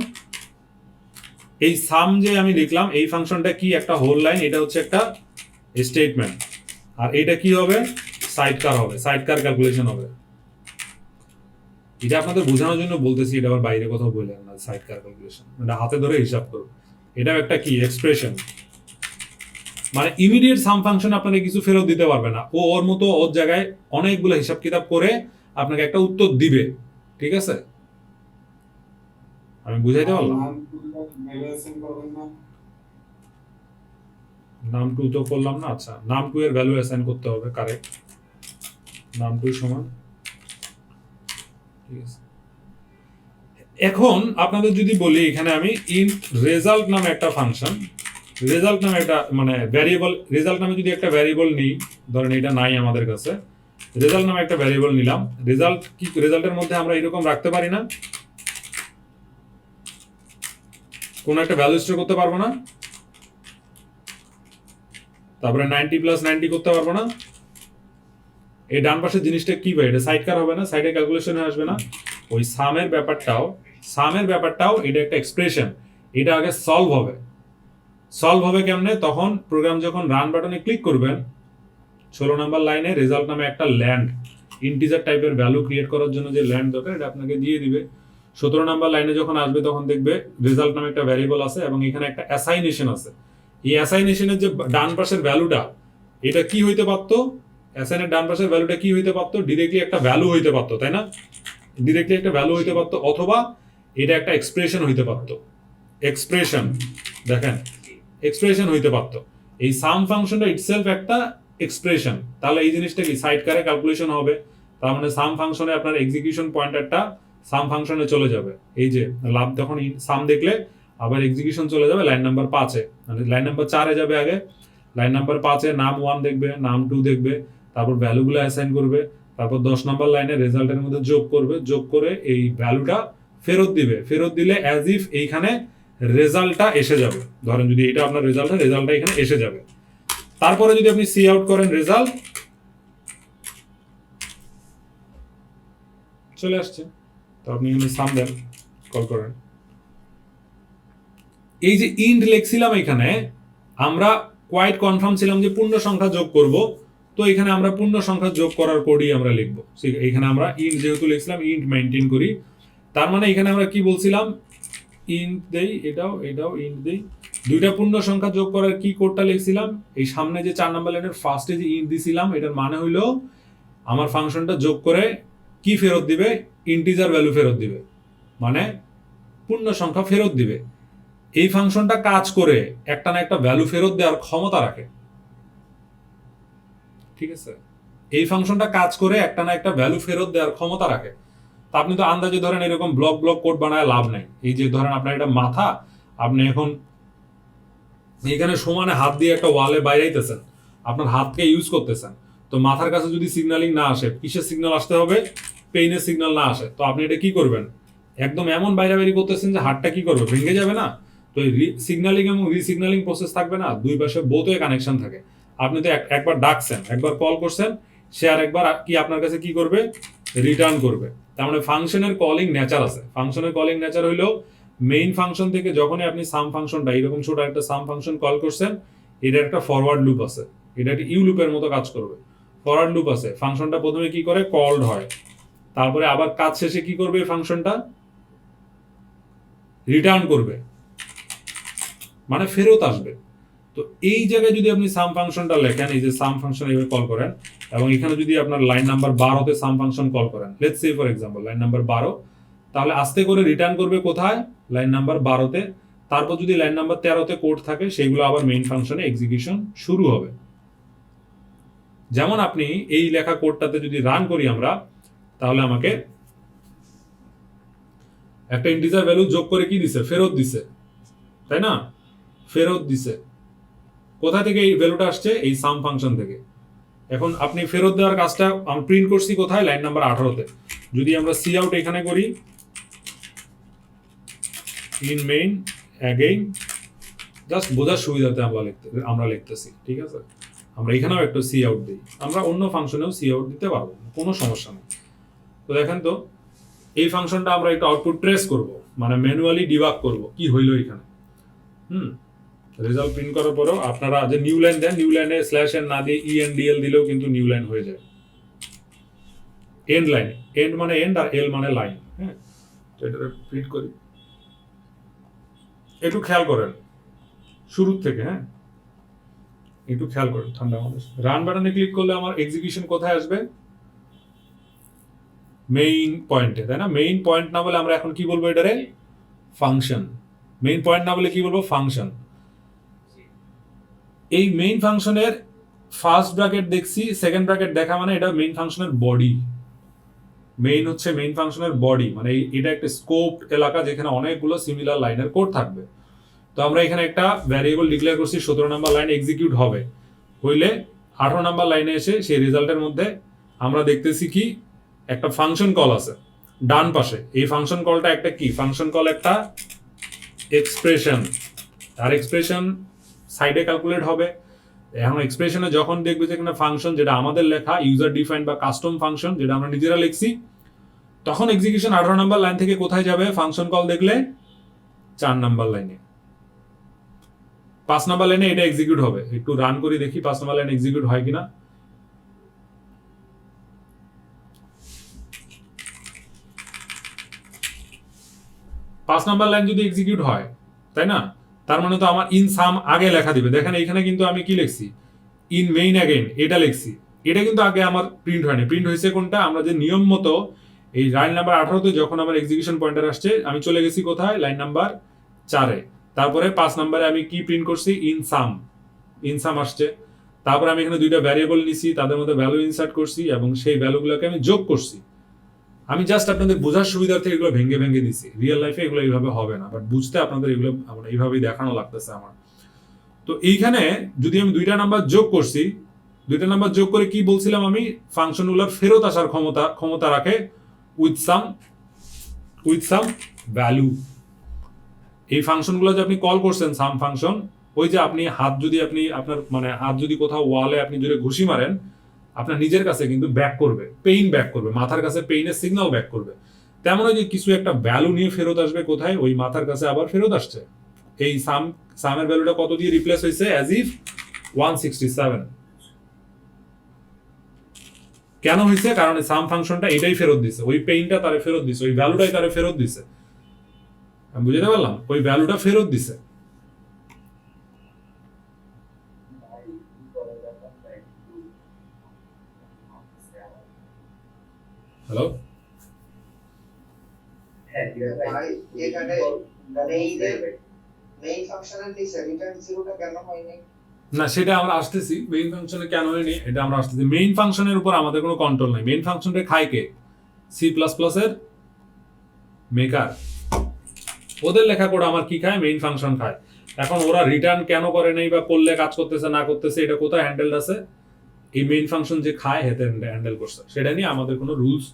[SPEAKER 1] এই সাম যে আমি লিখলাম এই ফাংশনটা কি, একটা হোল লাইন, এটা হচ্ছে একটা স্টেটমেন্ট, আর এটা কি হবে? সাইডকার হবে, সাইডকার ক্যালকুলেশন হবে। এটা আপনাদের বোঝানোর জন্য বলতেছি, এটা আবার বাইরে কোথাও বললেন না। সাইডকার ক্যালকুলেশন এটা হাতে ধরে হিসাব করবে, এটাও একটা কি এক্সপ্রেশন, মানে ইমিডিয়েট সাম ফাংশন আপনাকে কিছু ফেরত দিতে পারবে না, ও ওর মতো ওর জায়গায় অনেকগুলো হিসাব কিতাব করে আপনাকে একটা উত্তর দিবে। ঠিক আছে, আমি বুঝাইতে পারলাম? নাম টু তো করলাম না, আচ্ছা নাম টু এর ভ্যালু অ্যাসাইন করতে হবে, কারেক্ট। নাম টু সমান, ঠিক আছে। এখন আপনাদের যদি বলি এখানে আমি ইন্ট রেজাল্ট নামে একটা ফাংশন, রেজাল্ট নামে একটা মানে ভ্যারিয়েবল, রেজাল্ট নামে যদি একটা ভ্যারিয়েবল নিই, ধরেন এটা নাই আমাদের কাছে, রেজাল্ট নামে একটা ভ্যারিয়েবল নিলাম। রেজাল্ট কি, রেজাল্টের মধ্যে আমরা এরকম রাখতে পারি না, কোন একটা ভ্যালু স্টোর করতে পারবো না, তারপরে 90 প্লাস 90 করতে পারবো না। এই ডান পাশের জিনিসটা কি ভাই, এটা সাইডকার হবে না, সাইডে ক্যালকুলেশনে আসবে না। ওই সামের ব্যাপারটাও এটা একটা এক্সপ্রেশন, এটা আগে সলভ হবে কেমনে? তখন প্রোগ্রাম যখন রান বাটনে ক্লিক করবেন, 16 নম্বর লাইনে রেজাল্ট নামে একটা ল্যান্ড, ইন্টিজার টাইপের ভ্যালু ক্রিয়েট করার জন্য যে ল্যান্ড দরকার এটা আপনাকে দিয়ে দিবে। 17 নম্বর লাইনে যখন আসবে তখন দেখবে রেজাল্ট নামে একটা ভ্যারিয়েবল আছে এবং এখানে একটা অ্যাসাইনেশন আছে। এই অ্যাসাইনেশনের যে ডান পাশের ভ্যালুটা, এটা কি হইতে পারতো? অ্যাসাইনের ডান পাশের ভ্যালুটা কি হইতে পারতো? ডিরেক্টলি একটা ভ্যালু হইতে পারতো, তাই না? ডিরেক্টলি একটা ভ্যালু হইতে পারতো, অথবা এটা একটা এক্সপ্রেশন হইতে পারতো। এক্সপ্রেশন, দেখেন এক্সপ্রেশন হইতে পারতো। এই সাম ফাংশনটা ইটসেলফ একটা এক্সপ্রেশন, তাহলে এই জিনিসটা কি সাইডকারে ক্যালকুলেশন হবে, তার মানে সাম ফাংশনে আপনার এক্সিকিউশন পয়েন্টারটা সাম ফাংশনে চলে যাবে। এই যে লাভ, যখন সাম দেখলে আবার এক্সিকিউশন চলে যাবে লাইন নাম্বার 5-এ, মানে লাইন নাম্বার 4-এ যাবে আগে, লাইন নাম্বার 5-এ নাম 1 দেখবে, নাম 2 দেখবে, তারপর ভ্যালুগুলো অ্যাসাইন করবে, তারপর 10 নম্বর লাইনে রেজাল্টের মধ্যে যোগ করবে, যোগ করে এই ভ্যালুটা ফেরত দিবে। ফেরত দিলে অ্যাজ ইফ এইখানে রেজাল্টটা এসে যাবে। ধরেন যদি এটা আপনার রেজাল্টটা এখানে এসে যাবে। তারপরে যদি আপনি সি আউট করেন, রেজাল্ট চলে আসছে, তো আপনি এখানে সাম দেন, কল করেন। এই যে ইন্ট লিখছিলাম এখানে, আমরা কোয়াইট কনফার্ম ছিলাম যে পূর্ণ সংখ্যা যোগ করব, তো এখানে আমরা পূর্ণ সংখ্যা যোগ করার কোডই আমরা লিখব। এখানে আমরা ইন্ট যেহেতু লিখছিলাম, ইন্ট মেইনটেইন করি, তার মানে এখানে আমরা কি বলছিলাম, ইন্ট দেই, এটাও ইন্ট দেই, দুইটা পূর্ণ সংখ্যা যোগ করার কি কোডটা লিখছিলাম, এই সামনে যে 4 নম্বর লাইনের ফার্স্টে যে ইন্ট দিছিলাম, এটার মানে হইলো আমার ফাংশনটা যোগ করে কি ফেরত দিবে, ইন্টিজার ভ্যালু ফেরত দিবে, মানে পূর্ণ সংখ্যা ফেরত দিবে। এই ফাংশনটা কাজ করে একটা না একটা ভ্যালু ফেরত দেওয়ার ক্ষমতা রাখে। ঠিক আছে, এই ফাংশনটা কাজ করে একটা না একটা ভ্যালু ফেরত দেওয়ার ক্ষমতা রাখে। তা আপনি তো আন্দাজে ধরেন এরকম ব্লক কোড বানায় লাভ নাই। এই যে ধরেন আপনার এটা মাথা, আপনি এখন এখানে সমানে হাত দিয়ে একটা ওয়ালে বাইরাইতেছেন, আপনার হাতকে ইউজ করতেছেন, তো মাথার কাছে যদি সিগন্যালিং না আসে, কিসের সিগন্যাল আসতে হবে, পেইনের সিগন্যাল না আসে, তো আপনি এটা কি করবেন, একদম এমন বাইরাবাইরি করতেছেন যে হাতটা কি করবে, ভেঙে যাবে না? তো সিগন্যালিং এবং রিসিগন্যালিং প্রসেস থাকবে না, দুই পাশে বোথ ওয়ে কানেকশন থাকে। আপনি তো একবার ডাকছেন, একবার কল করছেন, সে আর একবার কি আপনার কাছে কি করবে, রিটার্ন করবে। তার মানে ফাংশনের কলিং নেচার আছে। ফাংশনের কলিং নেচার হইলো মেইন ফাংশন থেকে যখনই আপনি সাম ফাংশনটা এরকম ছোট একটা সাম ফাংশন কল করছেন, এটা একটা ফরওয়ার্ড লুপ আছে, এটা একটা ইউ লুপের মতো কাজ করবে। ফরওয়ার্ড লুপ আছে, ফাংশনটা প্রথমে কি করে, কলড হয়, তারপরে আবার কাজ শেষে কি করবে, ফাংশনটা রিটার্ন করবে, মানে ফেরত আসবে। তো এই জায়গায় যদি আপনি সাম ফাংশনটা লেখেন, এই যে সাম ফাংশন এইভাবে কল করেন, এবং এখানে যদি আপনার লাইন নাম্বার 12-তে সাম ফাংশন কল করেন, let's say for example line number 12, তাহলে আস্তে করে রিটার্ন করবে কোথায়, লাইন নাম্বার 12-তে। তারপর যদি লাইন নাম্বার 13-তে কোড থাকে, সেগুলো আবার মেইন ফাংশনে এক্সিকিউশন শুরু হবে। যেমন আপনি এই লেখা কোডটাতে যদি রান করি আমরা, তাহলে আমাকে একটা ইন্টিজার ভ্যালু যোগ করে কি দিছে, ফেরত দিছে, তাই না? ফেরত দিছে। কোথা থেকে এই ভ্যালুটা আসছে? এই সাম ফাংশন থেকে। এখন আপনি ফেরত দেওয়ার কাজটা আমি প্রিন্ট করছি কোথায়? লাইন নাম্বার 18-তে। যদি আমরা সি আউট এখানে করি, ইন মেইন অ্যাগেইন, জাস্ট বোঝার সুবিধাতে আমরা লিখতেছি, ঠিক আছে? আমরা এখানেও একটা সি আউট দিই, আমরা অন্য ফাংশনেও সি আউট দিতে পারবো, কোনো সমস্যা নেই। তো দেখেন তো এই ফাংশনটা আমরা একটু আউটপুট ট্রেস করব, মানে ম্যানুয়ালি ডিবাগ করব কি হইলো এখানে। রেজাল্ট প্রিন্ট করার পরেও আপনারা যে নিউ লাইন দেন, নিউ লাইনে স্ল্যাশ এন না দিয়ে ENDL দিলেও কিন্তু নিউ লাইন হয়ে যায়। এন্ড লাইন, এন্ড মানে এন্ড আর এল মানে লাইন। হ্যাঁ, তো এটা প্রিন্ট করি, একটু খেয়াল করেন শুরুর থেকে। হ্যাঁ, একটু খেয়াল করেন। ঠান্ডা মানুষ রান বাটনে ক্লিক করলে আমার এক্সিকিউশন কোথায় আসবে? মেইন পয়েন্টে, তাই না? মেইন পয়েন্ট না বলে আমরা এখন কি বলবো এটারে? ফাংশন। মেইন পয়েন্ট না বলে কি বলবো? ফাংশন। এই মেইন ফাংশনের ফার্স্ট ব্র্যাকেট দেখছি, সেকেন্ড ব্র্যাকেট দেখা মানে এটা মেইন ফাংশনের বডি। মেইন হচ্ছে মেইন ফাংশনের বডি, মানে এটা একটা স্কোপ এলাকা যেখানে অনেকগুলো সিমিলার লাইনের কোড থাকবে। তো আমরা এখানে একটা ভ্যারিয়েবল ডিক্লেয়ার করছি, 17 নাম্বার লাইন এক্সিকিউট হবে, হইলে 18 নাম্বার লাইনে এসে সেই রেজাল্টের মধ্যে আমরা দেখতেছি কি একটা ফাংশন কল আছে ডান পাশে। এই ফাংশন কলটা একটা কি? ফাংশন কল একটা এক্সপ্রেশন, আর এক্সপ্রেশন সাইডে ক্যালকুলেট হবে। এখন এক্সপ্রেশনে যখন দেখবে যে এখানে ফাংশন যেটা আমাদের লেখা ইউজার ডিফাইন্ড বা কাস্টম ফাংশন যেটা আমরা নিজেরা লিখছি, তখন এক্সিকিউশন 18 নাম্বার লাইন থেকে কোথায় যাবে? ফাংশন কল দেখলে 4 নাম্বার লাইনে। 5 নাম্বার লাইনে এটা এক্সিকিউট হবে। একটু রান করে দেখি 5 নাম্বার লাইন এক্সিকিউট হয় কিনা। পাঁচ নাম্বার লাইন যদি এক্সিকিউট হয়, তাই না? তার মানে তো আমার ইন সাম আগে লেখা দিবে। দেখেন এখানে কিন্তু আমি কি লিখছি? ইন মেইন অ্যাগেইন এটা লিখছি। এটা কিন্তু আগে আমার প্রিন্ট হয়নি। প্রিন্ট হয়েছে কোনটা? আমরা যে নিয়ম মতো এই লাইন নাম্বার 18-তে যখন আমার এক্সিকিউশন পয়েন্টার আসছে, আমি চলে গেছি কোথায়? লাইন নাম্বার 4-এ। তারপরে 5 নাম্বারে আমি কি প্রিন্ট করছি? In some. ইন সাম আসছে। তারপরে আমি এখানে দুইটা ভ্যারিয়েবল নিছি, তাদের মধ্যে ভ্যালু ইনসার্ট করছি এবং সেই ভ্যালুগুলোকে আমি যোগ করছি। আমি জাস্ট আপনাদের বোঝার সুবিধার্থে এগুলো ভেঙে ভেঙে দিছি। রিয়েল লাইফে এগুলো এইভাবে হবে না, বাট বুঝতে আপনাদের এগুলো আমরা এইভাবেই দেখানো লাগতেছে আমার। তো এইখানে যদি আমি 2টা নাম্বার যোগ করছি, 2টা নাম্বার যোগ করে কি বলছিলাম আমি? ফাংশনগুলোর ফেরত আসার ক্ষমতা রাখে উইথ সাম ভ্যালু। এই ফাংশনগুলো যে আপনি কল করছেন সাম ফাংশন, ওই যে আপনি হাত যদি আপনার মানে হাত যদি কোথাও ওয়ালে আপনি জোরে ঘুষি মারেন, আপনার নিজের কাছে কিন্তু ব্যাক করবে, পেইন ব্যাক করবে, মাথার কাছে পেইনের সিগন্যাল ব্যাক করবে। তেমন ওই যে কিছু একটা ভ্যালু নিয়ে ফেরত আসবে কোথায়? ওই মাথার কাছে আবার ফেরত আসছে। এই সামের ভ্যালুটা কত দিয়ে রিপ্লেস হয়েছে? As if 167। কেন হয়েছে? কারণ সাম ফাংশনটা এটাই ফেরত দিছে, ওই পেইনটা তারে ফেরত দিছে, ওই ভ্যালুটাই তারে ফেরত দিছে। আমি বুঝতে পারলাম? ওই ভ্যালুটা ফেরত দিছে। হ্যালো, না সেটা আমরা আসতেছি। মেইন ফাংশনে কেন হয়নি এটা আমরা আসতেছি। মেইন ফাংশনের উপর আমাদের কোনো কন্ট্রোল নাই। মেইন ফাংশনটা খায় কে? C++ এর মেকার। ওদের লেখা কোড আমার কি খায়? মেইন ফাংশন খায়। এখন ওরা রিটার্ন কেন করে নাই বা করলে কাজ করতেছে না করতেছে এটা কোথায় হ্যান্ডেল আছে? এই মেইন ফাংশন যে খায় হেতে হ্যান্ডেল করছে। সেটা নিয়ে আমাদের কোনো রুলস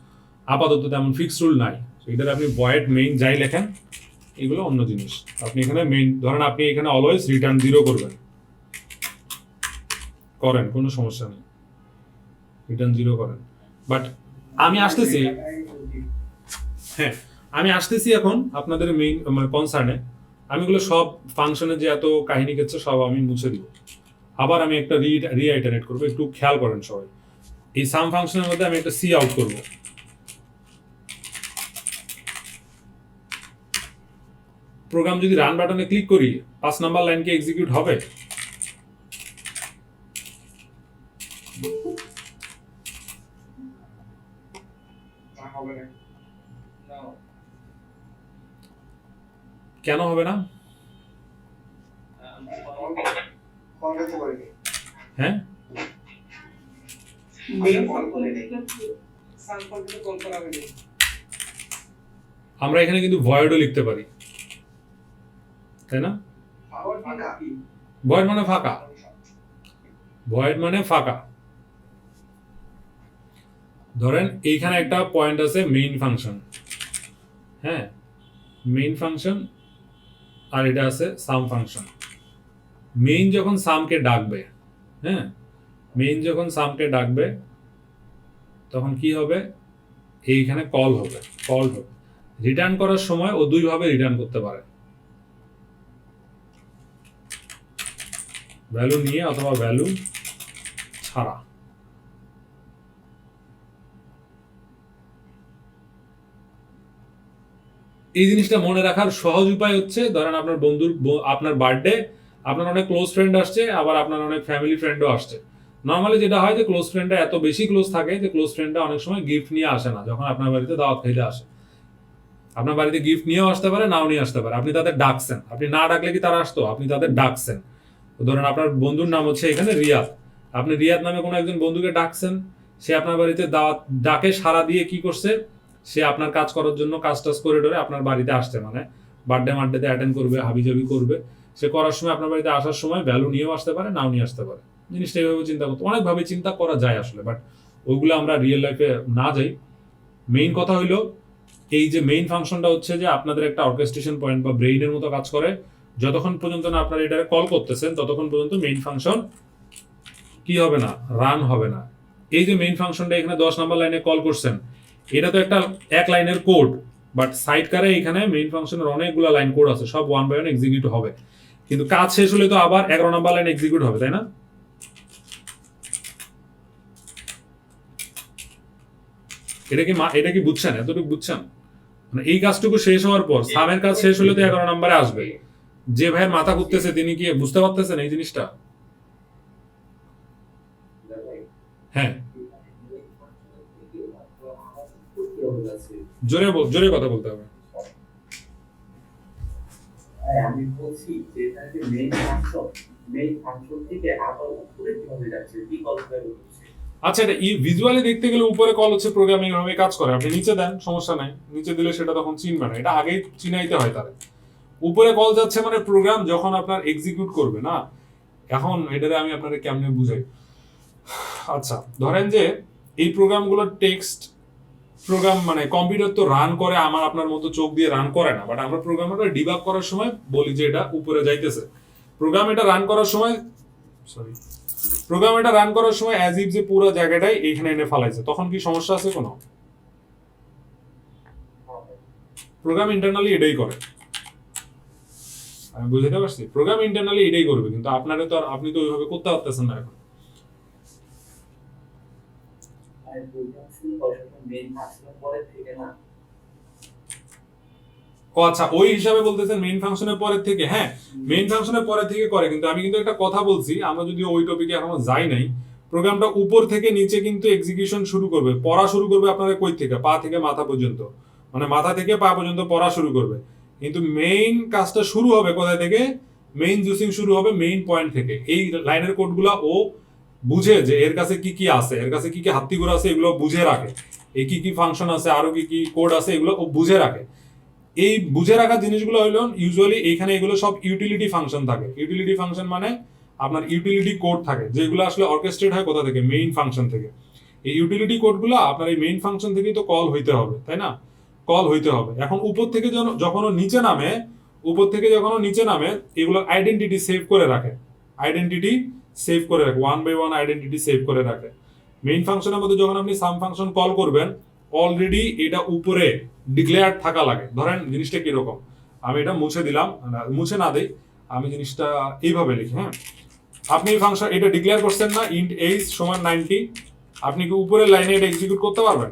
[SPEAKER 1] আপাতত তেমন ফিক্সড রুল নাই। এটার আপনি ভয়েড মেইন যাই লেখেন, এগুলো অন্য জিনিস। আপনি এখানে মেইন ধরেন আপনি এখানে অলওয়েজ রিটার্ন 0 করবেন, করেন, কোনো সমস্যা নেই, রিটার্ন 0 করেন। বাট আমি আসতেছি, হ্যাঁ আমি আসতেছি এখন আপনাদের মেইন মানে কনসার্নে। আমি এগুলো সব ফাংশনের যে এত কাহিনী ক্ষেত্রে সব আমি মুছে দিব। আবার আমি একটা রিআইটারেট করবো, একটু খেয়াল করেন সবাই। এই সাম ফাংশনের মধ্যে আমি একটা সি আউট করব। প্রোগ্রাম যদি রান বাটনে ক্লিক করি, 5 নাম্বার লাইন কি এক্সিকিউট হবে? কেন হবে না? হ্যাঁ
[SPEAKER 6] মেইন সাম ফাংশনে কল করা হবে
[SPEAKER 1] আমরা এখানে কিন্তু ভয়েডও লিখতে পারি, তাই না? ভয়েড মানে ফাঁকা, ভয়েড মানে ফাঁকা। ধরেন এইখানে একটা পয়েন্ট আছে মেইন ফাংশন, হ্যাঁ, মেইন ফাংশন, আর এটা আছে সাম ফাংশন। মেইন যখন সামকে ডাকবে, হ্যাঁ, মেইন যখন সামকে ডাকবে তখন কি হবে, এইখানে কল হবে, কল হবে। রিটার্ন করার সময় ও দুইভাবে রিটার্ন করতে পারে, ভ্যালু নিয়ে অথবা ভ্যালু ছাড়া। এই জিনিসটা মনে রাখার সহজ উপায় হচ্ছে, ধরেন আপনার আপনার বার্থডে, আপনার অনেক ক্লোজ ফ্রেন্ড আসছে, আবার আপনার অনেক ফ্যামিলি ফ্রেন্ডও আসছে। নর্মালি যেটা হয় যে ক্লোজ ফ্রেন্ডরা এত বেশি ক্লোজ থাকে যে ক্লোজ ফ্রেন্ডরা অনেক সময় গিফট নিয়ে আসে না যখন আপনার বাড়িতে দাওয়াত খাইতে আসে। আপনার বাড়িতে গিফট নিয়েও আসতে পারে, নাও নিয়ে আসতে পারে। আপনি তাদের ডাকছেন, আপনি না ডাকলে কি তারা আসতো? আপনি তাদের ডাকছেন। ধরেন আপনার বন্ধুর নাম হচ্ছে এখানে রিয়াদ, আপনি রিয়াদ নামে কোনো একজন বন্ধুকে ডাকছেন, সে আপনার বাড়িতে দাওয়াত ডাকে সাড়া দিয়ে কি করছে, সে আপনার কাজ করার জন্য কাজ টাজ করে ডরে আপনার বাড়িতে আসছে, মানে বার্থডেতে অ্যাটেন্ড করবে, হাবিজাবি করবে। সে করার সময় আপনার বাড়িতে আসার সময় ভ্যালু নিয়েও আসতে পারে, নাও নিয়ে আসতে পারে। জিনিসটা এইভাবে চিন্তা করতে, অনেকভাবে চিন্তা করা যায় আসলে, বাট ওইগুলো আমরা রিয়েল লাইফে না যাই। মেইন কথা হইলো এই যে মেইন ফাংশনটা হচ্ছে যে আপনাদের একটা অর্কেস্ট্রেশন পয়েন্ট বা ব্রেইনের মতো কাজ করে। যতক্ষণ পর্যন্ত না আপনারা এটারে কল করতেছেন ততক্ষণ পর্যন্ত মেইন ফাংশন কি হবে না, রান হবে না। এই যে মেইন ফাংশনটা এখানে 10 নম্বর লাইনে কল করছেন, এটা তো একটা এক লাইনের কোড, বাট সাইড কারে এখানে মেইন ফাংশনের অনেকগুলো লাইন কোড আছে, সব 1 বাই 1 এক্সিকিউট হবে। কিন্তু কাজ শেষ হলে তো আবার 11 নম্বর লাইন এক্সিকিউট হবে, তাই না? এটা কি বুঝছেন? এতটুকু বুঝছেন? মানে এই কাজটুকু শেষ হওয়ার পর সামের কাজ শেষ হলে তো 11 নম্বরে আসবে। যে ভাইয়ের মাথা ঘুরতেছে তিনি কি বুঝতে পারতেছেন এই জিনিসটা? হ্যাঁ, জোরে কথা বলতে হবে।
[SPEAKER 8] আমি বলছি যে এটা যে মেইন ফাংশন থেকে আবার উপরে কিভাবে যাচ্ছে, কি কল করছে?
[SPEAKER 1] আচ্ছা, এটা ভিজুয়ালি দেখতে গেলে উপরে কল হচ্ছে প্রোগ্রামিং ভাবে কাজ করে। আপনি নিচে দেন, সমস্যা নাই, নিচে দিলে সেটা তখন চিনবে না, এটা আগেই চিনাইতে হয় তার। উপরে কল যাচ্ছে মানে প্রোগ্রাম যখন আপনার এক্সিকিউট করবে না। এখন এটারে আমি আপনাদের কেমনে বুঝাই। আচ্ছা, ধরেন যে এই প্রোগ্রামগুলোর টেক্সট প্রোগ্রাম, মানে কম্পিউটার তো রান করে আমার আপনার মতো চোখ দিয়ে রান করে না, বাট আমরা প্রোগ্রামটা ডিবাগ করার সময় বলি যে এটা উপরে যাইতেছে। প্রোগ্রাম এটা রান করার সময় অ্যাজ ইফ যে পুরো জায়গাটাই এইখানে এনে ফালাইছে, তখন কি সমস্যা আছে কোনো? প্রোগ্রাম ইন্টারনালি এটাই করে, আমি বুঝতে পারছি। প্রোগ্রাম ইন্টারনালি এটাই করবে, কিন্তু আপনারা তো আর আপনি তো ওইভাবে করতে পারতেছেন না এখন। ও আচ্ছা, ওই হিসাবে বলতেছেন মেইন ফাংশনের পরের থেকে। হ্যাঁ, মেইন ফাংশনের পরের থেকে করে, কিন্তু আমি কিন্তু একটা কথা বলছি, আমরা যদি ওই টপিকে এখনো যাই নাই, প্রোগ্রামটা উপর থেকে নিচে কিন্তু এক্সিকিউশন শুরু করবে, পড়া শুরু করবে আপনাদের কই থেকে, পা থেকে মাথা পর্যন্ত, মানে মাথা থেকে পা পর্যন্ত পড়া শুরু করবে। কিন্তু মেইন কাজটা শুরু হবে কোথায় থেকে? মেইন জুসিং শুরু হবে মেইন পয়েন্ট থেকে। এই লাইনের কোডগুলা ও বুঝে যে এর কাছে কি কি আছে, এর কাছে কি কি হাত্তিগুলো আছে, এগুলো বুঝে রাখে। এই কি কি ফাংশন আছে, আরো কি কি কোড আছে, এগুলো ও বুঝে রাখে। এই বুঝে রাখা জিনিসগুলো হলো ইউজুয়ালি এইখানে এগুলো সব ইউটিলিটি ফাংশন থাকে। ইউটিলিটি ফাংশন মানে আপনার ইউটিলিটি কোড থাকে, যেগুলো আসলে অর্কেস্ট্রেট হয় কোথা থেকে? মেইন ফাংশন থেকে। এই ইউটিলিটি কোডগুলো আপনার এই মেইন ফাংশন থেকেই তো কল হইতে হবে, তাই না? কল হইতে হবে। এখন উপর থেকে যখন নিচে নামে, এগুলোর আইডেন্টিটি সেভ করে রাখে, 1 বাই 1 আইডেন্টিটি সেভ করে রাখে। মেইন ফাংশনের মধ্যে যখন আপনি সাম ফাংশন কল করবেন, অলরেডি এটা উপরে ডিক্লেয়ার থাকা লাগে। ধরেন জিনিসটা কিরকম, আমি এটা মুছে দিলাম, মুছে না দেই, আমি জিনিসটা এইভাবে লিখি। হ্যাঁ, আপনি ফাংশন এটা ডিক্লেয়ার করছেন না, ইন্ট এইজ সমান 90, আপনি কি উপরের লাইনে এটা এক্সিকিউট করতে পারবেন?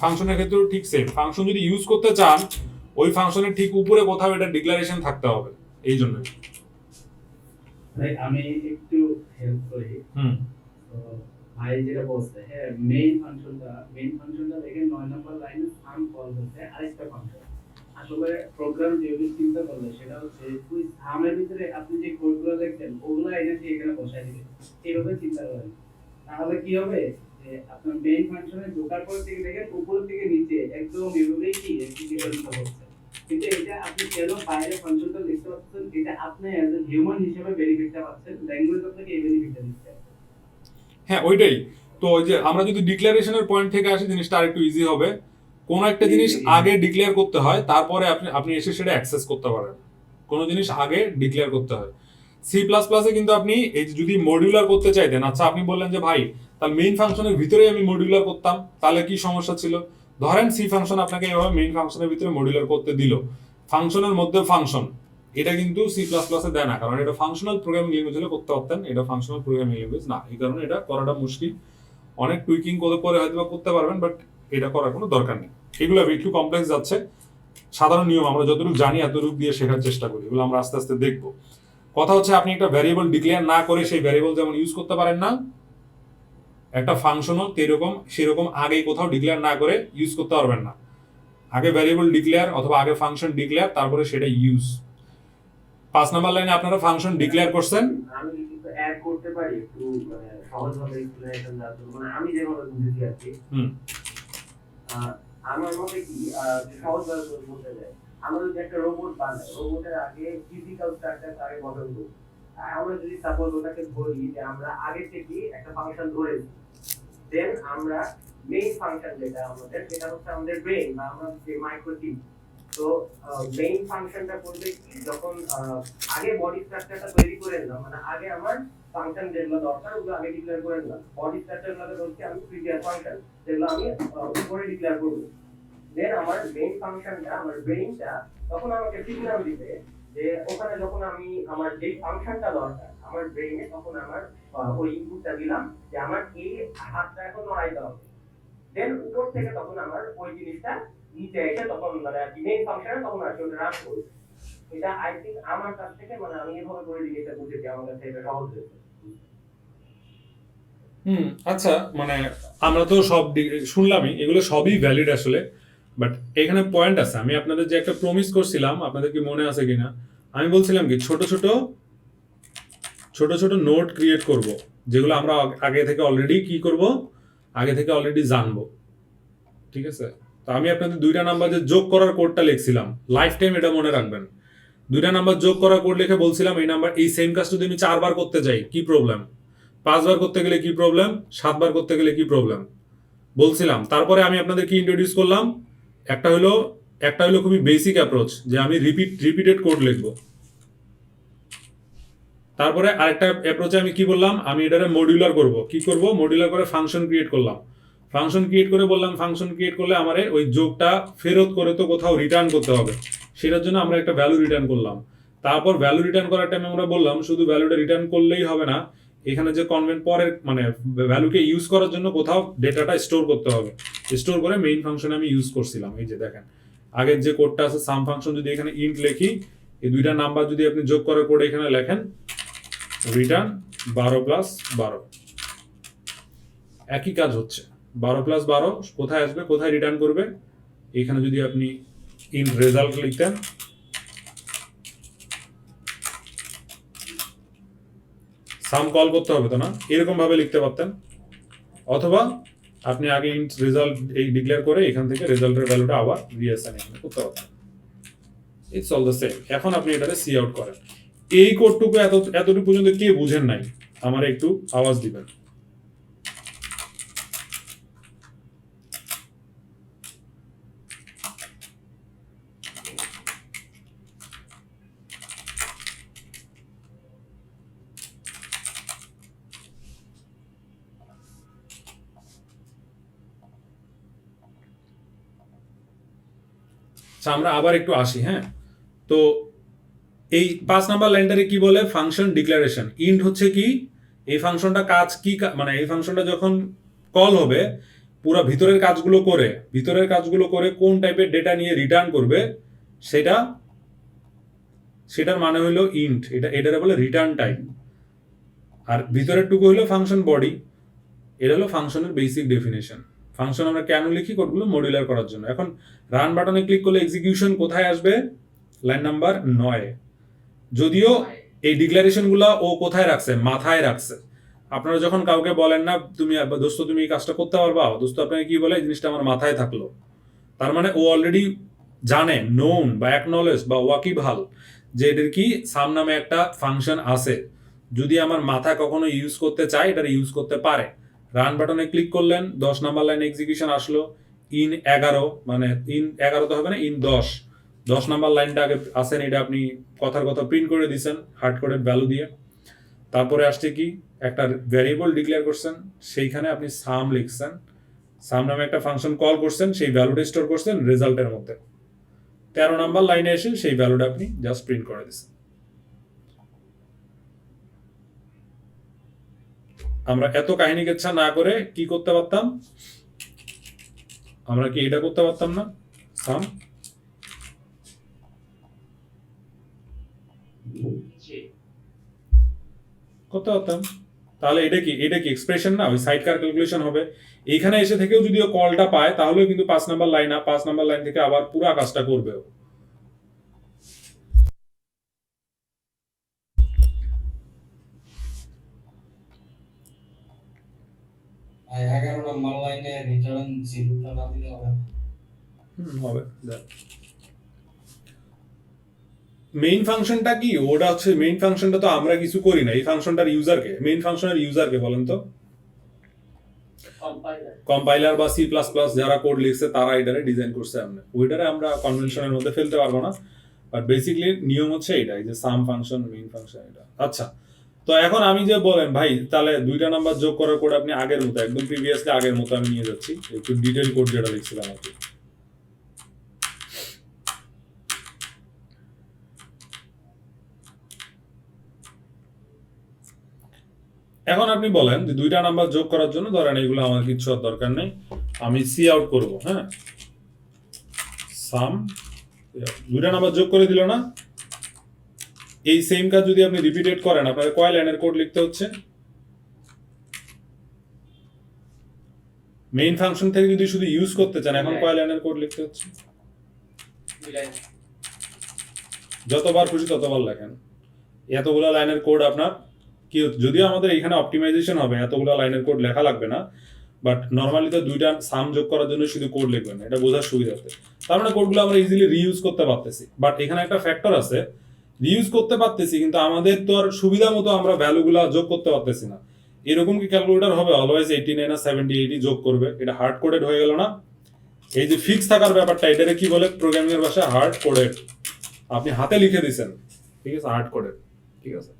[SPEAKER 1] ফাংশনের ক্ষেত্রেও ঠিক সেম। ফাংশন যদি ইউজ করতে চান, ওই ফাংশনের ঠিক উপরে কোথাও এটা ডিক্লারেশন থাকতে হবে। এই জন্য
[SPEAKER 3] আমি একটু হেল্প করি। ভাই যেটা বলছে, হ্যাঁ, মেইন ফাংশনটা দেখেন 9 নম্বর লাইনে সাম কল করতে আরেকটা ফাংশন। আসলে প্রোগ্রাম যেভাবে চিন্তা করলে সেটা হচ্ছে ওই সামের ভিতরে আপনি যে কোডগুলো লিখছেন ওগুলো এনে এখানে বসাই দিবেন, এইভাবে চিন্তা করেন। তাহলে কি হবে যে আপনার মেইন ফাংশনে ঢোকার পর থেকে দেখেন উপর থেকে নিচে একদম এভাবেই কি এক্সিকিউট হচ্ছে। কিন্তু এটা আপনি কেন বাইরে ফাংশনটা লিখতে পারছেন, এটা আপনি অ্যাজ এ হিউম্যান হিসেবে বেনিফিটটা পাচ্ছেন, ল্যাঙ্গুয়েজ আপনাকে এই বেনিফিটটা দিচ্ছে।
[SPEAKER 1] হ্যাঁ ওইটাই তো। ওই যে আমরা যদি ডিক্লারেশনের পয়েন্ট থেকে আসি জিনিসটা আরেকটু ইজি হবে। কোন একটা জিনিস আগে ডিক্লেয়ার করতে হয়, তারপরে আপনি এসে সেটা অ্যাক্সেস করতে পারেন। কোনো জিনিস আগে ডিক্লেয়ার করতে হয়। সি প্লাস প্লাসে কিন্তু আপনি এই যে যদি মডিউলার করতে চাইতেন, আচ্ছা আপনি বললেন যে ভাই তাহলে মেইন ফাংশনের ভিতরেই আমি মডিউলার করতাম, তাহলে কি সমস্যা ছিল? ধরেন সি ফাংশন আপনাকে এভাবে মেইন ফাংশনের ভিতরে মডিউলার করতে দিল, ফাংশনের মধ্যে ফাংশন, এটা কিন্তু সি প্লাস প্লাসে দেয় না, কারণ এটা ফাংশনাল প্রোগ্রামিং ল্যাঙ্গুয়েজ হলে করতে পারতেন, এটা ফাংশনাল প্রোগ্রামিং ল্যাঙ্গুয়েজ না, এই কারণে এটা করাটা মুশকিল। অনেক টুইকিং করে হয়তো করতে পারবেন, বাট এটা করার কোনো দরকার নেই। এগুলো একটু কমপ্লেক্স যাচ্ছে। সাধারণ নিয়ম আমরা যতটুকু জানি এতটুকু দিয়ে শেখার চেষ্টা করি, এগুলো আমরা আস্তে আস্তে দেখবো। কথা হচ্ছে আপনি একটা ভ্যারিয়েবল ডিক্লেয়ার না করে সেই ভ্যারিয়েবল যেমন ইউজ করতে পারেন না, একটা ফাংশনও সেরকম আগে কোথাও ডিক্লেয়ার না করে ইউজ করতে পারবেন না। আগে ভ্যারিয়েবল ডিক্লেয়ার অথবা আগে ফাংশন ডিক্লেয়ার, তারপরে সেটা ইউজ। 5 নাম্বার লাইনে আপনারা ফাংশন ডিক্লেয়ার করছেন,
[SPEAKER 3] আমি কিন্তু অ্যাড করতে পারি একটু সহজভাবে এক্সপ্লেনেশন দেওয়ার জন্য, মানে আমি যেভাবে বুঝেছি আর কি। আমার মতে কি সহজভাবে বলতে চাই, আমরা যদি একটা রোবট বানাই, রোবটের আগে ফিজিক্যাল স্ট্রাকচার আগে গঠন করি। আমরা যদি সাপোজ ওটাকে বলি যে আমরা আগে থেকে একটা ফাংশন ধরেছি, দেন আমরা মেইন ফাংশন যেটা আমাদের, সেটা হচ্ছে আমাদের ব্রেইন বা আমরা যে মাইক্রোচিপ। তো মেইন ফাংশনটা করবে কি, যখন আগে বডি স্ট্রাকচারটা তৈরি করে নিলাম, মানে আগে আমার ফাংশন যেগুলো দরকার ওগুলো আগে ডিক্লেয়ার করে নিলাম, বডি স্ট্রাকচারগুলোকে ধরছি আমি প্রিভিয়াস ফাংশন, যেগুলো আমি উপরে ডিক্লেয়ার করবো। দেন আমার মেইন ফাংশনটা, আমার ব্রেইনটা তখন আমাকে সিগন্যাল দিবে যে ওখানে যখন আমি আমার যে ফাংশনটা দরকার আমার ব্রেইনে, তখন আমার ওই ইনপুটটা দিলাম যে আমার এই হাতটা এখন নড়াইতে হবে। দেন উপর থেকে তখন আমার ওই জিনিসটা নিচে এসে তখন মানে মেইন ফাংশনে তখন আর কি ওটা রান করবে। এটা আই থিঙ্ক আমার কাছ থেকে, মানে আমি এভাবে করে জিনিসটা বুঝেছি, আমার কাছে এটা সহজ হয়েছে।
[SPEAKER 1] আচ্ছা, মানে আমরা তো সব শুনলামই, এগুলো সবই ভ্যালিড আসলে, বাট এখানে পয়েন্ট আছে। আমি আপনাদের যে একটা প্রমিস করছিলাম, আপনাদের কি মনে আছে কিনা, আমি বলছিলাম কি ছোট ছোট নোট ক্রিয়েট করব, যেগুলো আমরা আগে থেকে অলরেডি জানবো। ঠিক আছে, তো আমি আপনাদের 2টা নাম্বার যে যোগ করার কোডটা লিখছিলাম, লাইফ টাইম এটা মনে রাখবেন। 2টা নাম্বার যোগ করার কোড লিখে বলছিলাম এই সেম কাজটা যদি আমি 4 বার করতে যাই কি প্রবলেম, 5 বার করতে গেলে কি প্রবলেম, 7 বার করতে গেলে কি প্রবলেম বলছিলাম। তারপরে আমি আপনাদের কি ইন্ট্রোডিউস করলাম, একটা হলো খুবই বেসিক অ্যাপ্রোচ, যে আমি রিপিটেড কোড লিখবো। তারপরে আরেকটা অ্যাপ্রোচে আমি কি বললাম, আমি এটারে মডিউলার করব। কি করব? মডিউলার করে ফাংশন ক্রিয়েট করলাম। ফাংশন ক্রিয়েট করে বললাম ফাংশন ক্রিয়েট করলে আমারে ওই যোগটা ফেরত করে তো কোথাও রিটার্ন করতে হবে, সেটার জন্য আমরা একটা ভ্যালু রিটার্ন করলাম। তারপর ভ্যালু রিটার্ন করার টাইমে আমরা বললাম শুধু ভ্যালুটা রিটার্ন করলেই হবে না, এখানে যে কনভেন্ট পরের মানে ভ্যালুকে ইউজ করার জন্য কোথাও ডেটাটা স্টোর করতে হবে। স্টোর করে মেইন ফাংশনে আমি ইউজ করছিলাম। এই যে দেখেন আগের যে কোডটা আছে, সাম ফাংশন যদি এখানে ইন্ট লিখি, এই 2টা নাম্বার যদি আপনি যোগ করার কোড এখানে লেখেন, রিটার্ন 12 + 12, একই কাজ হচ্ছে। 12 + 12 কোথায় আসবে, কোথায় রিটার্ন করবে, এখানে যদি আপনি ইন্ট রেজাল্ট লিখতেন, সাম কল করতে হবে তো না, এরকম ভাবে লিখতে পারতেন। অথবা আপনি আগে ইন্ট রেজাল্ট এই ডিক্লেয়ার করে এখান থেকে রেজাল্টের ভ্যালুটা আবার রিঅ্যাসাইন এখানে করতে পারতেন। It's all the same. এখন আপনি এটাকে সি আউট করেন। এই কোডটুকু এতটুকু পর্যন্ত কে বুঝেন নাই আমার একটু আওয়াজ দিবেন। আমরা আবার একটু আসি। হ্যাঁ, তো এই 5 নাম্বার লাইনটারে কি বলে, ফাংশন ডিক্লারেশন। ইন্ট হচ্ছে কি, এই ফাংশনটা কাজ কি, মানে এই ফাংশনটা যখন কল হবে পুরো ভিতরের কাজগুলো করে কোন টাইপের ডেটা নিয়ে রিটার্ন করবে সেটার মানে হলো ইন্ট। এটারে বলে রিটার্ন টাইপ। আর ভিতরের টুকু হলো ফাংশন বডি। এটা হলো ফাংশনের বেসিক ডেফিনেশন। ফাংশন আমরা কেন লিখি? কোডগুলো মডিউলার করার জন্য। এখন রান বাটনে ক্লিক করলে এক্সিকিউশন কোথায় আসবে? Line number 9। যদিও এই ডিক্লারেশনগুলো ও কোথায় রাখছে? মাথায় রাখছে। আপনারা যখন কাউকে বলেন না তুমি দোস্ত তুমি এই কাজটা করতে পারবা, দোস্ত আপনাকে কি বলে? এই জিনিসটা আমার মাথায় থাকলো। তার মানে ও অলরেডি জানে, নোন বা অ্যাকনলেজ বা ওয়াকিবহাল যে এদের কি সাম নামে একটা ফাংশন আছে, যদি আমার মাথা কখনো ইউজ করতে চায় এটা ইউজ করতে পারে। রান বাটনে ক্লিক করলেন, 10 নাম্বার লাইন এক্সিকিউশন আসলো। ইন 11 মানে ইন 11 তো হবে না, ইন 10 নাম্বার লাইনটা আগে আসেন, এটা আপনি কথার কথা প্রিন্ট করে দিয়েছেন হার্ড কোডের ভ্যালু দিয়ে। তারপরে আসছে কি একটা ভ্যারিয়েবল ডিক্লেয়ার করছেন, সেইখানে আপনি সাম লিখছেন, সাম নামে একটা ফাংশন কল করছেন, সেই ভ্যালুটা স্টোর করছেন রেজাল্টের মধ্যে। 13 নাম্বার লাইনে এসে সেই ভ্যালুটা আপনি জাস্ট প্রিন্ট করে দিচ্ছেন। আমরা এত কাহিনী কেচ্ছা না করে কি করতে পারতাম? আমরা কি এটা করতে পারতাম না? সাম করতে পারতাম। তাহলে এটা কি এক্সপ্রেশন না? ওই সাইড কার ক্যালকুলেশন হবে। এইখানে এসে থেকেও যদিও কলটা পায় তাহলেও কিন্তু 5 নাম্বার লাইন 5 নাম্বার লাইন থেকে আবার পুরো কাজটা করবে।
[SPEAKER 10] আর 11 নম্বর লাইনে রিটার্ন 0টা না দিলে হবে না।
[SPEAKER 1] হবে। মেইন ফাংশনটা কি? ওটা হচ্ছে মেইন ফাংশনটা তো আমরা কিছু করি না, এই ফাংশনটার ইউজারকে, মেইন ফাংশনের ইউজারকে বলেন তো? কম্পাইলার বা সি প্লাস প্লাস যারা কোড লিখছে তারা এটারে ডিজাইন করছে। ওইটারে আমরা কনভেনশনের মধ্যে ফেলতে পারবো না, বাট বেসিক্যালি নিয়ম হচ্ছে এটাই যে সাম ফাংশন মেইন ফাংশন এটা। আচ্ছা, তো এখন আমি যে বলেন ভাই তাহলে 2টা নাম্বার যোগ করার কোড আপনি আগের মতো একদম প্রিভিয়াসলি আগের মতো আমি নিয়ে যাচ্ছি, একটু ডিটেইল কোড যেটা লিখছিলাম আর কি। এখন আপনি বলেন যে 2টা নাম্বার যোগ করার জন্য ধরেন এগুলো আমার কিছু আর দরকার নেই, আমি সি আউট করব। হ্যাঁ, সাম 2টা নাম্বার যোগ করে দিল না? এই সেম কাজ যদি আপনি রিপিটেড করেন আপনাকে কয় লাইনের কোড লিখতে হচ্ছে? মেইন ফাংশন থেকে যদি শুধু ইউজ করতে চান এখন কয় লাইনের কোড লিখতে হচ্ছে? যতবার খুশি ততবার লেখেন। এতগুলো লাইনের কোড আপনার কি, যদিও আমাদের এখানে অপটিমাইজেশন হবে, এতগুলো লাইনের কোড লেখা লাগবে না, বাট নর্মালি তো 2টা সাম যোগ করার জন্য শুধু কোড লিখবেন, এটা বোঝার সুবিধার্থে। তার মানে কোডগুলো আমরা ইজিলি রিইউজ করতে পারতেছি। বাট এখানে একটা ফ্যাক্টর আছে, রিইউজ করতে পারতেছি কিন্তু আমাদের তো আর সুবিধা মতো আমরা ভ্যালুগুলো যোগ করতে পারতেছি না। এরকম কি ক্যালকুলেটর হবে অলওয়েজ 89 না 70 80 যোগ করবে? এটা হার্ড কোডেড হয়ে গেল না? এই যে ফিক্স থাকার ব্যাপারটা এটারে কি বলে প্রোগ্রামিং এর ভাষায়? Hard coded. আপনি হাতে লিখে দিয়েছেন, ঠিক আছে, হার্ড কোডেড, ঠিক আছে।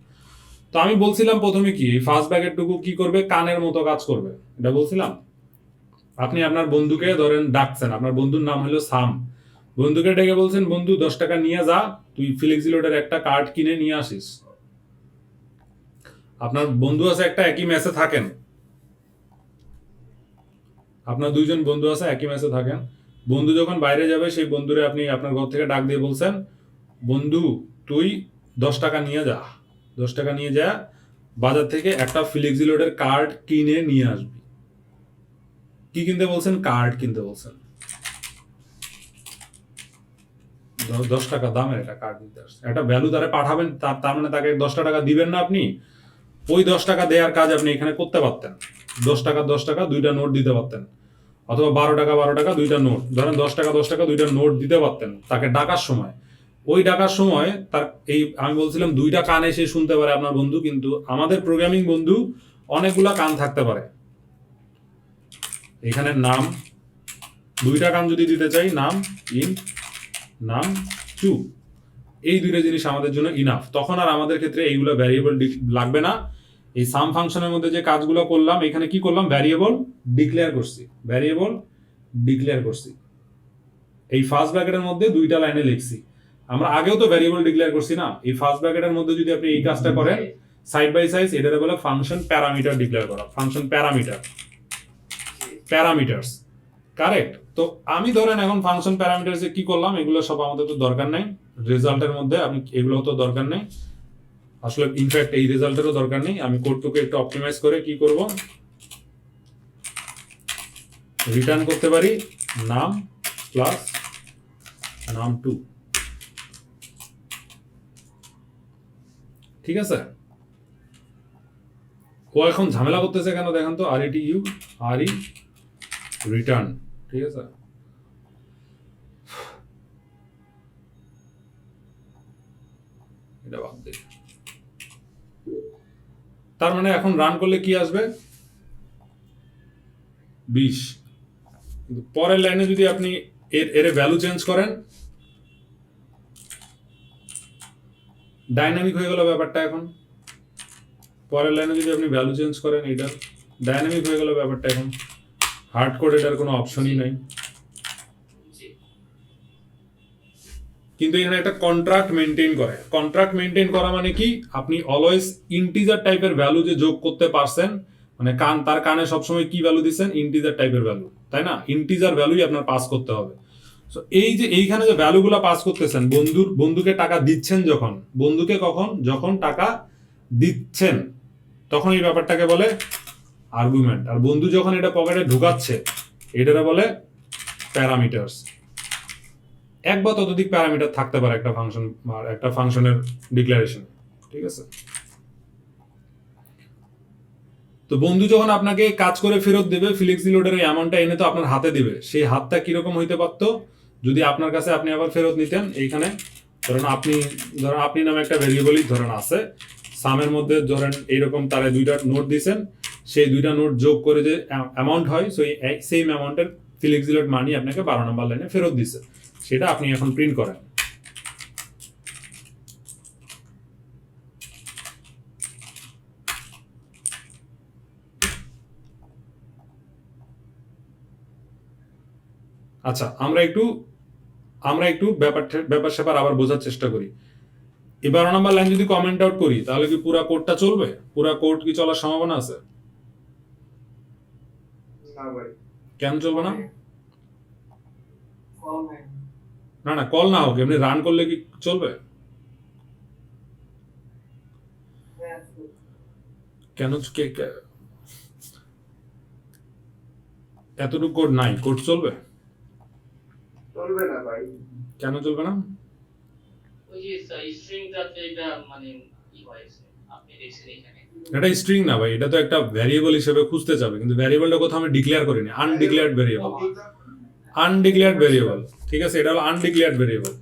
[SPEAKER 1] তো আমি বলছিলাম প্রথমে কি এই ফার্স্ট ব্র্যাকেটটুকু কি করবে? কানের মতো কাজ করবে, এটা বলছিলাম। আপনি আপনার বন্ধুকে ধরেন ডাকছেন, আপনার বন্ধুর নাম হলো সাম, বন্ধুকে ডেকে বলছেন বন্ধু 10 টাকা নিয়ে যা, তুই ফ্লেক্সিলোডের একটা কার্ড কিনে নিয়ে আসিস। আপনার বন্ধু আছে একটা, একই মেসে থাকেন, আপনার 2জন বন্ধু আছে একই মেসে থাকেন। বন্ধু যখন বাইরে যাবে সেই বন্ধুরে আপনি আপনার ঘর থেকে ডাক দিয়ে বলছেন বন্ধু তুই 10 টাকা নিয়ে যা, 10 টাকা নিয়ে যা বাজার থেকে একটা ফ্লেক্সিলোডের কার্ড কিনে নিয়ে আসবি। কি কিনতে বলছেন? কার্ড কিনতে বলছেন। 10 টাকা দামের একটা কার্ড নিতে আসছে, একটা ভ্যালু তারে পাঠাবেন, তার মানে তাকে 10 টাকা দিবেন না আপনি। ওই 10 টাকা দেওয়ার কাজ আপনি এখানে করতে পারতেন। 10 টাকা 2টা নোট দিতে পারতেন, অথবা 12 টাকা 2টা নোট, ধরেন 10 টাকা 2টা নোট দিতে পারতেন তাকে ডাকার সময়। ওই ডাকার সময় তার এই আমি বলছিলাম 2টা কান এসে শুনতে পারে আপনার বন্ধু, কিন্তু আমাদের প্রোগ্রামিং বন্ধু অনেকগুলা কান থাকতে পারে। এখানে নাম 2টা কান যদি দিতে চাই, নাম ইন নাম টু, এই 2টা জিনিস আমাদের জন্য ইনাফ। তখন আর আমাদের ক্ষেত্রে এইগুলো ভ্যারিয়েবল লাগবে না। এই সাম ফাংশনের মধ্যে যে কাজগুলো করলাম, এখানে কি করলাম? ভ্যারিয়েবল ডিক্লেয়ার করছি, ভ্যারিয়েবল ডিক্লেয়ার করছি। এই ফার্স্ট ব্র্যাকেটের মধ্যে 2টা লাইনে লিখছি। আমরা আগেও তো ভ্যারিয়েবল ডিক্লেয়ার করছি না? এই ফার্স্ট ব্র্যাকেটের মধ্যে যদি আপনি এই কাজটা করেন সাইড বাই সাইড, এটারে বলে ফাংশন প্যারামিটার ডিক্লেয়ার করা, ফাংশন প্যারামিটারস, কারেক্ট? তো আমি ধরেন এখন ফাংশন প্যারামিটারসে কি করলাম, এগুলো সব আমাদের তো দরকার নাই, রেজাল্টের মধ্যে আমি এগুলো তো দরকার নেই আসলে, ইনফ্যাক্ট এই রেজাল্টেরও দরকার নেই। আমি কোডটুকে একটু অপটিমাইজ করে কি করব, রিটার্ন করতে পারি নাম প্লাস num2। ঠিক আছে, ও এখন ঝামেলা করতেছে কেন দেখেন তো, RETU RE রিটার্ন। ঠিক আছে, এটা বাদ দিই। তার মানে এখন রান করলে কি আসবে 20, কিন্তু পরের লাইনে যদি আপনি এর ভ্যালু চেঞ্জ করেন ডাইনামিক হয়ে গেল ব্যাপারটা। এখন পরের লাইনে যদি আপনি ভ্যালু চেঞ্জ করেন এটা ডাইনামিক হয়ে গেল ব্যাপারটা। এখন হার্ড কোড এটার কোনো অপশনই নাই।
[SPEAKER 5] জি
[SPEAKER 1] কিন্তু এখানে একটা কন্ট্রাক্ট মেনটেন করে। কন্ট্রাক্ট মেনটেন করা মানে কি, আপনি অলওয়েজ ইন্টিজার টাইপের ভ্যালু যে যোগ করতে পারছেন, মানে তার কানে সবসময় কি ভ্যালু দিচ্ছেন, ইন্টিজার টাইপের ভ্যালু, তাই না? ইন্টিজার ভ্যালুই আপনার পাস করতে হবে। সো এই যে এইখানে যে ভ্যালুগুলো পাস করতেছেন, বন্ধুকে টাকা দিচ্ছেন যখন, বন্ধুকে যখন টাকা দিচ্ছেন তখন এই ব্যাপারটাকে বলে আর্গুমেন্ট। আর বন্ধু যখন এটা পকেটে ঢুকাচ্ছে এটারে বলে প্যারামিটারস। এক বা ততোধিক প্যারামিটার থাকতে পারে একটা ফাংশনের ডিক্লারেশন। ঠিক আছে, তো বন্ধু যখন আপনাকে কাজ করে ফেরত দেবে, ফ্লেক্সি লোডের এই অ্যামাউন্টটা এনে তো আপনার হাতে দিবে। সেই হাতটা কিরকম হইতে পারতো যদি আপনার কাছে আপনি আবার ফেরত নিতেন। এইখানে ধরেন আপনি নামে একটা ভেরিয়েবলই ধরেন আছে, সামের মধ্যে ধরেন এইরকম তারে 2টা নোট দিয়েছেন, সেই 2টা নোট যোগ করে যে অ্যামাউন্ট হয় সেম অ্যামাউন্টের ফ্লেক্সি লোড মানি আপনাকে 12 নম্বর লাইনে ফেরত দিছে, সেটা আপনি এখন প্রিন্ট করেন। আচ্ছা, আমরা একটু ব্যাপার স্যাপার আবার বোঝার চেষ্টা করি। 12 নম্বর লাইন যদি কমেন্ট আউট করি তাহলে কি পুরা কোডটা চলবে? পুরা কোড কি চলার সম্ভাবনা আছে?
[SPEAKER 9] না ভাই,
[SPEAKER 1] কেন চলবে না? না কল না হোক, এমনি রান করলে কি চলবে? কেন এতটুকু কোড নাই, কোড চলবে?
[SPEAKER 9] চলবে না ভাই।
[SPEAKER 1] কেন চলবে না?
[SPEAKER 5] ওই যে স্ট্রিংটাতে এটা মানে কি হয়েছে আপনি দেখছেন এখানে,
[SPEAKER 1] এটা স্ট্রিং না ভাই, এটা তো একটা ভ্যারিয়েবল হিসেবে খুঁজতে যাবে, কিন্তু ভ্যারিয়েবলটা কোথাও আমি ডিক্লেয়ার করিনি। আনডিক্লেয়ার্ড ভ্যারিয়েবল। ঠিক আছে, এটা হলো আনডিক্লেয়ার্ড ভ্যারিয়েবল।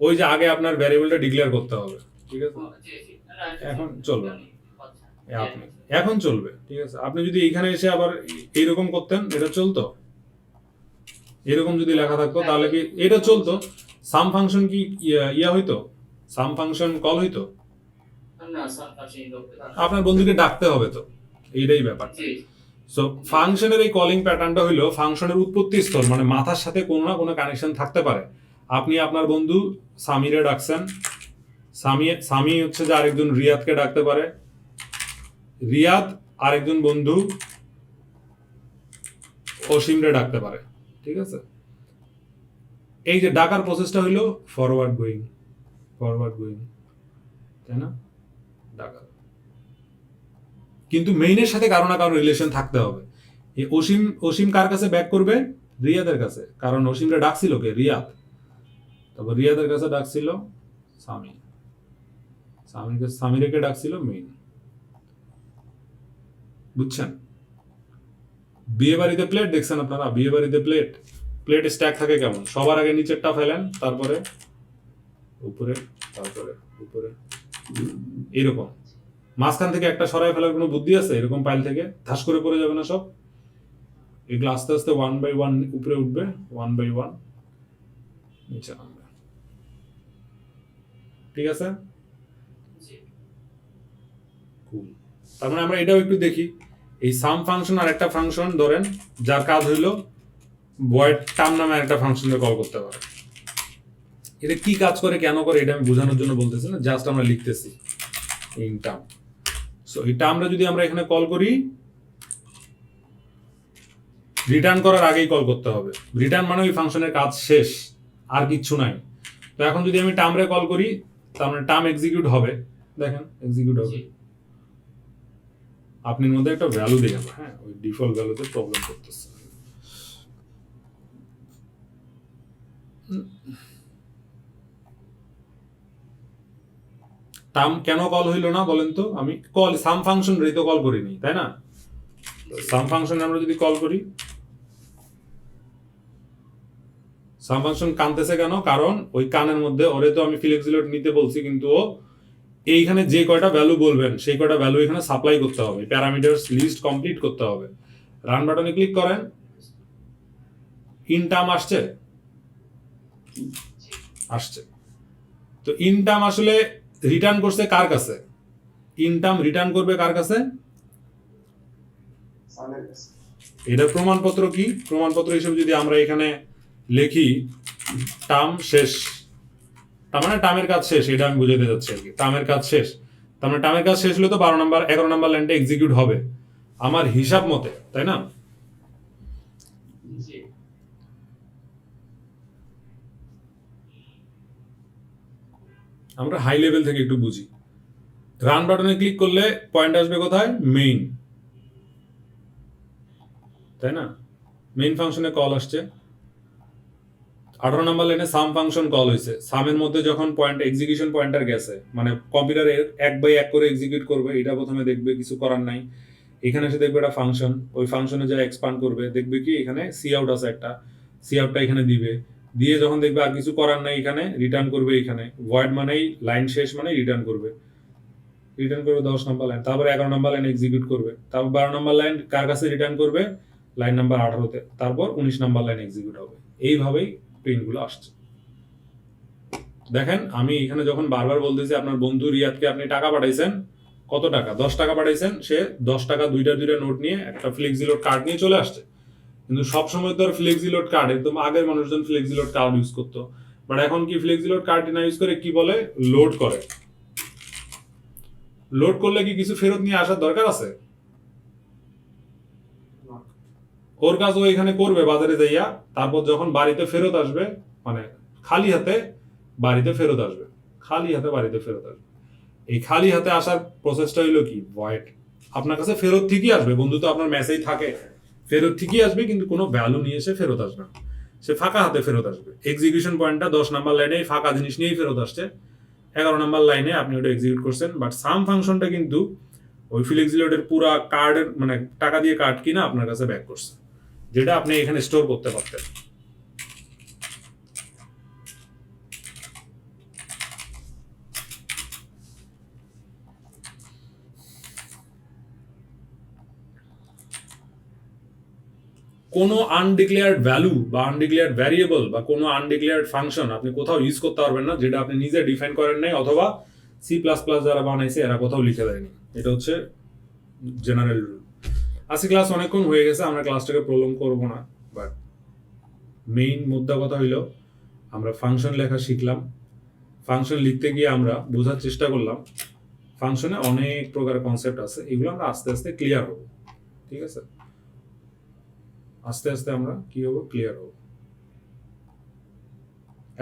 [SPEAKER 1] ওই যে আগে আপনার ভ্যারিয়েবলটা ডিক্লেয়ার করতে হবে। ঠিক আছে, এখন চলবে না। এখন চলবে। ঠিক আছে, আপনি যদি এইখানে এসে আবার এইরকম করতেন এটা চলতো, এরকম যদি লেখা থাকতো তাহলে কি এটা চলতো? সাম ফাংশন কি ইয়া হইতো, সাম ফাংশন কল হইতো?
[SPEAKER 5] না স্যার পাশে লোক
[SPEAKER 1] আপনার বন্ধুকে ডাকতে হবে তো, এইটাই ব্যাপার।
[SPEAKER 5] জি
[SPEAKER 1] সো ফাংশনের এই কলিং প্যাটার্নটা হইলো ফাংশনের উৎপত্তি স্তর, মানে মাথার সাথে কোনো না কোনো কানেকশন থাকতে পারে। আপনি আপনার বন্ধু সামিরে ডাকছেন, সামি হচ্ছে যে আরেকজন রিয়াদকে ডাকতে পারে, রিয়াদ আরেকজন বন্ধু অসীমরে ডাকতে পারে। ঠিক আছে, এই যে ডাকার প্রসেসটা হইলো ফরওয়ার্ড গোয়িং, তাই না? ডাকার কিন্তু মেইনের সাথে কারো না কারো রিলেশন থাকতে হবে। এই অসীম কার কাছে ব্যাক করবে? রিয়াদের কাছে, কারণ অসীমরা ডাকছিল কে? রিয়াদ। তারপর রিয়াদের কাছে ডাকছিল সামিরকে ডাকছিল মেইন। বুঝছেন? বিয়ে বাড়িতে প্লেট দেখছেন আপনারা? বিয়ে বাড়িতে প্লেট স্ট্যাক থাকে কেমন? সবার আগে নিচেরটা ফেলেন, তারপরে উপরে, তারপরে উপরে, এরকম। মাঝখান থেকে একটা সরাই ফেলার কোনো বুদ্ধি আছে? এরকম পাইল থেকে ধাস করে পড়ে যাবে না সব? এগুলো আস্তে আস্তে 1 বাই 1 উপরে উঠবে, 1 বাই 1 নিচে নামবে। ঠিক আছে, তার মানে আমরা এটাও একটু দেখি। এই সাম ফাংশন আর একটা ফাংশন ধরেন যার কাজ হইলো ভয়েড টার্ম নামে একটা ফাংশনকে কল করতে পারে। এটা কি কাজ করে, কেন করে, এটা আমি বোঝানোর জন্য বলতেছি না, জাস্ট আমরা লিখতেছি ইন টার্ম। সো এই টার্মটা যদি আমরা এখানে কল করি, রিটার্ন করার আগেই কল করতে হবে। রিটার্ন মানে ওই ফাংশনের কাজ শেষ, আর কিচ্ছু নাই। তো এখন যদি আমি টার্মরে কল করি, তার মানে টার্ম এক্সিকিউট হবে। দেখেন এক্সিকিউট হবে, আপনার মধ্যে একটা ভ্যালু দিয়ে যাবে। হ্যাঁ, ওই ডিফল্ট ভ্যালুতে প্রবলেম করতেছে। টার্ম কেন কল হইলো না বলেন তো? আমি কল সাম ফাংশন রে তো কল করিনি, তাই না? সাম ফাংশন আমরা যদি কল করি, সাম ফাংশন কানতেছে কেন? কারণ ওই কানের মধ্যে ওরে তো আমি ফ্লেক্সিলোড নিতে বলছি, কিন্তু ও এইখানে যে কয়টা ভ্যালু বলবেন সেই কয়টা ভ্যালু এখানে সাপ্লাই করতে হবে, প্যারামিটারস লিস্ট কমপ্লিট করতে হবে। রান বাটনে ক্লিক করেন, ইন টার্ম আসছে, আসছে। তো ইন টার্ম আসলে রিটার্ন করছে কার কাছে? ইন টার্ম রিটার্ন করবে কার কাছে? এটা প্রমাণপত্র কি? প্রমাণপত্র হিসেবে যদি আমরা এখানে লিখি টার্ম শেষ, তার মানে টার্মের কাজ শেষ, এটা আমি বুঝাতে যাচ্ছি আর কি। টার্মের কাজ শেষ, তার মানে টার্মের কাজ শেষ হলে তো 11 নম্বর লাইনটা এক্সিকিউট হবে আমার হিসাব মতে, তাই না?
[SPEAKER 5] জি
[SPEAKER 1] আমরা হাই লেভেল থেকে একটু বুঝি। রান বাটনে ক্লিক করলে পয়েন্ট আসবে কোথায়? মেইন, তাই না? মেইন ফাংশনে কল আসছে। 18 নম্বর লাইনে সাম ফাংশন কল হয়েছে। সামের মধ্যে যখন পয়েন্ট এক্সিকিউশন পয়েন্টার গেছে, মানে কম্পিউটারে 1 বাই 1 করে এক্সিকিউট করবে, এটা প্রথমে দেখবে কিছু করার নাই। এখানে এসে দেখবে একটা ফাংশন, ওই ফাংশনে যা এক্সপান্ড করবে, দেখবে কি এখানে সি আউট আছে একটা, সি আউটটা এখানে দিবে, দিয়ে যখন দেখবে আর কিছু করার নাই এখানে রিটার্ন করবে। এখানে ভয়েড মানেই লাইন শেষ, মানে রিটার্ন করবে, রিটার্ন করবে 10 নম্বর লাইন, তারপর 11 নম্বর লাইন এক্সিকিউট করবে, তারপর 12 নম্বর লাইন কার কাছে রিটার্ন করবে? লাইন নাম্বার 18তে, তারপর 19 নম্বর লাইন এক্সিকিউট হবে। এইভাবেই প্রিন্টগুলো আসছে। দেখেন আমি এখানে যখন বারবার বলতেছি আপনার বন্ধু রিয়াদকে আপনি টাকা পাঠাইছেন, কত টাকা? 10 টাকা পাঠাইছেন, সে 10 টাকা দুইটা নোট নিয়ে একটা ফ্লেক্সিলোড কার্ড নিয়ে চলে আসছে। কিন্তু সবসময় তো আর ফ্লেক্সিলোড কার্ড, একদম আগের মানুষজন ফ্লেক্সিলোড কার্ড ইউজ করতো, বাট এখন কি ফ্লেক্সিলোড কার্ড না ইউজ করে কি বলে? লোড করে। লোড করলে কি কিছু ফেরত নিয়ে আসার দরকার আছে? ওর কাজ ও এখানে করবে বাজারে যাইয়া, তারপর যখন বাড়িতে ফেরত আসবে, মানে খালি হাতে বাড়িতে ফেরত আসবে, খালি হাতে বাড়িতে ফেরত আসবে। এই খালি হাতে আসার প্রসেসটা হইলো কি? ভয়েড। আপনার কাছে ফেরত ঠিকই আসবে, বন্ধু তো আপনার মেসেজ থাকে, ফেরত ঠিকই আসবে, কিন্তু কোনো ভ্যালু নিয়ে এসে ফেরত আসবে না, সে ফাঁকা হাতে ফেরত আসবে। এক্সিকিউশন পয়েন্টটা 10 নম্বর লাইনে ফাঁকা জিনিস নিয়েই ফেরত আসছে, 11 নম্বর লাইনে আপনি ওটা এক্সিকিউট করছেন। বাট সাম ফাংশনটা কিন্তু ওই ফ্লেক্সিলোডের পুরা কার্ডের, মানে টাকা দিয়ে কার্ড কিনা আপনার কাছে ব্যাক করছে, যেটা আপনি এখানে স্টোর করতে পারতেন। কোনো আনডিক্লেয়ার্ড ভ্যালু বা আনডিক্লেয়ার্ড ভ্যারিয়েবল বা কোনো আনডিক্লেয়ার্ড ফাংশন আপনি কোথাও ইউজ করতে পারবেন না, যেটা আপনি নিজে ডিফাইন করেন নাই, অথবা C++ যারা বানাইছে এরা কোথাও লিখে দেয়নি। এটা হচ্ছে জেনারেল রুল। আজকে ক্লাস অনেকক্ষণ হয়ে গেছে, আমরা ক্লাসটাকে প্রলং করব না, বাট মেইন মুদ্রা কথা হইলো আমরা ফাংশন লেখা শিখলাম। ফাংশন লিখতে গিয়ে আমরা বোঝার চেষ্টা করলাম ফাংশনে অনেক প্রকার কনসেপ্ট আছে, এগুলো আমরা আস্তে আস্তে ক্লিয়ার হব। ঠিক আছে, আস্তে আস্তে আমরা কি হবো? ক্লিয়ার হব।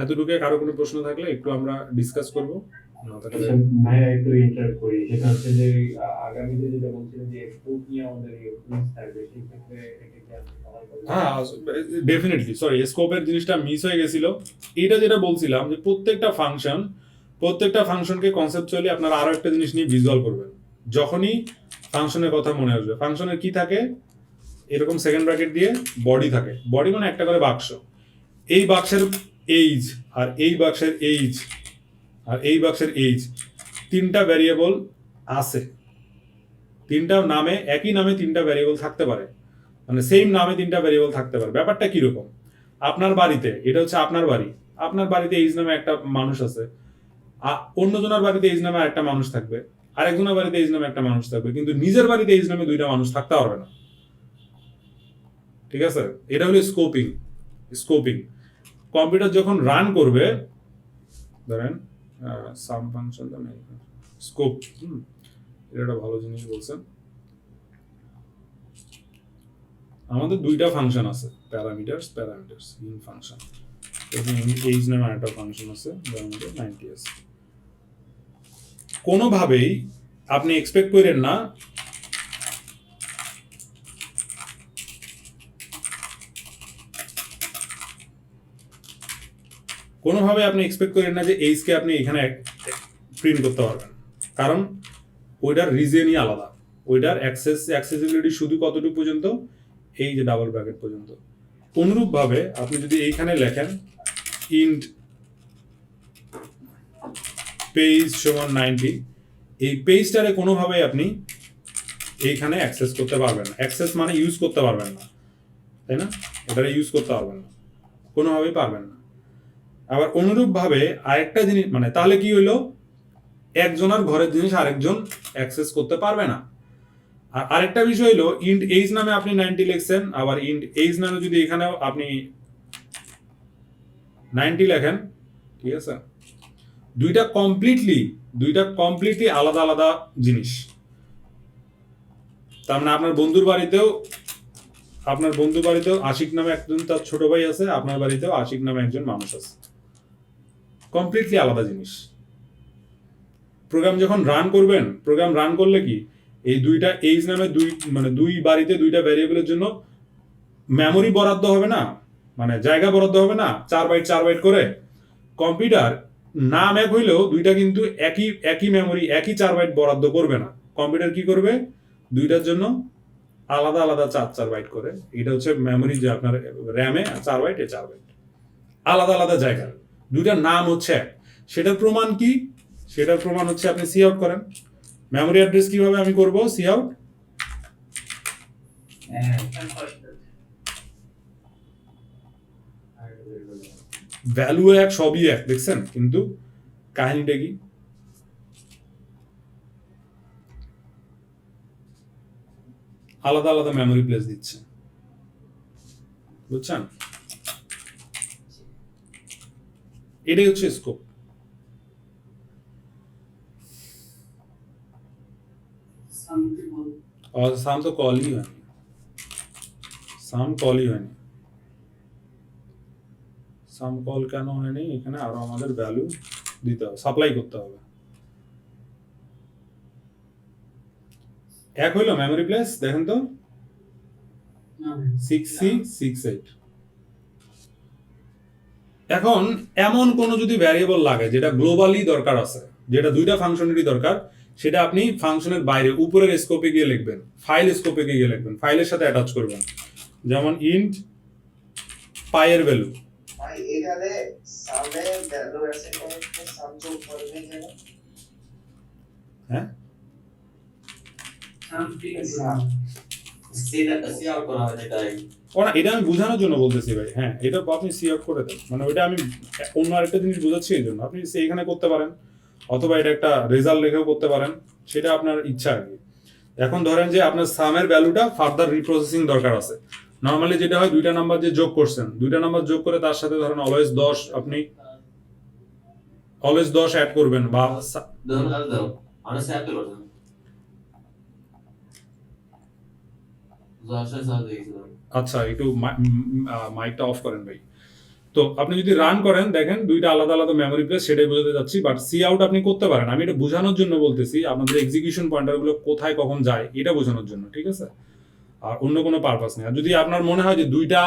[SPEAKER 1] এতটুকু কারো কোনো প্রশ্ন থাকলে একটু আমরা ডিসকাস করব। না থাকলে
[SPEAKER 11] ভাইয়া একটু ইন্টারাপ্ট করি, সেটা হচ্ছে যে আগামীতে যেটা বলছিলেন যে স্কোপ নিয়ে আমাদের কুইজ থাকবে, সেই ক্ষেত্রে এটা কি আপনি সবাই করবেন?
[SPEAKER 1] হ্যাঁ, ডেফিনেটলি। সরি, স্কোপের জিনিসটা মিস হয়ে গেছিল। এটা যেটা বলছিলাম যে প্রত্যেকটা ফাংশনকে কনসেপচুয়ালি আপনারা আরো একটা জিনিস নিয়ে ভিজুয়াল করবেন। যখনই ফাংশনের কথা মনে আসবে, ফাংশনের কি থাকে? এরকম সেকেন্ড ব্র্যাকেট দিয়ে বডি থাকে। বডি মানে একটা করে বাক্স। এই বাক্সের এইজ আর এই বাক্সের এইজ আর এই বাক্সের এইজ, তিনটা ভ্যারিয়েবল আছে। তিনটা নামে, একই নামে তিনটা ভ্যারিয়েবল থাকতে পারে, মানে সেম নামে তিনটা ভ্যারিয়েবল থাকতে পারে। ব্যাপারটা কিরকম? আপনার বাড়িতে, এটা হচ্ছে আপনার বাড়ি, আপনার বাড়িতে এইজ নামে একটা মানুষ আছে, অন্যজনের বাড়িতে এইজ নামে একটা মানুষ থাকবে, আরেকজনের বাড়িতে এইজ নামে একটা মানুষ থাকবে, কিন্তু নিজের বাড়িতে এইজ নামে দুইটা মানুষ থাকতে পারবে না। ঠিক আছে, এটা হলো স্কোপিং। স্কোপিং কম্পিউটার যখন রান করবে, ধরেন সাম ফাংশন, স্কোপ, এটা একটা ভালো জিনিস বলছেন। আমাদের দুইটা ফাংশন আছে, প্যারামিটারস ইন ফাংশন। এইজ নামে একটা ফাংশন আছে, যার মধ্যে 90 আছে। কোনোভাবেই আপনি এক্সপেক্ট করেন না কোনোভাবে আপনি এক্সপেক্ট করেন না যে এইচকে আপনি এখানে প্রিন্ট করতে পারবেন, কারণ ওইটার রিজনই আলাদা। ওইটার অ্যাক্সেসিবিলিটি শুধু কতটুকু পর্যন্ত, এই যে ডাবল ব্র্যাকেট পর্যন্ত। অনুরূপভাবে আপনি যদি এইখানে লেখেন ইন্ট পেজ সমান 90, এই পেজটারে কোনোভাবে আপনি এইখানে অ্যাক্সেস করতে পারবেন না। অ্যাক্সেস মানে ইউজ করতে পারবেন না, তাই না? এটারে ইউজ করতে পারবেন না, কোনোভাবেই পারবেন না। আবার অনুরূপভাবে আরেকটা জিনিস, মানে তাহলে কি হইলো, একজনের ঘরের জিনিস আরেকজন অ্যাক্সেস করতে পারবে না। আর আরেকটা বিষয় হলো ইন্ট এইজ নামে আপনি 90 লিখছেন, আবার ইন্ট এইজ নামে যদি এখানেও আপনি 90 লেখেন, ঠিক আছে, দুইটা কমপ্লিটলি আলাদা আলাদা জিনিস। তার মানে আপনার বন্ধুর বাড়িতেও আশিক নামে একজন তার ছোট ভাই আছে, আপনার বাড়িতেও আশিক নামে একজন মানুষ আছে, কমপ্লিটলি আলাদা জিনিস। প্রোগ্রাম যখন রান করবেন, প্রোগ্রাম রান করলে কি এই দুইটা এইজ নামে দুই বাড়িতে দুইটা ভ্যারিয়েবলের জন্য মেমোরি বরাদ্দ হবে না, মানে জায়গা বরাদ্দ হবে না 4 বাইট করে। কম্পিউটার নাম এক হইলেও দুইটা কিন্তু একই মেমোরি, একই 4 বাইট বরাদ্দ করবে না। কম্পিউটার কি করবে, দুইটার জন্য আলাদা আলাদা 4 বাইট করে। এটা হচ্ছে মেমোরি, যে আপনার র্যামে 4 বাইট, 4 বাইট আলাদা আলাদা জায়গার, দুইটার নাম হচ্ছে এক। সেটার প্রমাণ কি? সেটার প্রমাণ হচ্ছে আপনি সি আউট করেন। মেমোরি অ্যাড্রেস কিভাবে আমি করব, সি আউট ভ্যালু এক, সবই এক, দেখছেন? কিন্তু কাহিনীটা কি, আলাদা আলাদা মেমোরি প্লেস দিচ্ছে, বুঝছেন? এটাই হচ্ছে স্কোপ। और शाम तो कॉल ही হয়নি, সাম কল কেন হয়নি? এখানে আরো আমাদের ভ্যালু দিতে হবে, সাপ্লাই করতে হবে। এক হইলো মেমোরি প্লেস, দেখেন তো 6C68। এখন এমন কোন যদি ভ্যারিয়েবল লাগে যেটা গ্লোবালি দরকার আছে, যেটা দুইটা ফাংশনেরই দরকার, সেটা আপনি ফাংশনের বাইরে উপরের স্কোপে গিয়ে লিখবেন, ফাইল স্কোপে গিয়ে লিখবেন, ফাইলের সাথে অ্যাটাচ করবেন। যেমন ইন্ট পাইয়ের ভ্যালু,
[SPEAKER 9] এখানে সামের ভ্যালু আছে, সাম যোগ করবে কেন?
[SPEAKER 1] হ্যাঁ এটা আমি বোঝানোর জন্য বলতেছি ভাই। হ্যাঁ, এটা আপনি সি আউট করে দেন, মানে ওইটা আমি অন্য আরেকটা জিনিস বোঝাচ্ছি এই জন্য। আপনি এইখানে করতে পারেন, অথবা এটা একটা রেজাল্ট লেখেও করতে পারেন, সেটা আপনার ইচ্ছা আর কি। এখন ধরেন যে আপনার সামের ভ্যালুটা ফার্দার রিপ্রসেসিং দরকার আছে। নর্মালি যেটা হয়, দুইটা নাম্বার যে যোগ করছেন, দুইটা নাম্বার যোগ করে তার সাথে ধরেন অলওয়েজ 10 আপনি অলওয়েজ 10 অ্যাড করবেন, বা আচ্ছা একটু মাইকটা অফ করেন ভাই। তো আপনি যদি রান করেন, দেখেন দুইটা আলাদা আলাদা মেমোরি প্লেস, সেটাই বোঝাতে যাচ্ছি। বাট সি আউট আপনি করতে পারেন, আমি এটা বোঝানোর জন্য বলতেছি, আপনাদের এক্সিকিউশন পয়েন্টারগুলো কোথায় কখন যায় এটা বোঝানোর জন্য, ঠিক আছে? আর অন্য কোনো পারপাস নেই। আর যদি আপনার মনে হয় যে দুইটা,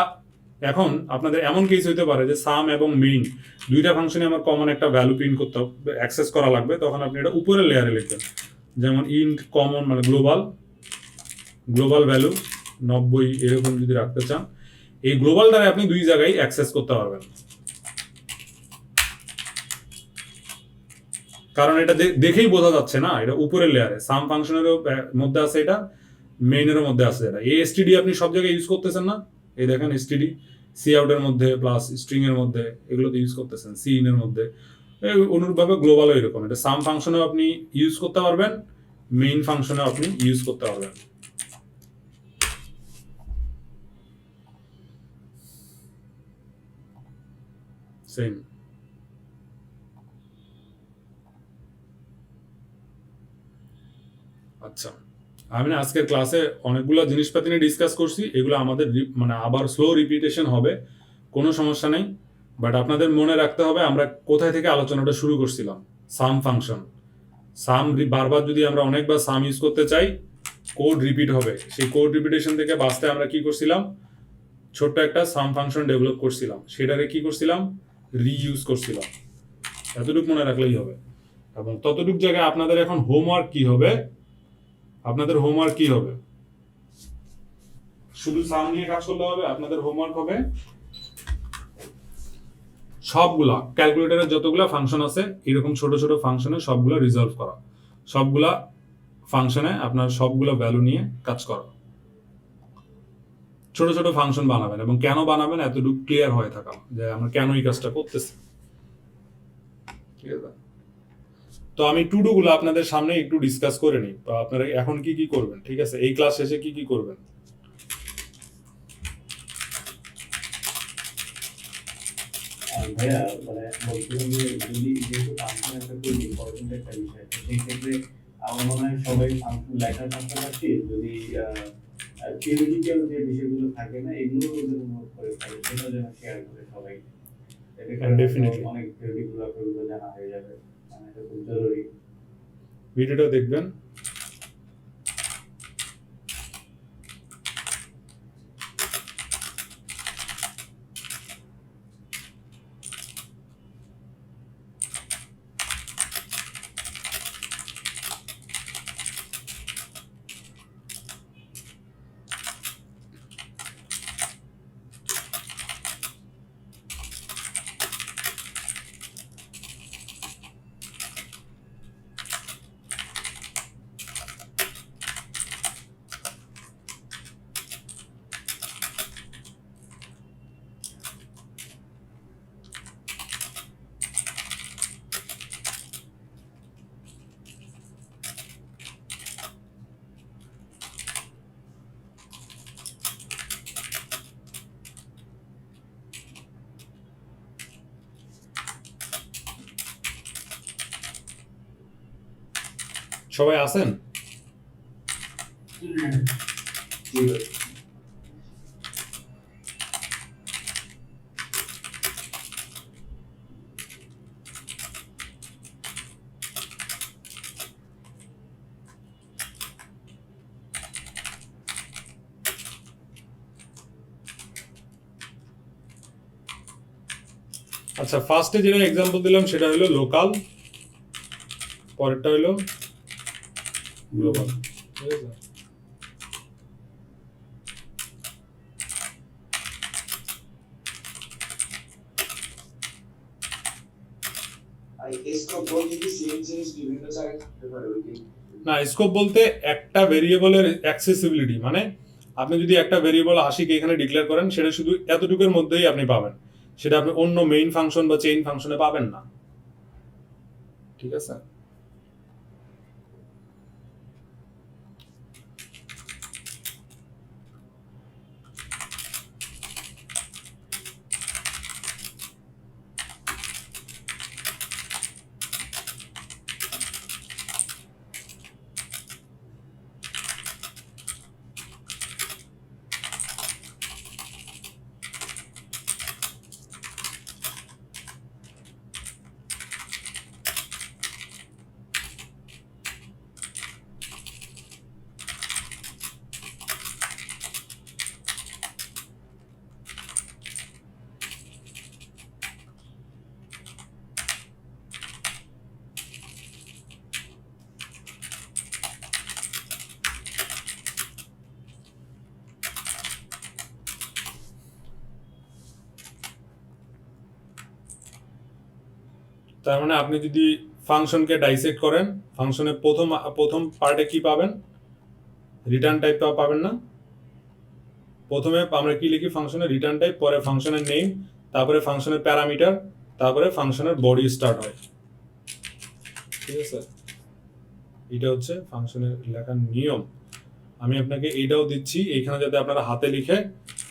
[SPEAKER 1] এখন আপনাদের এমন কেস হইতে পারে যে সাম এবং মেইন দুইটা ফাংশনে আমার কমন একটা ভ্যালু প্রিন্ট করতে অ্যাক্সেস করা লাগবে, তখন আপনি এটা উপরের লেয়ারে লিখবেন। যেমন ইন্ট কমন, মানে গ্লোবাল ভ্যালু 90 এরকম যদি রাখতে চান, এই গ্লোবাল দ্বারা আপনি দুই জায়গায় অ্যাক্সেস করতে পারবেন। কারণ এটা দেখেই বোঝা যাচ্ছে না, এটা উপরের লেয়ারে, সাম ফাংশনেরও মধ্যে আছে, এটা মেইনেরও মধ্যে আছে। এটা এই এসটিডি আপনি সব জায়গায় ইউজ করতেছেন না, এই দেখেন এসটিডি সি আউটের মধ্যে প্লাস স্ট্রিং এর মধ্যে, এগুলোতে ইউজ করতেছেন, সি ইন এর মধ্যে। অনুরূপভাবে গ্লোবালও এরকম, এটা সাম ফাংশনেও আপনি ইউজ করতে পারবেন, মেইন ফাংশনেও আপনি ইউজ করতে পারবেন। সেম। আচ্ছা, আমি আজকের ক্লাসে অনেকগুলো জিনিসপাতি নিয়ে ডিসকাস করছি, এগুলো আমাদের মানে আবার স্লো রিপিটেশন হবে, কোনো সমস্যা নেই। বাট আপনাদের মনে রাখতে হবে আমরা কোথায় থেকে আলোচনাটা শুরু করছিলাম, সাম ফাংশন। সাম বারবার যদি আমরা অনেকবার সাম ইউজ করতে চাই, কোড রিপিট হবে। সেই কোড রিপিটেশন থেকে বাঁচতে আমরা কি করছিলাম, ছোট্ট একটা সাম ফাংশন ডেভেলপ করছিলাম, সেটাকে কি করছিলাম, রিইউজ করছিলাম, এতটুকু মনে রাখলেই হবে। এবং ততটুকু জায়গায় আপনাদের এখন হোমওয়ার্ক কি হবে, আপনাদের হোমওয়ার্ক কি হবে, শুধু সাম নিয়ে কাজ করলে হবে। আপনাদের হোমওয়ার্ক হবে সবগুলা ক্যালকুলেটরের যতগুলা ফাংশন আছে এরকম ছোট ছোট ফাংশনে সবগুলো রিজলভ করা, সবগুলা ফাংশনে আপনার সবগুলো ভ্যালু নিয়ে কাজ করা, ছোট ছোট ফাংশন বানাবেন এবং কেন বানাবেন এতটুকু ক্লিয়ার হয়ে থাকা যে আমরা কেন এই কাজটা করতেছি। ঠিক আছে, তো আমি টু ডু গুলো আপনাদের সামনে একটু ডিসকাস করে নিই, আপনারা এখন কি কি করবেন। ঠিক আছে, এই ক্লাস শেষে কি কি করবেন।
[SPEAKER 11] ভাইয়া মানে বলছিলাম যে যদি যেহেতু ফাংশন একটা খুব ইম্পর্টেন্ট একটা বিষয়, তো সেই ক্ষেত্রে আমার মনে হয় সবাই ফাংশন লেখার পাশাপাশি যদি থিওরিটিক্যাল যে বিষয়গুলো থাকে না এগুলো যদি নোট করে থাকে সেটা যেন শেয়ার করে সবাই,
[SPEAKER 1] Definitely.
[SPEAKER 11] অনেক থিওরিগুলো জানা হয়ে যাবে, মানে এটা খুব জরুরি।
[SPEAKER 1] ভিডিওটা দেখবেন। সবাই আছেন? আচ্ছা, ফার্স্টে যেটা এক্সাম্পল দিলাম সেটা হলো লোকাল, পরেরটা হলো গ্লোবাল। ঠিক আছে,
[SPEAKER 9] স্কোপ বলতে কি সেম জিনিস বিভিন্ন জায়গায় থাকতে পারে ওই
[SPEAKER 1] না, স্কোপ বলতে একটা ভেরিয়েবলের অ্যাক্সেসিবিলিটি, মানে আপনি যদি একটা ভেরিয়েবল 80 কে এখানে ডিক্লেয়ার করেন সেটা শুধু এতটুকুর মধ্যেই আপনি পাবেন, সেটা আপনি অন্য মেইন ফাংশন বা চেইন ফাংশনে পাবেন না। ঠিক আছে, তার মানে আপনি যদি ফাংশনকে ডাইসেক্ট করেন, ফাংশনের প্রথম পার্টে কি পাবেন, রিটার্ন টাইপ পাবেন না। প্রথমে আমরা কি লিখি, ফাংশনের রিটার্ন টাইপ, পরে ফাংশনের নেম, তারপরে ফাংশনের প্যারামিটার, তারপরে ফাংশনের বডি স্টার্ট হয়। ঠিক আছে, এটা হচ্ছে ফাংশনের লেখার নিয়ম। আমি আপনাকে এইটাও দিচ্ছি এইখানে যাতে আপনারা হাতে লিখে,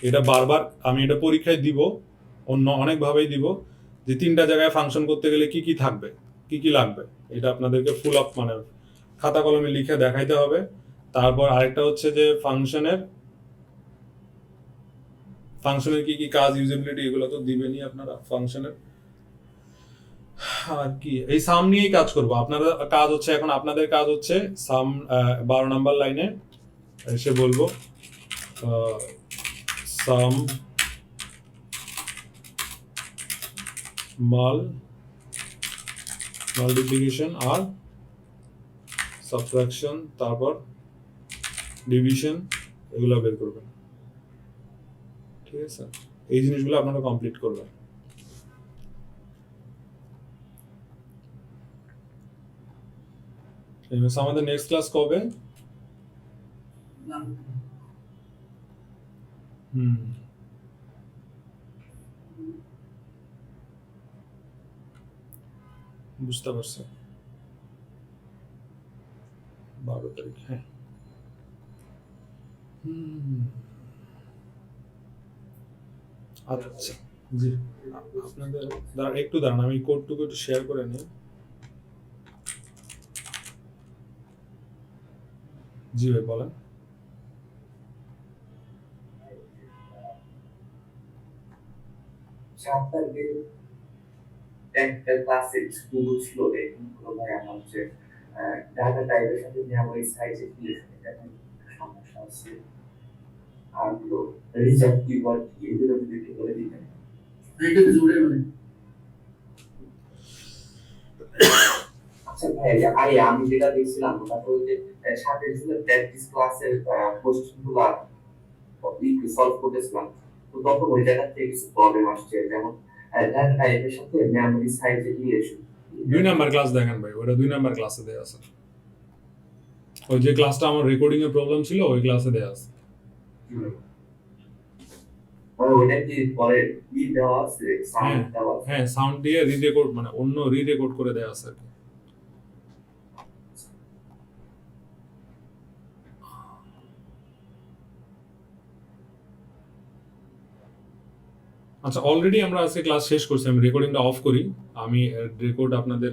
[SPEAKER 1] এটা বারবার আমি এটা পরীক্ষায় দিব, অন্য অনেকভাবেই দিব, যে 3টা জায়গায় ফাংশন করতে গেলে কি কি থাকবে, কি কি লাগবে, এটা আপনাদেরকে ফুল আপ মানে খাতা কলমে লিখে দেখাইতে হবে। তারপর আরেকটা হচ্ছে যে ফাংশনের কি কি কাজ, ইউজেবিলিটি, এগুলো তো দিবেনই আপনারা ফাংশনের। আর কি এই সাম নিয়েই কাজ করব। আপনারা কাজ হচ্ছে, এখন আপনাদের কাজ হচ্ছে সাম 12 নাম্বার লাইনে এসে বলবো সাম মাল্টিপ্লিকেশন আর সাবট্রাকশন, তারপর ডিভিশন, এগুলো বের করবেন। ঠিক আছে, এই জিনিসগুলো আপনারা কমপ্লিট করবেন। আমাদের নেক্সট ক্লাস কবে? বুঝতে পারছি, 12 তারিখ। হ্যাঁ, আচ্ছা জি, আপনাদের একটু দাঁড়ান, আমি কোডটুকু একটু শেয়ার করে নিই। জি ভাই বলেন।
[SPEAKER 8] আপনার যে একটা ক্লাসে স্কুল ছিল এগুলো ভাই আমার হচ্ছে ডাটা টাইপের সাথে মেমোরি সাইজ রিলেশন, এটা একটা সমস্যা আছে। আর হলো রিজার্ভ কিওয়ার্ড এগুলো যদি একটু বলে দিতেন। এটা তো জোরে মানে আচ্ছা ভাই, আমি যেটা দেখছিলাম ওটা তো যে সাথে ছিল প্র্যাকটিস ক্লাসের কোশ্চেনগুলো একটু সলভ করতেছিলাম, তো তখন ওই জায়গা থেকে কিছু প্রবলেম আসছে, যেমন ডাটা টাইপের সাথে memory size relation.
[SPEAKER 1] 2 number class দেখেন ভাই, ওটা 2 নাম্বার ক্লাসে দেয়া আছে। ওই যে ক্লাসটা আমার রেকর্ডিং এর প্রবলেম ছিল, ওই ক্লাসে দেয়া আছে।
[SPEAKER 8] ওটা কি পরে ই দেওয়া আছে, সাউন্ড দেওয়া আছে?
[SPEAKER 1] হ্যাঁ, সাউন্ড দিয়ে রি-রেকর্ড, মানে অন্য রি-রেকর্ড করে দেয়া আছে আর কি। আচ্ছা, অলরেডি আমরা আজকে ক্লাস শেষ করছি, আমি রেকর্ডিংটা অফ করি, আমি রেকর্ড আপনাদের